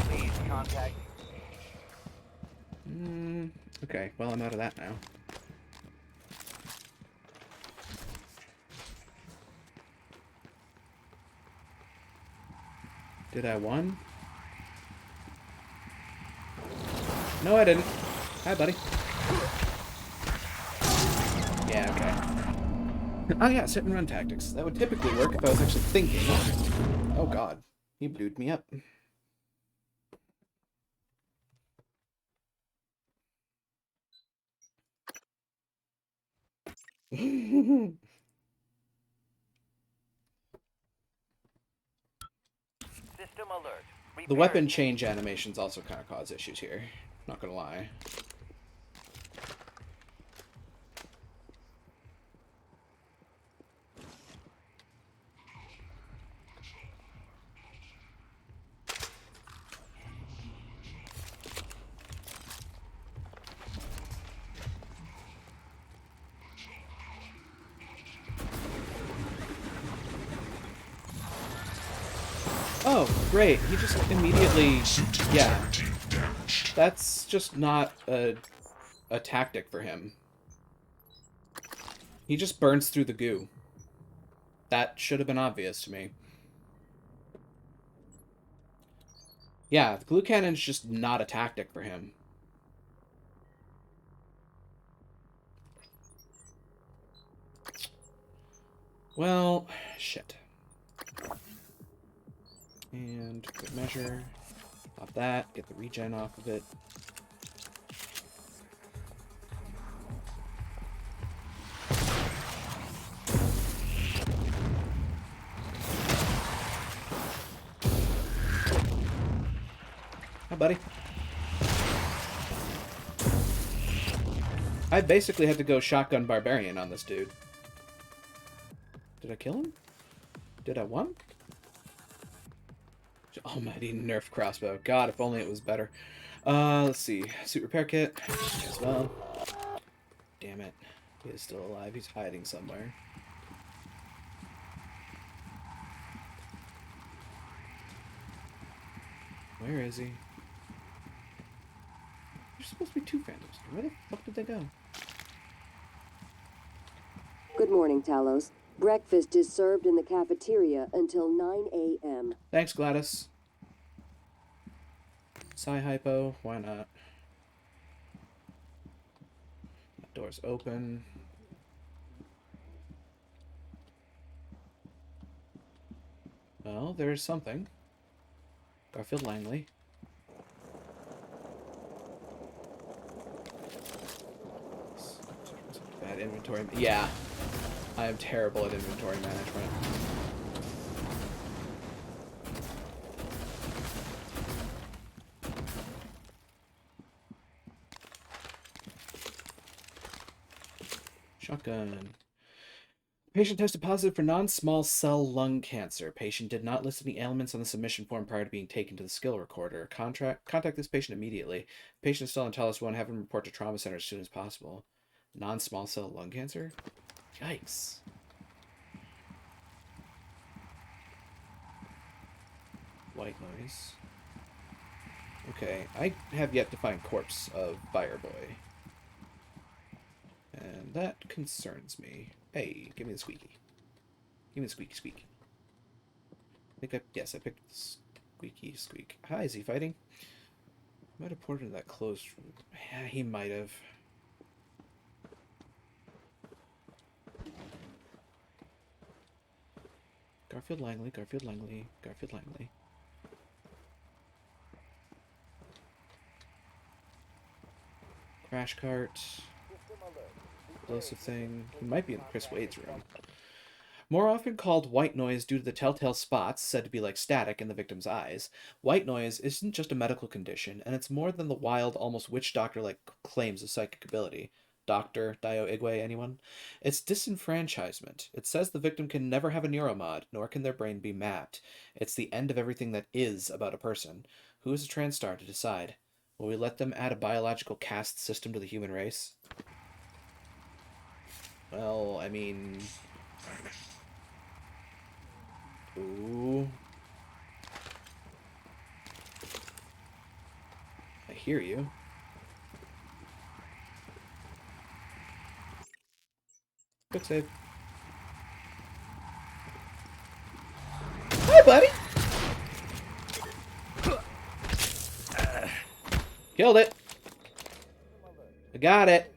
Please contact... Okay, well, I'm out of that now. Did I won? No, I didn't. Hi, buddy. Yeah, okay. Oh, yeah, sit and run tactics. That would typically work if I was actually thinking. Oh, God. He blued me up. The System alert. weapon change animations also kind of cause issues here. Not gonna lie. Oh, great. He just immediately... Yeah. That's just not a tactic for him. He just burns through the goo. That should have been obvious to me. Yeah, the glue cannon's just not a tactic for him. Well, shit. And good measure. Pop that. Get the regen off of it. Hi, buddy. I basically had to go shotgun barbarian on this dude. Did I kill him? Did I won? Almighty Nerf crossbow. God, if only it was better. Let's see. Suit repair kit as well. Damn it. He is still alive. He's hiding somewhere. Where is he? There's supposed to be two phantoms. Where the fuck did they go? Good morning, Talos. Breakfast is served in the cafeteria until 9 a.m. Thanks, Gladys. Psy-hypo. Why not? That door's open. Well, there's something. Garfield Langley. Bad inventory. Yeah. I am terrible at inventory management. Shotgun. Patient tested positive for non-small cell lung cancer. Patient did not list any ailments on the submission form prior to being taken to the skill recorder. Contact this patient immediately. Patient is still on Talos 1. Have him report to trauma center as soon as possible. Non-small cell lung cancer? Yikes. White noise. Okay, I have yet to find corpse of Fireboy. And that concerns me. Hey, give me the squeaky. Give me the squeaky squeak. Yes, I picked the squeaky squeak. Hi, is he fighting? Might have ported that closed room. Yeah, he might have. Garfield Langley, Garfield Langley, Garfield Langley. Crash cart. Explosive thing. He might be in Chris Wade's room. More often called white noise due to the telltale spots, said to be like static in the victim's eyes, white noise isn't just a medical condition, and it's more than the wild, almost witch doctor-like claims of psychic ability. Dr. Dio Igwe, anyone? It's disenfranchisement. It says the victim can never have a neuromod, nor can their brain be mapped. It's the end of everything that is about a person. Who is a transstar to decide? Will we let them add a biological caste system to the human race? Well, I mean... Ooh. I hear you. Quick save. Hi, buddy! Killed it! I got it!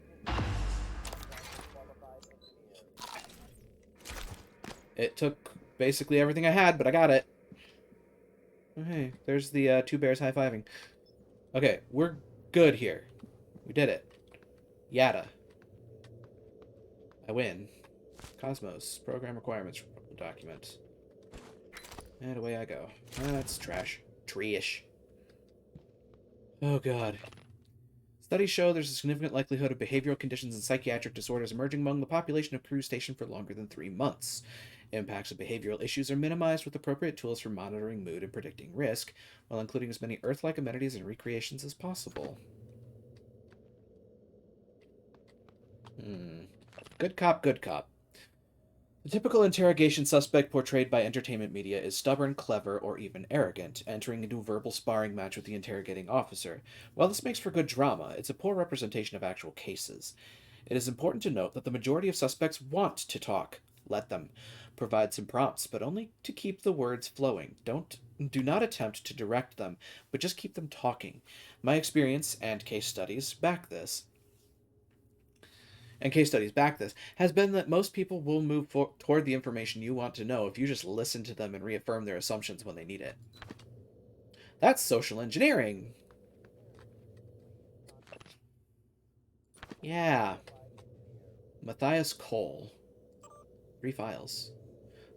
It took basically everything I had, but I got it. Oh, hey, there's the two bears high-fiving. Okay, we're good here. We did it. Yada. I win. Cosmos. Program requirements document. And away I go. That's trash. Tree-ish. Oh god. Studies show there's a significant likelihood of behavioral conditions and psychiatric disorders emerging among the population of Crew Station for longer than 3 months. Impacts of behavioral issues are minimized with appropriate tools for monitoring mood and predicting risk, while including as many Earth-like amenities and recreations as possible. Good cop, good cop. The typical interrogation suspect portrayed by entertainment media is stubborn, clever, or even arrogant, entering into a verbal sparring match with the interrogating officer. While this makes for good drama, it's a poor representation of actual cases. It is important to note that the majority of suspects want to talk. Let them. Provide some prompts, but only to keep the words flowing. Do not attempt to direct them, but just keep them talking. My experience and case studies back this has been that most people will move toward the information you want to know if you just listen to them and reaffirm their assumptions when they need it. That's social engineering. Yeah. Matthias Cole. 3 files.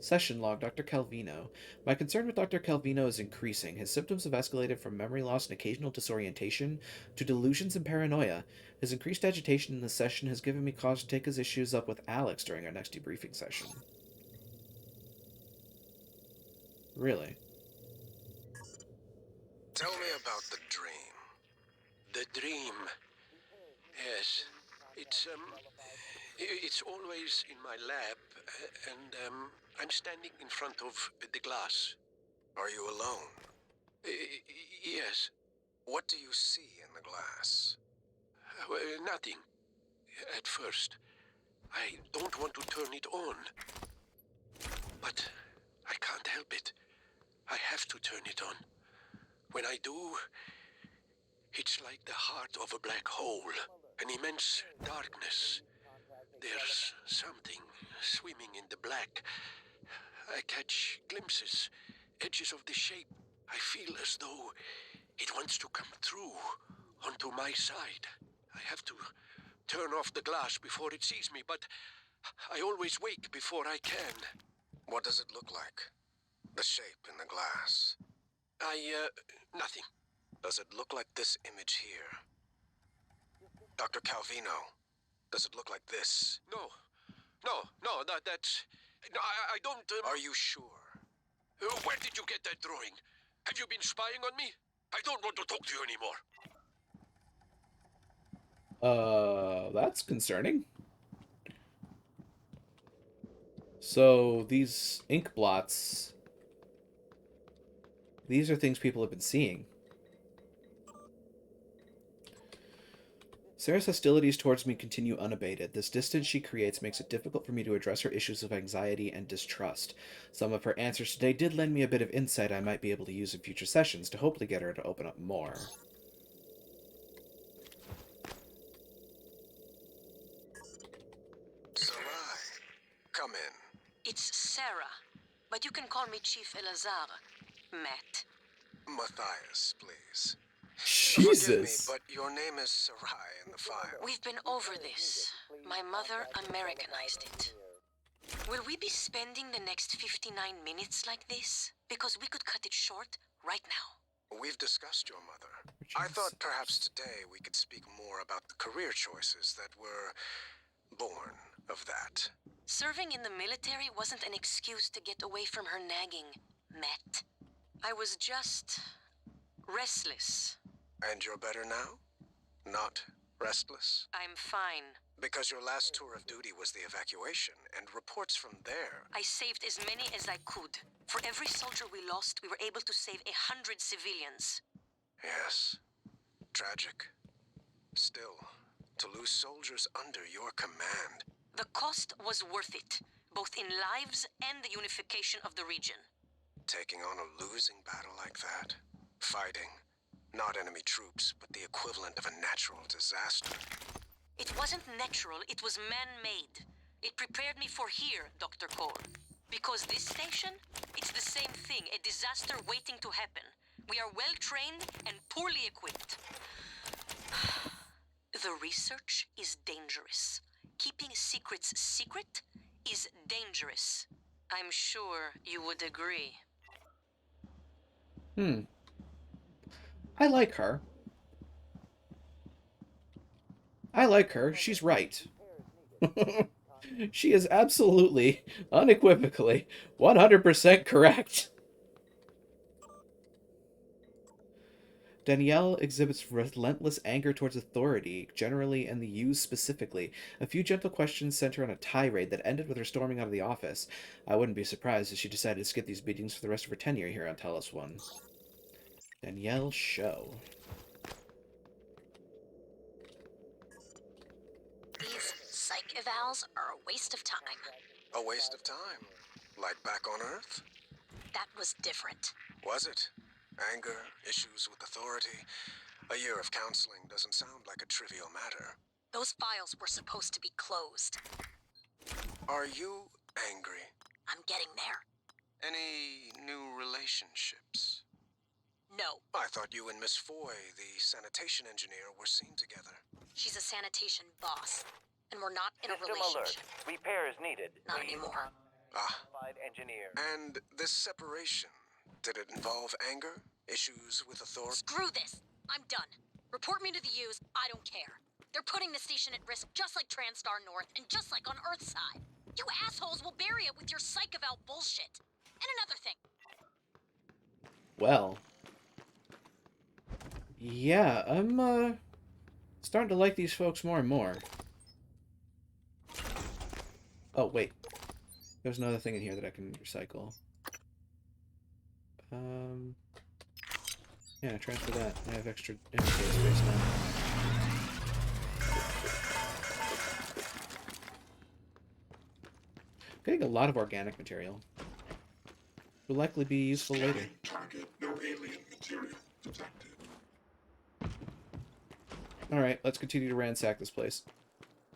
Session log, Dr. Calvino. My concern with Dr. Calvino is increasing. His symptoms have escalated from memory loss and occasional disorientation to delusions and paranoia. His increased agitation in this session has given me cause to take his issues up with Alex during our next debriefing session. Really? Tell me about the dream. The dream. Yes. It's always in my lab, and I'm standing in front of the glass. Are you alone? Yes. What do you see in the glass? Nothing. At first. I don't want to turn it on. But I can't help it. I have to turn it on. When I do, it's like the heart of a black hole. An immense darkness. There's something swimming in the black. I catch glimpses, edges of the shape. I feel as though it wants to come through onto my side. I have to turn off the glass before it sees me, but I always wake before I can. What does it look like? The shape in the glass? Nothing. Does it look like this image here? Dr. Calvino, does it look like this? No, that's... No, I don't... Are you sure? Where did you get that drawing? Have you been spying on me? I don't want to talk to you anymore. That's concerning. So, these ink blots... These are things people have been seeing. Sarah's hostilities towards me continue unabated. This distance she creates makes it difficult for me to address her issues of anxiety and distrust. Some of her answers today did lend me a bit of insight I might be able to use in future sessions to hopefully get her to open up more. Sarai, come in. It's Sarah, but you can call me Chief Elazar. Matt. Matthias, please. Jesus. Forgive me, but your name is Sarai in the file. We've been over this. My mother Americanized it. Will we be spending the next 59 minutes like this? Because we could cut it short right now. We've discussed your mother. I thought perhaps today we could speak more about the career choices that were born of that. Serving in the military wasn't an excuse to get away from her nagging, Matt. I was just restless. And you're better now? Not restless? I'm fine. Because your last tour of duty was the evacuation, and reports from there... I saved as many as I could. For every soldier we lost, we were able to save 100 civilians. Yes. Tragic. Still, to lose soldiers under your command... The cost was worth it, both in lives and the unification of the region. Taking on a losing battle like that? Fighting, not enemy troops, but the equivalent of a natural disaster. It wasn't natural, it was man-made. It prepared me for here, Dr. Cole. Because this station, it's the same thing, a disaster waiting to happen. We are well-trained and poorly equipped. The research is dangerous. Keeping secrets secret is dangerous. I'm sure you would agree. I like her. I like her. She's right. She is absolutely, unequivocally, 100% correct. Danielle exhibits relentless anger towards authority, generally, and the U's specifically. A few gentle questions sent her on a tirade that ended with her storming out of the office. I wouldn't be surprised if she decided to skip these beatings for the rest of her tenure here on Talos 1. Danielle Show. These psych evals are a waste of time. A waste of time? Like back on Earth? That was different. Was it? Anger, issues with authority. A year of counseling doesn't sound like a trivial matter. Those files were supposed to be closed. Are you angry? I'm getting there. Any new relationships? No. I thought you and Miss Foy, the sanitation engineer, were seen together. She's a sanitation boss, and we're not in a System relationship. alert. Repairs needed. Not Please anymore. Qualified engineer. And this separation, did it involve anger? Issues with authority? Screw this. I'm done. Report me to the U's. I don't care. They're putting the station at risk just like TranStar North and just like on Earthside. You assholes will bury it with your psych eval bullshit. And another thing. Well. Yeah, I'm, starting to like these folks more and more. Oh, wait. There's another thing in here that I can recycle. Yeah, transfer that. I have extra inventory space now. Getting a lot of organic material. Will likely be useful later. Target, no alien material detected. Alright, let's continue to ransack this place.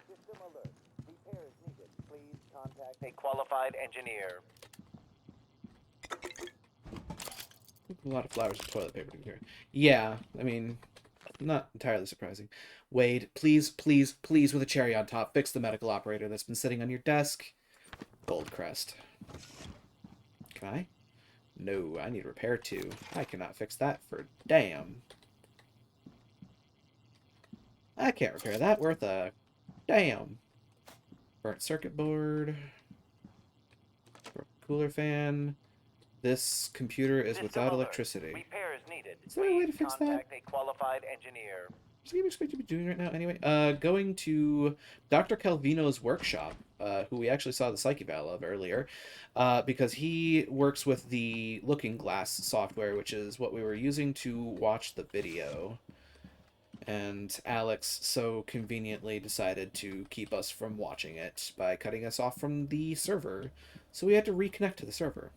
System alert. Repairs needed. Please contact a qualified engineer. A lot of flowers and toilet paper to here. Yeah, I mean, not entirely surprising. Wade, please, please, please, with a cherry on top, fix the medical operator that's been sitting on your desk. Goldcrest. Can I? No, I need repair too. I cannot fix that for damn. I can't repair that worth a damn. Burnt circuit board. Cooler fan. This computer is without electricity. Repairs needed. Is there a way to fix that? Contact a qualified engineer. What's the game expected to be doing right now anyway? Going to Dr. Calvino's workshop, who we actually saw the psych eval of earlier, because he works with the Looking Glass software, which is what we were using to watch the video. And Alex so conveniently decided to keep us from watching it by cutting us off from the server. So we had to reconnect to the server.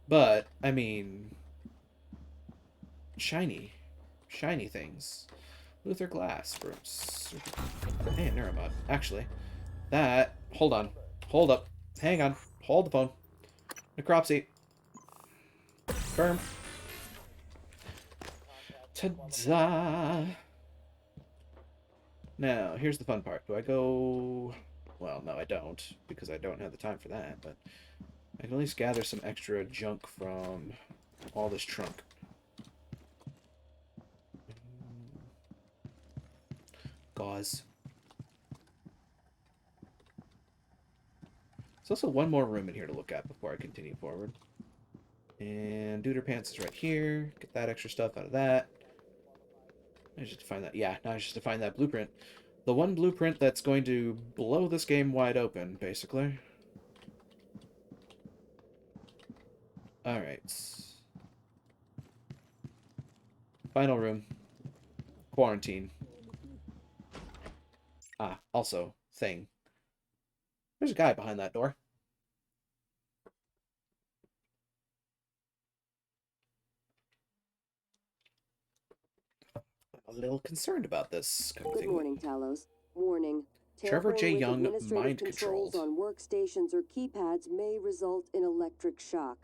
But, I mean, shiny things. Luther Glass for hey, Neuromod. Actually, that, hold on, hold up, hang on, hold the phone. Necropsy. Confirm. Ta-da! Now, here's the fun part. Do I go... Well, no, I don't, because I don't have the time for that, but I can at least gather some extra junk from all this trunk. Gauze. There's also one more room in here to look at before I continue forward. And Duder Pants is right here. Get that extra stuff out of that. I just have to find that. Yeah, now I just have to find that blueprint. The one blueprint that's going to blow this game wide open, basically. Alright. Final room. Quarantine. Ah, also, thing. There's a guy behind that door. A little concerned about this kind of Good thing. morning, Talos. Warning. Trevor J. Tampering with Young, administrative mind controls controlled. on workstations or keypads may result in electric shock.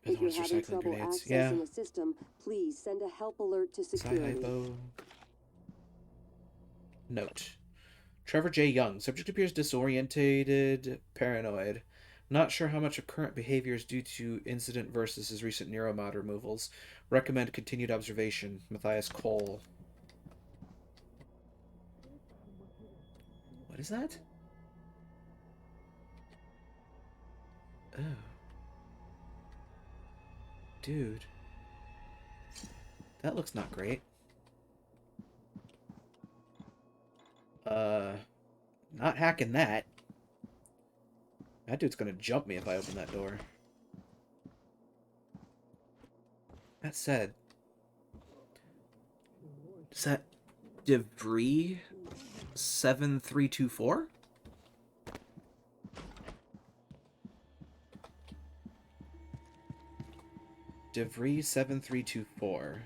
If you're having recycling trouble grenades. accessing Yeah. a system, please send a help alert to security. Sci-hypo. Note. Trevor J. Young. Subject appears disorientated, paranoid. Not sure how much of current behavior is due to incident versus his recent neuromod removals. Recommend continued observation. Matthias Cole. What is that? Oh. Dude. That looks not great. Not hacking that. That dude's gonna jump me if I open that door. That said, is that Debris 7324? Debris 7324.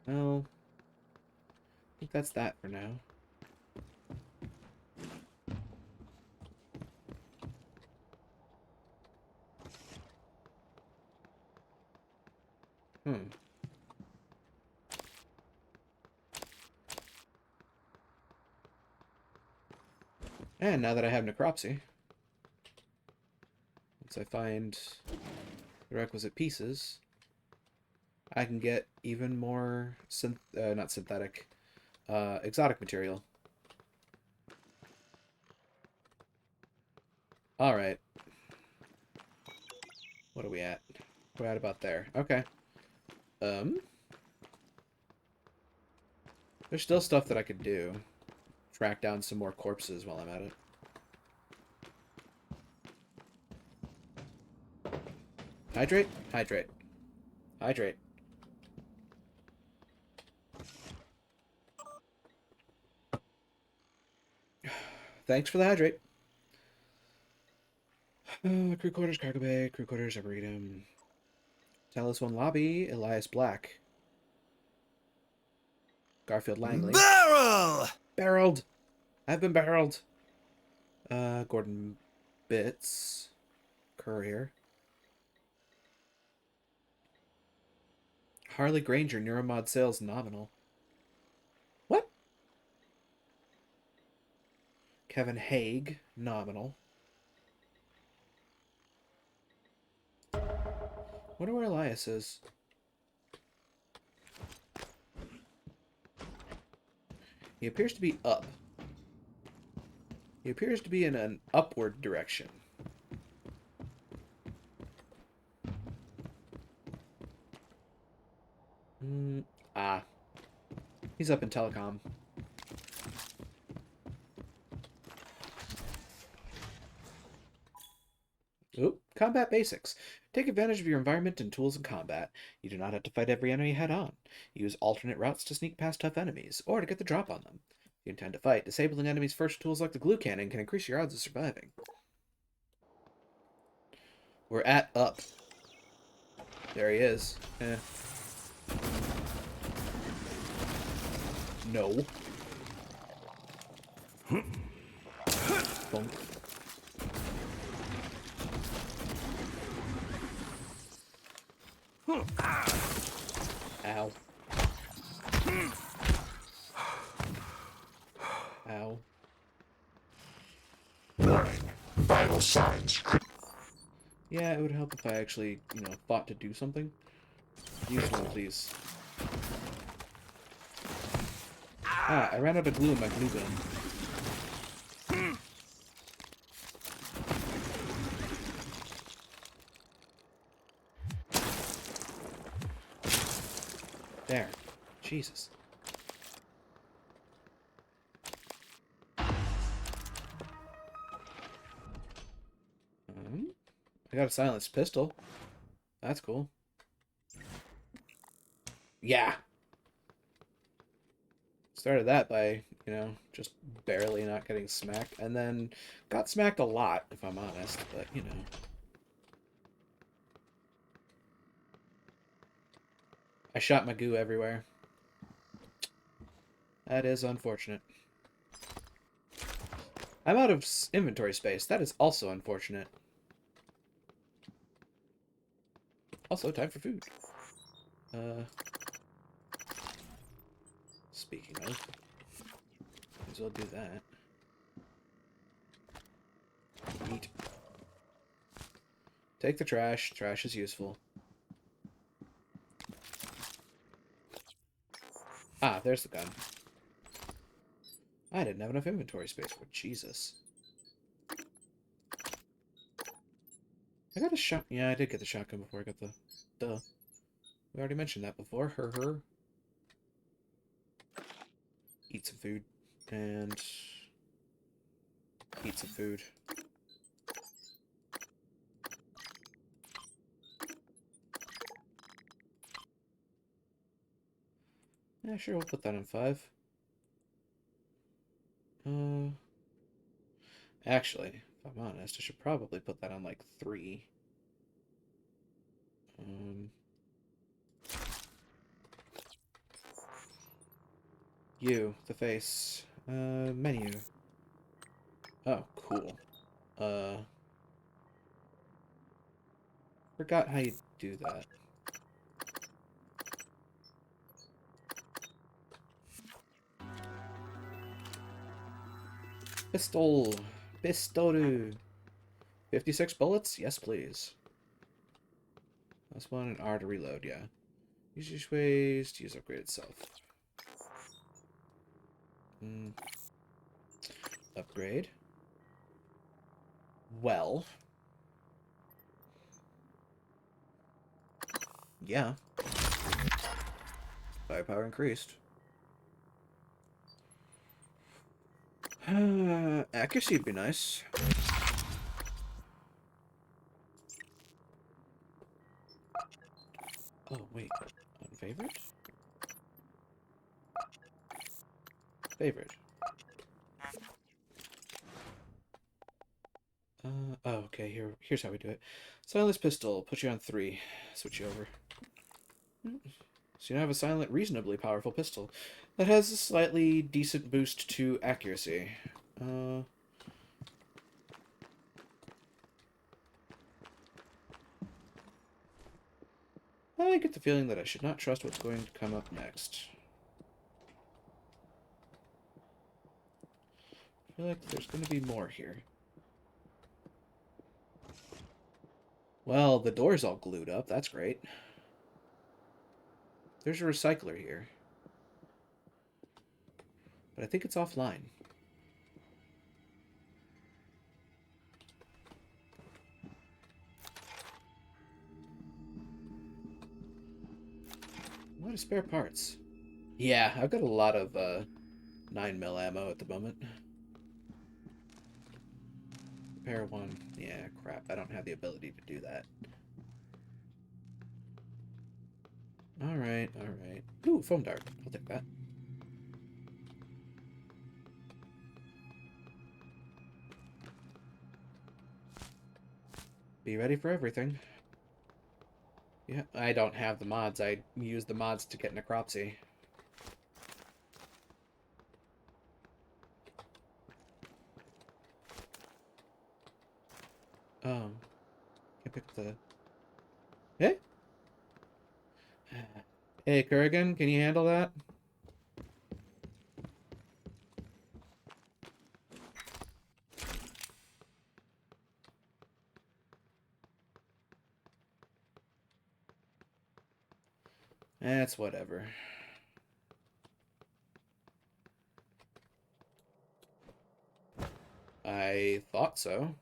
Well, I think that's that for now. And now that I have necropsy, once I find the requisite pieces, I can get even more not synthetic, exotic material. Alright. What are we at? We're at about there. Okay. There's still stuff that I could do. Track down some more corpses while I'm at it. Hydrate? Hydrate. Hydrate. Thanks for the hydrate. Crew quarters, cargo bay, crew quarters, arboretum. Talos 1 lobby, Elias Black. Garfield Langley. Barrel! Barreled! I've been barreled. Gordon Bits. Courier. Harley Granger, Neuromod sales nominal. What? Kevin Haig, nominal. Wonder where Elias is. He appears to be up. He appears to be in an upward direction. He's up in telecom. Oop, combat basics. Take advantage of your environment and tools in combat. You do not have to fight every enemy head on. Use alternate routes to sneak past tough enemies, or to get the drop on them. If you intend to fight, disabling enemies' first tools like the glue cannon can increase your odds of surviving. We're at up. There he is. No. Bonk. Ow. Ow. 9. Vital signs. Yeah, it would help if I actually, thought to do something. Use one of these. I ran out of glue in my glue gun. There. Jesus. I got a silenced pistol. That's cool. Yeah. Started that by, just barely not getting smacked. And then got smacked a lot, if I'm honest. But, shot my goo everywhere. That is unfortunate. I'm out of inventory space. That is also unfortunate. Also, time for food. Speaking of, might as well do that. Eat. Take the trash. Trash is useful. Ah, there's the gun. I didn't have enough inventory space for Jesus. I got a shot. Yeah, I did get the shotgun before I got the. Duh. We already mentioned that before. Her. Eat some food. And. Eat some food. Yeah, sure, we'll put that on 5. Actually, if I'm honest, I should probably put that on, like, 3. You, the face. Menu. Oh, cool. Forgot how you do that. Pistol. Pistol. 56 bullets? Yes, please. That's one and R to reload, yeah. Use ways to use upgrade itself. Upgrade. Well. Yeah. Firepower increased. Accuracy would be nice. Oh, wait. Unfavored? Favorite. Oh, okay, here's how we do it. Silence pistol, put you on 3. Switch you over. So you now have a silent, reasonably powerful pistol that has a slightly decent boost to accuracy. I get the feeling that I should not trust what's going to come up next. I feel like there's going to be more here. Well, the door's all glued up. That's great. There's a recycler here. But I think it's offline. A lot of spare parts. Yeah, I've got a lot of 9mm ammo at the moment. Repair 1. Yeah, crap. I don't have the ability to do that. Alright, alright. Ooh, foam dart. I'll take that. Be ready for everything. Yeah, I don't have the mods. I use the mods to get necropsy. Can't pick up the... Hey? Hey, Kurgan, can you handle that? That's whatever. I thought so.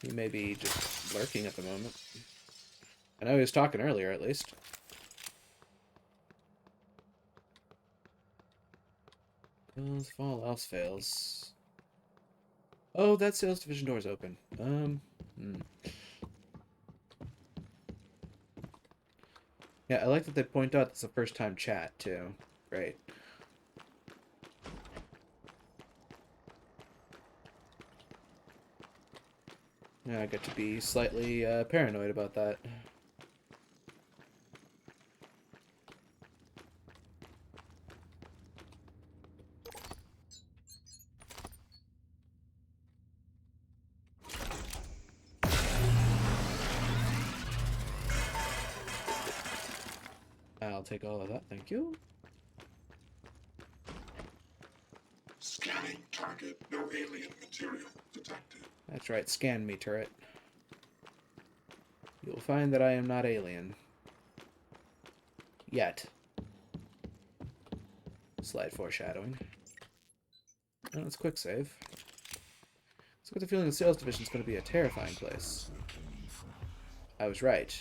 He may be just lurking at the moment. I know he was talking earlier, at least. If all else fails... Oh, that sales division door's open. Yeah, I like that they point out it's a first-time chat, too. Great. Yeah, I get to be slightly paranoid about that. take all of that, thank you. Scanning target. No alien material detected. That's right, scan me, turret. You'll find that I am not alien. Yet. Slight foreshadowing. Oh, let's quick save. Let's get the feeling the sales division is going to be a terrifying place. I was right.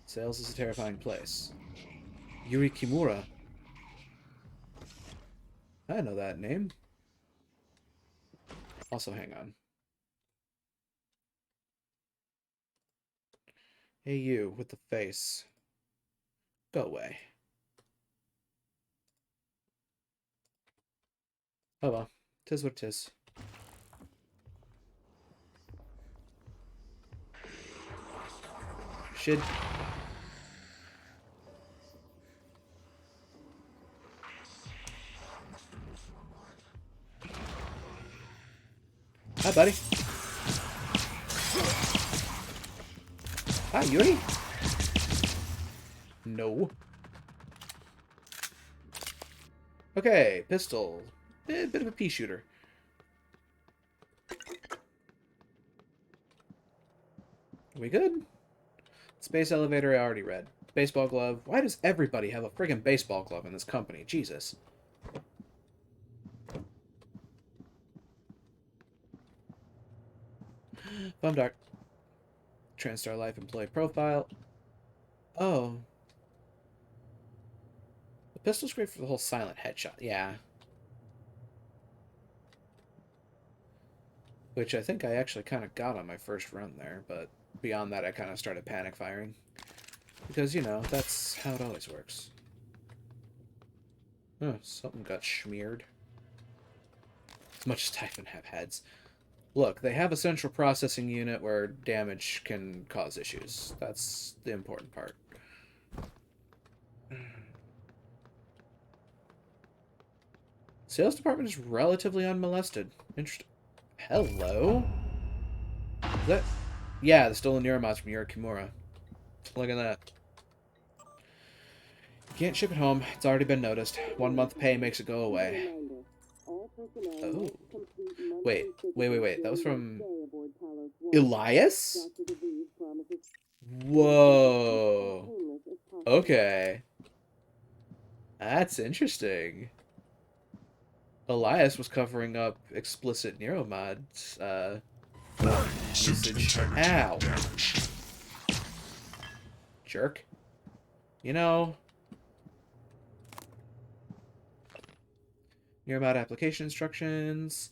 Sales is a terrifying place. Yuri Kimura. I know that name. Also, hang on. Hey, you with the face. Go away. Oh well. 'Tis what 'tis. Should. Hi, buddy. Hi, Yuri. No. Okay, pistol. Bit of a pea shooter. We good? Space elevator I already read. Baseball glove. Why does everybody have a friggin' baseball glove in this company? Jesus. Bum Dark. TranStar Life employee profile. Oh. The pistol's great for the whole silent headshot. Yeah. Which I think I actually kind of got on my first run there, but beyond that I kind of started panic firing. Because, you know, that's how it always works. Oh, something got smeared. As much as Typhon have heads. Look, they have a central processing unit where damage can cause issues. That's the important part. Sales department is relatively unmolested. Interesting. Hello? Is that... Yeah, the stolen Neuromods from Yuri Kimura. Look at that. Can't ship it home. It's already been noticed. 1 month pay makes it go away. Oh. Wait. That was from... Elias? Whoa. Okay. That's interesting. Elias was covering up explicit Neuromods, usage. Ow. Jerk. You know... Neuromod application instructions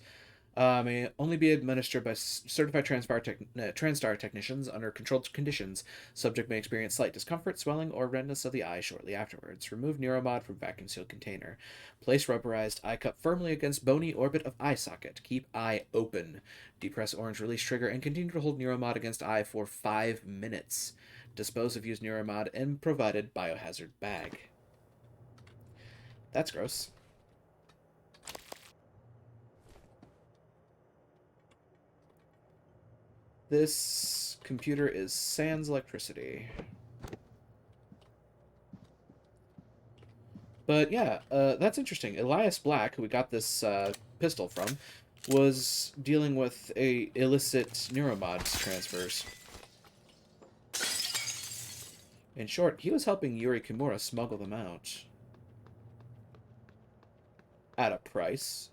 may only be administered by certified TranStar technicians under controlled conditions. Subject may experience slight discomfort, swelling, or redness of the eye shortly afterwards. Remove Neuromod from vacuum sealed container. Place rubberized eye cup firmly against bony orbit of eye socket. Keep eye open. Depress orange release trigger and continue to hold Neuromod against eye for 5 minutes. Dispose of used Neuromod in provided biohazard bag. That's gross. This computer is sans electricity. But yeah, that's interesting. Elias Black, who we got this pistol from, was dealing with illicit Neuromods transfers. In short, he was helping Yuri Kimura smuggle them out. At a price.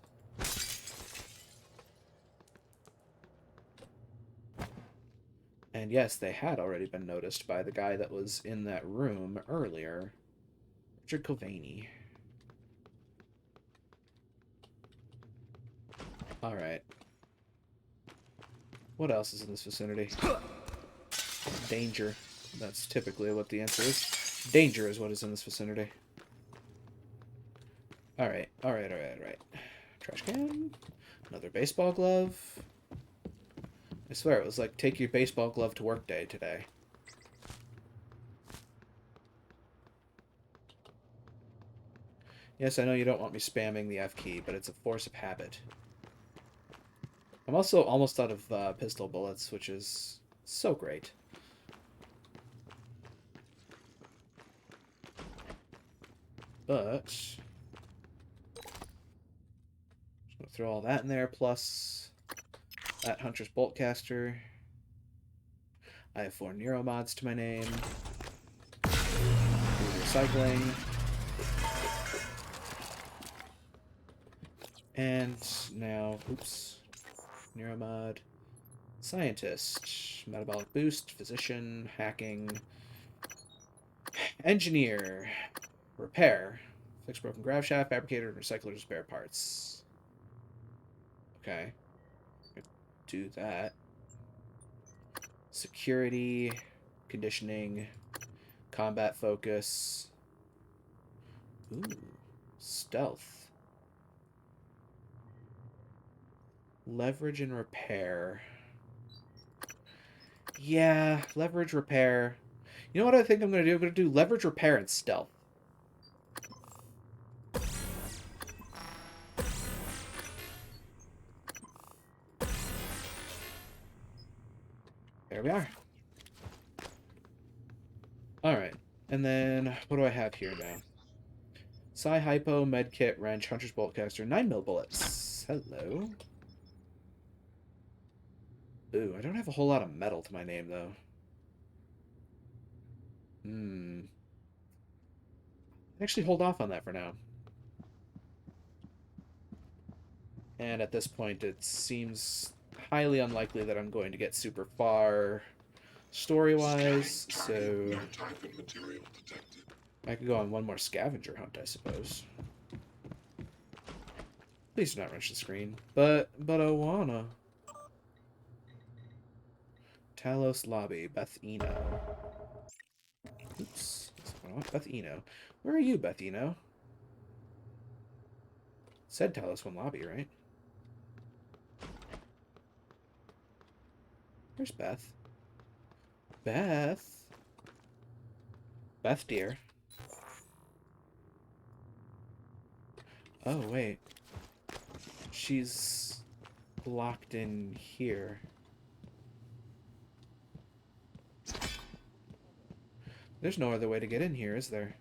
And yes, they had already been noticed by the guy that was in that room earlier. Richard Covani. Alright. What else is in this vicinity? Danger. That's typically what the answer is. Danger is what is in this vicinity. Alright. Trash can. Another baseball glove. I swear, it was like, take your baseball glove to work day today. Yes, I know you don't want me spamming the F key, but it's a force of habit. I'm also almost out of pistol bullets, which is so great. But just gonna throw all that in there, plus that Hunter's Boltcaster. I have 4 Neuromods to my name. Recycling. And now, oops, Neuromod. Scientist. Metabolic boost. Physician. Hacking. Engineer. Repair. Fix broken grav shaft. Fabricator and recycler to spare parts. Okay. Do that. Security. Conditioning. Combat focus. Ooh. Stealth. Leverage and repair. Yeah, leverage, repair. You know what I think I'm going to do? I'm going to do leverage, repair, and stealth. There we are. Alright. And then, what do I have here now? Psi Hypo, Medkit, Wrench, Hunter's Boltcaster, 9mm bullets. Hello. Ooh, I don't have a whole lot of metal to my name, though. Actually, hold off on that for now. And at this point, it seems highly unlikely that I'm going to get super far story-wise, so I could go on one more scavenger hunt, I suppose. Please do not wrench the screen. But I wanna. Talos Lobby, Beth Eno. Oops. That's what I want. Beth Eno. Where are you, Beth Eno? Said Talos 1 Lobby, right? Where's Beth? Beth? Beth, dear. Oh, wait. She's locked in here. There's no other way to get in here, is there?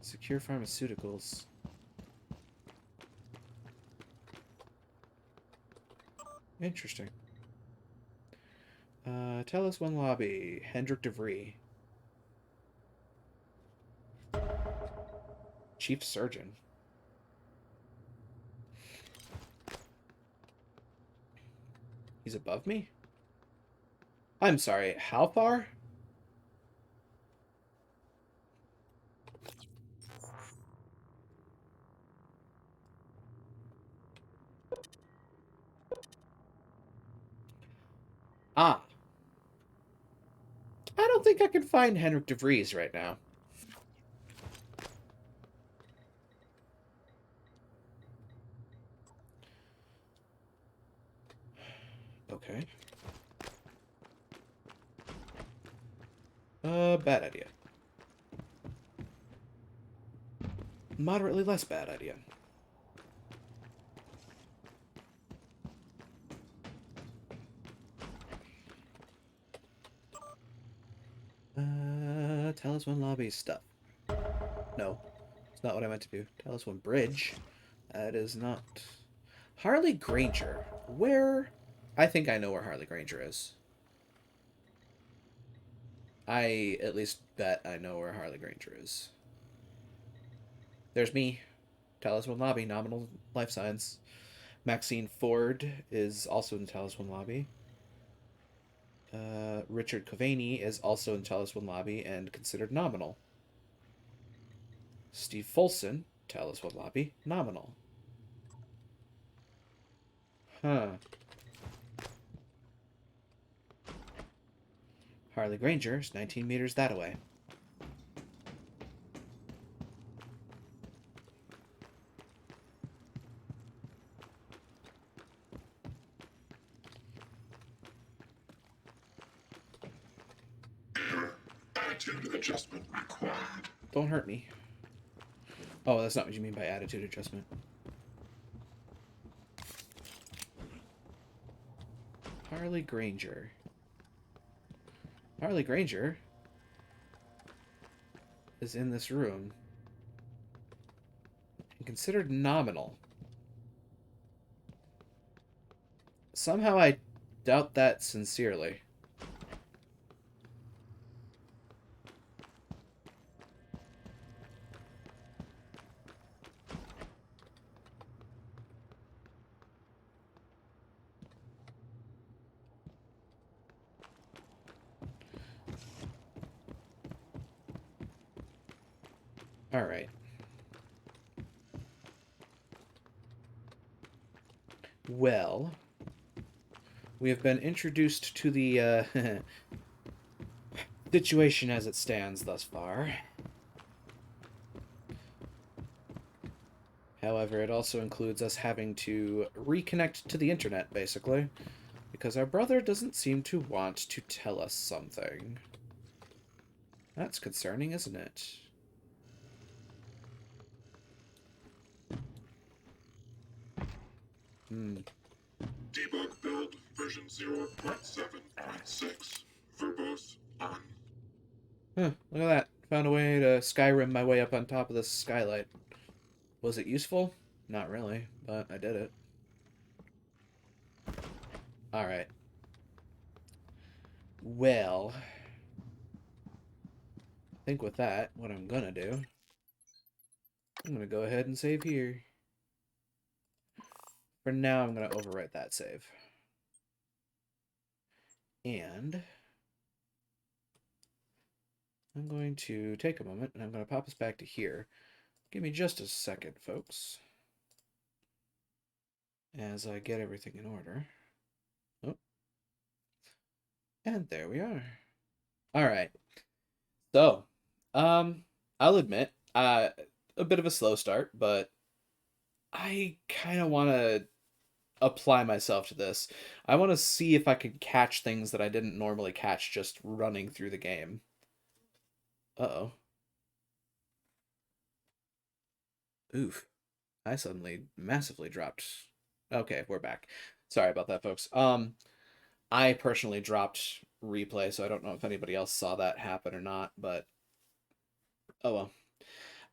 Secure pharmaceuticals. Interesting. Tell us 1 lobby. Hendrik DeVries. Chief Surgeon. He's above me? I'm sorry, how far? Ah. I don't think I can find Hendrik DeVries right now. Okay. Bad idea. Moderately less bad idea. Tell us 1 lobby stuff. No, it's not what I meant to do. Tell us 1 bridge. That is not. Harley Granger. Where? I think I know where Harley Granger is. I at least bet I know where Harley Granger is. There's me. Talos 1 lobby, nominal life science. Maxine Ford is also in the Talos 1 lobby. Richard Coveney is also in Talos 1 lobby and considered nominal. Steve Folson, Talos 1 lobby, nominal. Huh. Harley Granger is 19 meters that away. Attitude adjustment required. Don't hurt me. Oh, that's not what you mean by attitude adjustment. Harley Granger. Harley Granger? is in this room and considered nominal. Somehow I doubt that sincerely. Alright. Well, we have been introduced to the situation as it stands thus far. However, it also includes us having to reconnect to the internet, basically, because our brother doesn't seem to want to tell us something. That's concerning, isn't it? Debug build version 0.7.6. Verbose on. Huh, look at that. Found a way to Skyrim my way up on top of this skylight. Was it useful? Not really, but I did it. Alright. Well, I think with that, what I'm gonna do, I'm gonna go ahead and save here. For now, I'm gonna overwrite that save. And I'm going to take a moment, and I'm going to pop us back to here. Give me just a second, folks, as I get everything in order. Oh. And there we are. All right. So, I'll admit, a bit of a slow start, but I kind of want to apply myself to this. I want to see if I can catch things that I didn't normally catch just running through the game. Uh-oh. Oof. I suddenly massively dropped. Okay, we're back. Sorry about that, folks. I personally dropped replay, so I don't know if anybody else saw that happen or not, but oh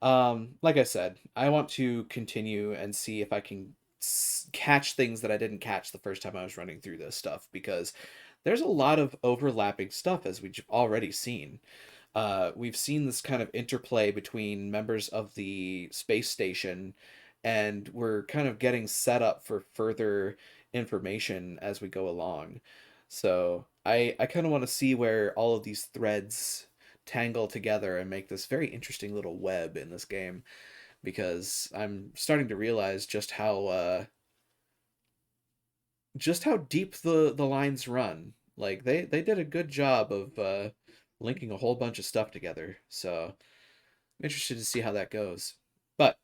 well. Like I said, I want to continue and see if I can catch things that I didn't catch the first time I was running through this stuff, because there's a lot of overlapping stuff, as we've already seen. We've seen this kind of interplay between members of the space station, and we're kind of getting set up for further information as we go along. So I kind of want to see where all of these threads tangle together and make this very interesting little web in this game, because I'm starting to realize just how deep the lines run. Like they did a good job of linking a whole bunch of stuff together. So I'm interested to see how that goes. But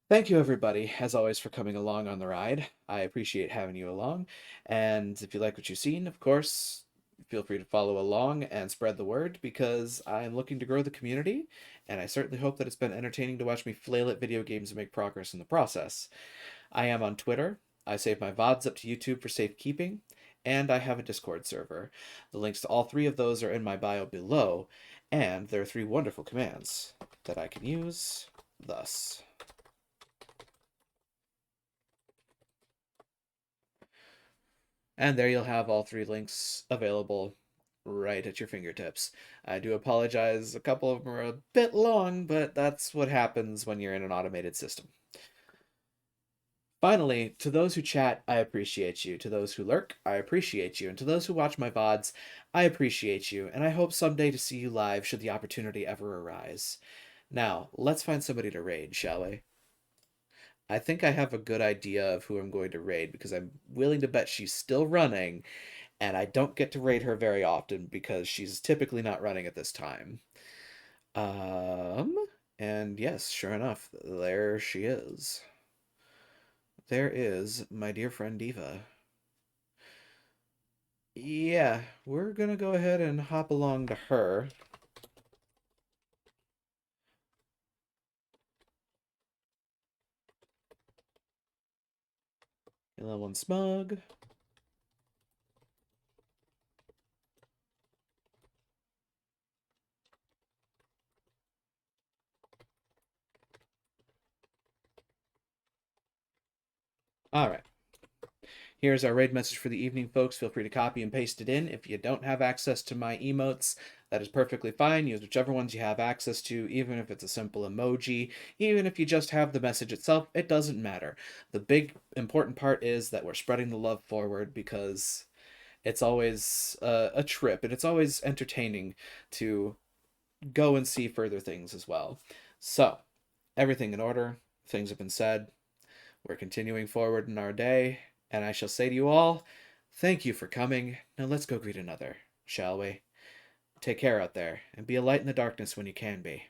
thank you everybody, as always, for coming along on the ride. I appreciate having you along. And if you like what you've seen, of course, feel free to follow along and spread the word, because I'm looking to grow the community, and I certainly hope that it's been entertaining to watch me flail at video games and make progress in the process. I am on Twitter. I save my VODs up to YouTube for safekeeping, and I have a Discord server. The links to all three of those are in my bio below, and there are three wonderful commands that I can use thus. And there you'll have all three links available right at your fingertips. I do apologize, a couple of them are a bit long, but that's what happens when you're in an automated system. Finally, to those who chat, I appreciate you. To those who lurk, I appreciate you. And to those who watch my VODs, I appreciate you. And I hope someday to see you live should the opportunity ever arise. Now, let's find somebody to raid, shall we? I think I have a good idea of who I'm going to raid, because I'm willing to bet she's still running, and I don't get to raid her very often because she's typically not running at this time. And yes, sure enough, there she is. There is my dear friend Diva. Yeah, we're gonna go ahead and hop along to her. Level 1 smug. All right. Here's our raid message for the evening, folks. Feel free to copy and paste it in. If you don't have access to my emotes, that is perfectly fine. Use whichever ones you have access to, even if it's a simple emoji, even if you just have the message itself, it doesn't matter. The big important part is that we're spreading the love forward, because it's always a trip, and it's always entertaining to go and see further things as well. So, everything in order, things have been said. We're continuing forward in our day, and I shall say to you all, thank you for coming. Now let's go greet another, shall we? Take care out there, and be a light in the darkness when you can be.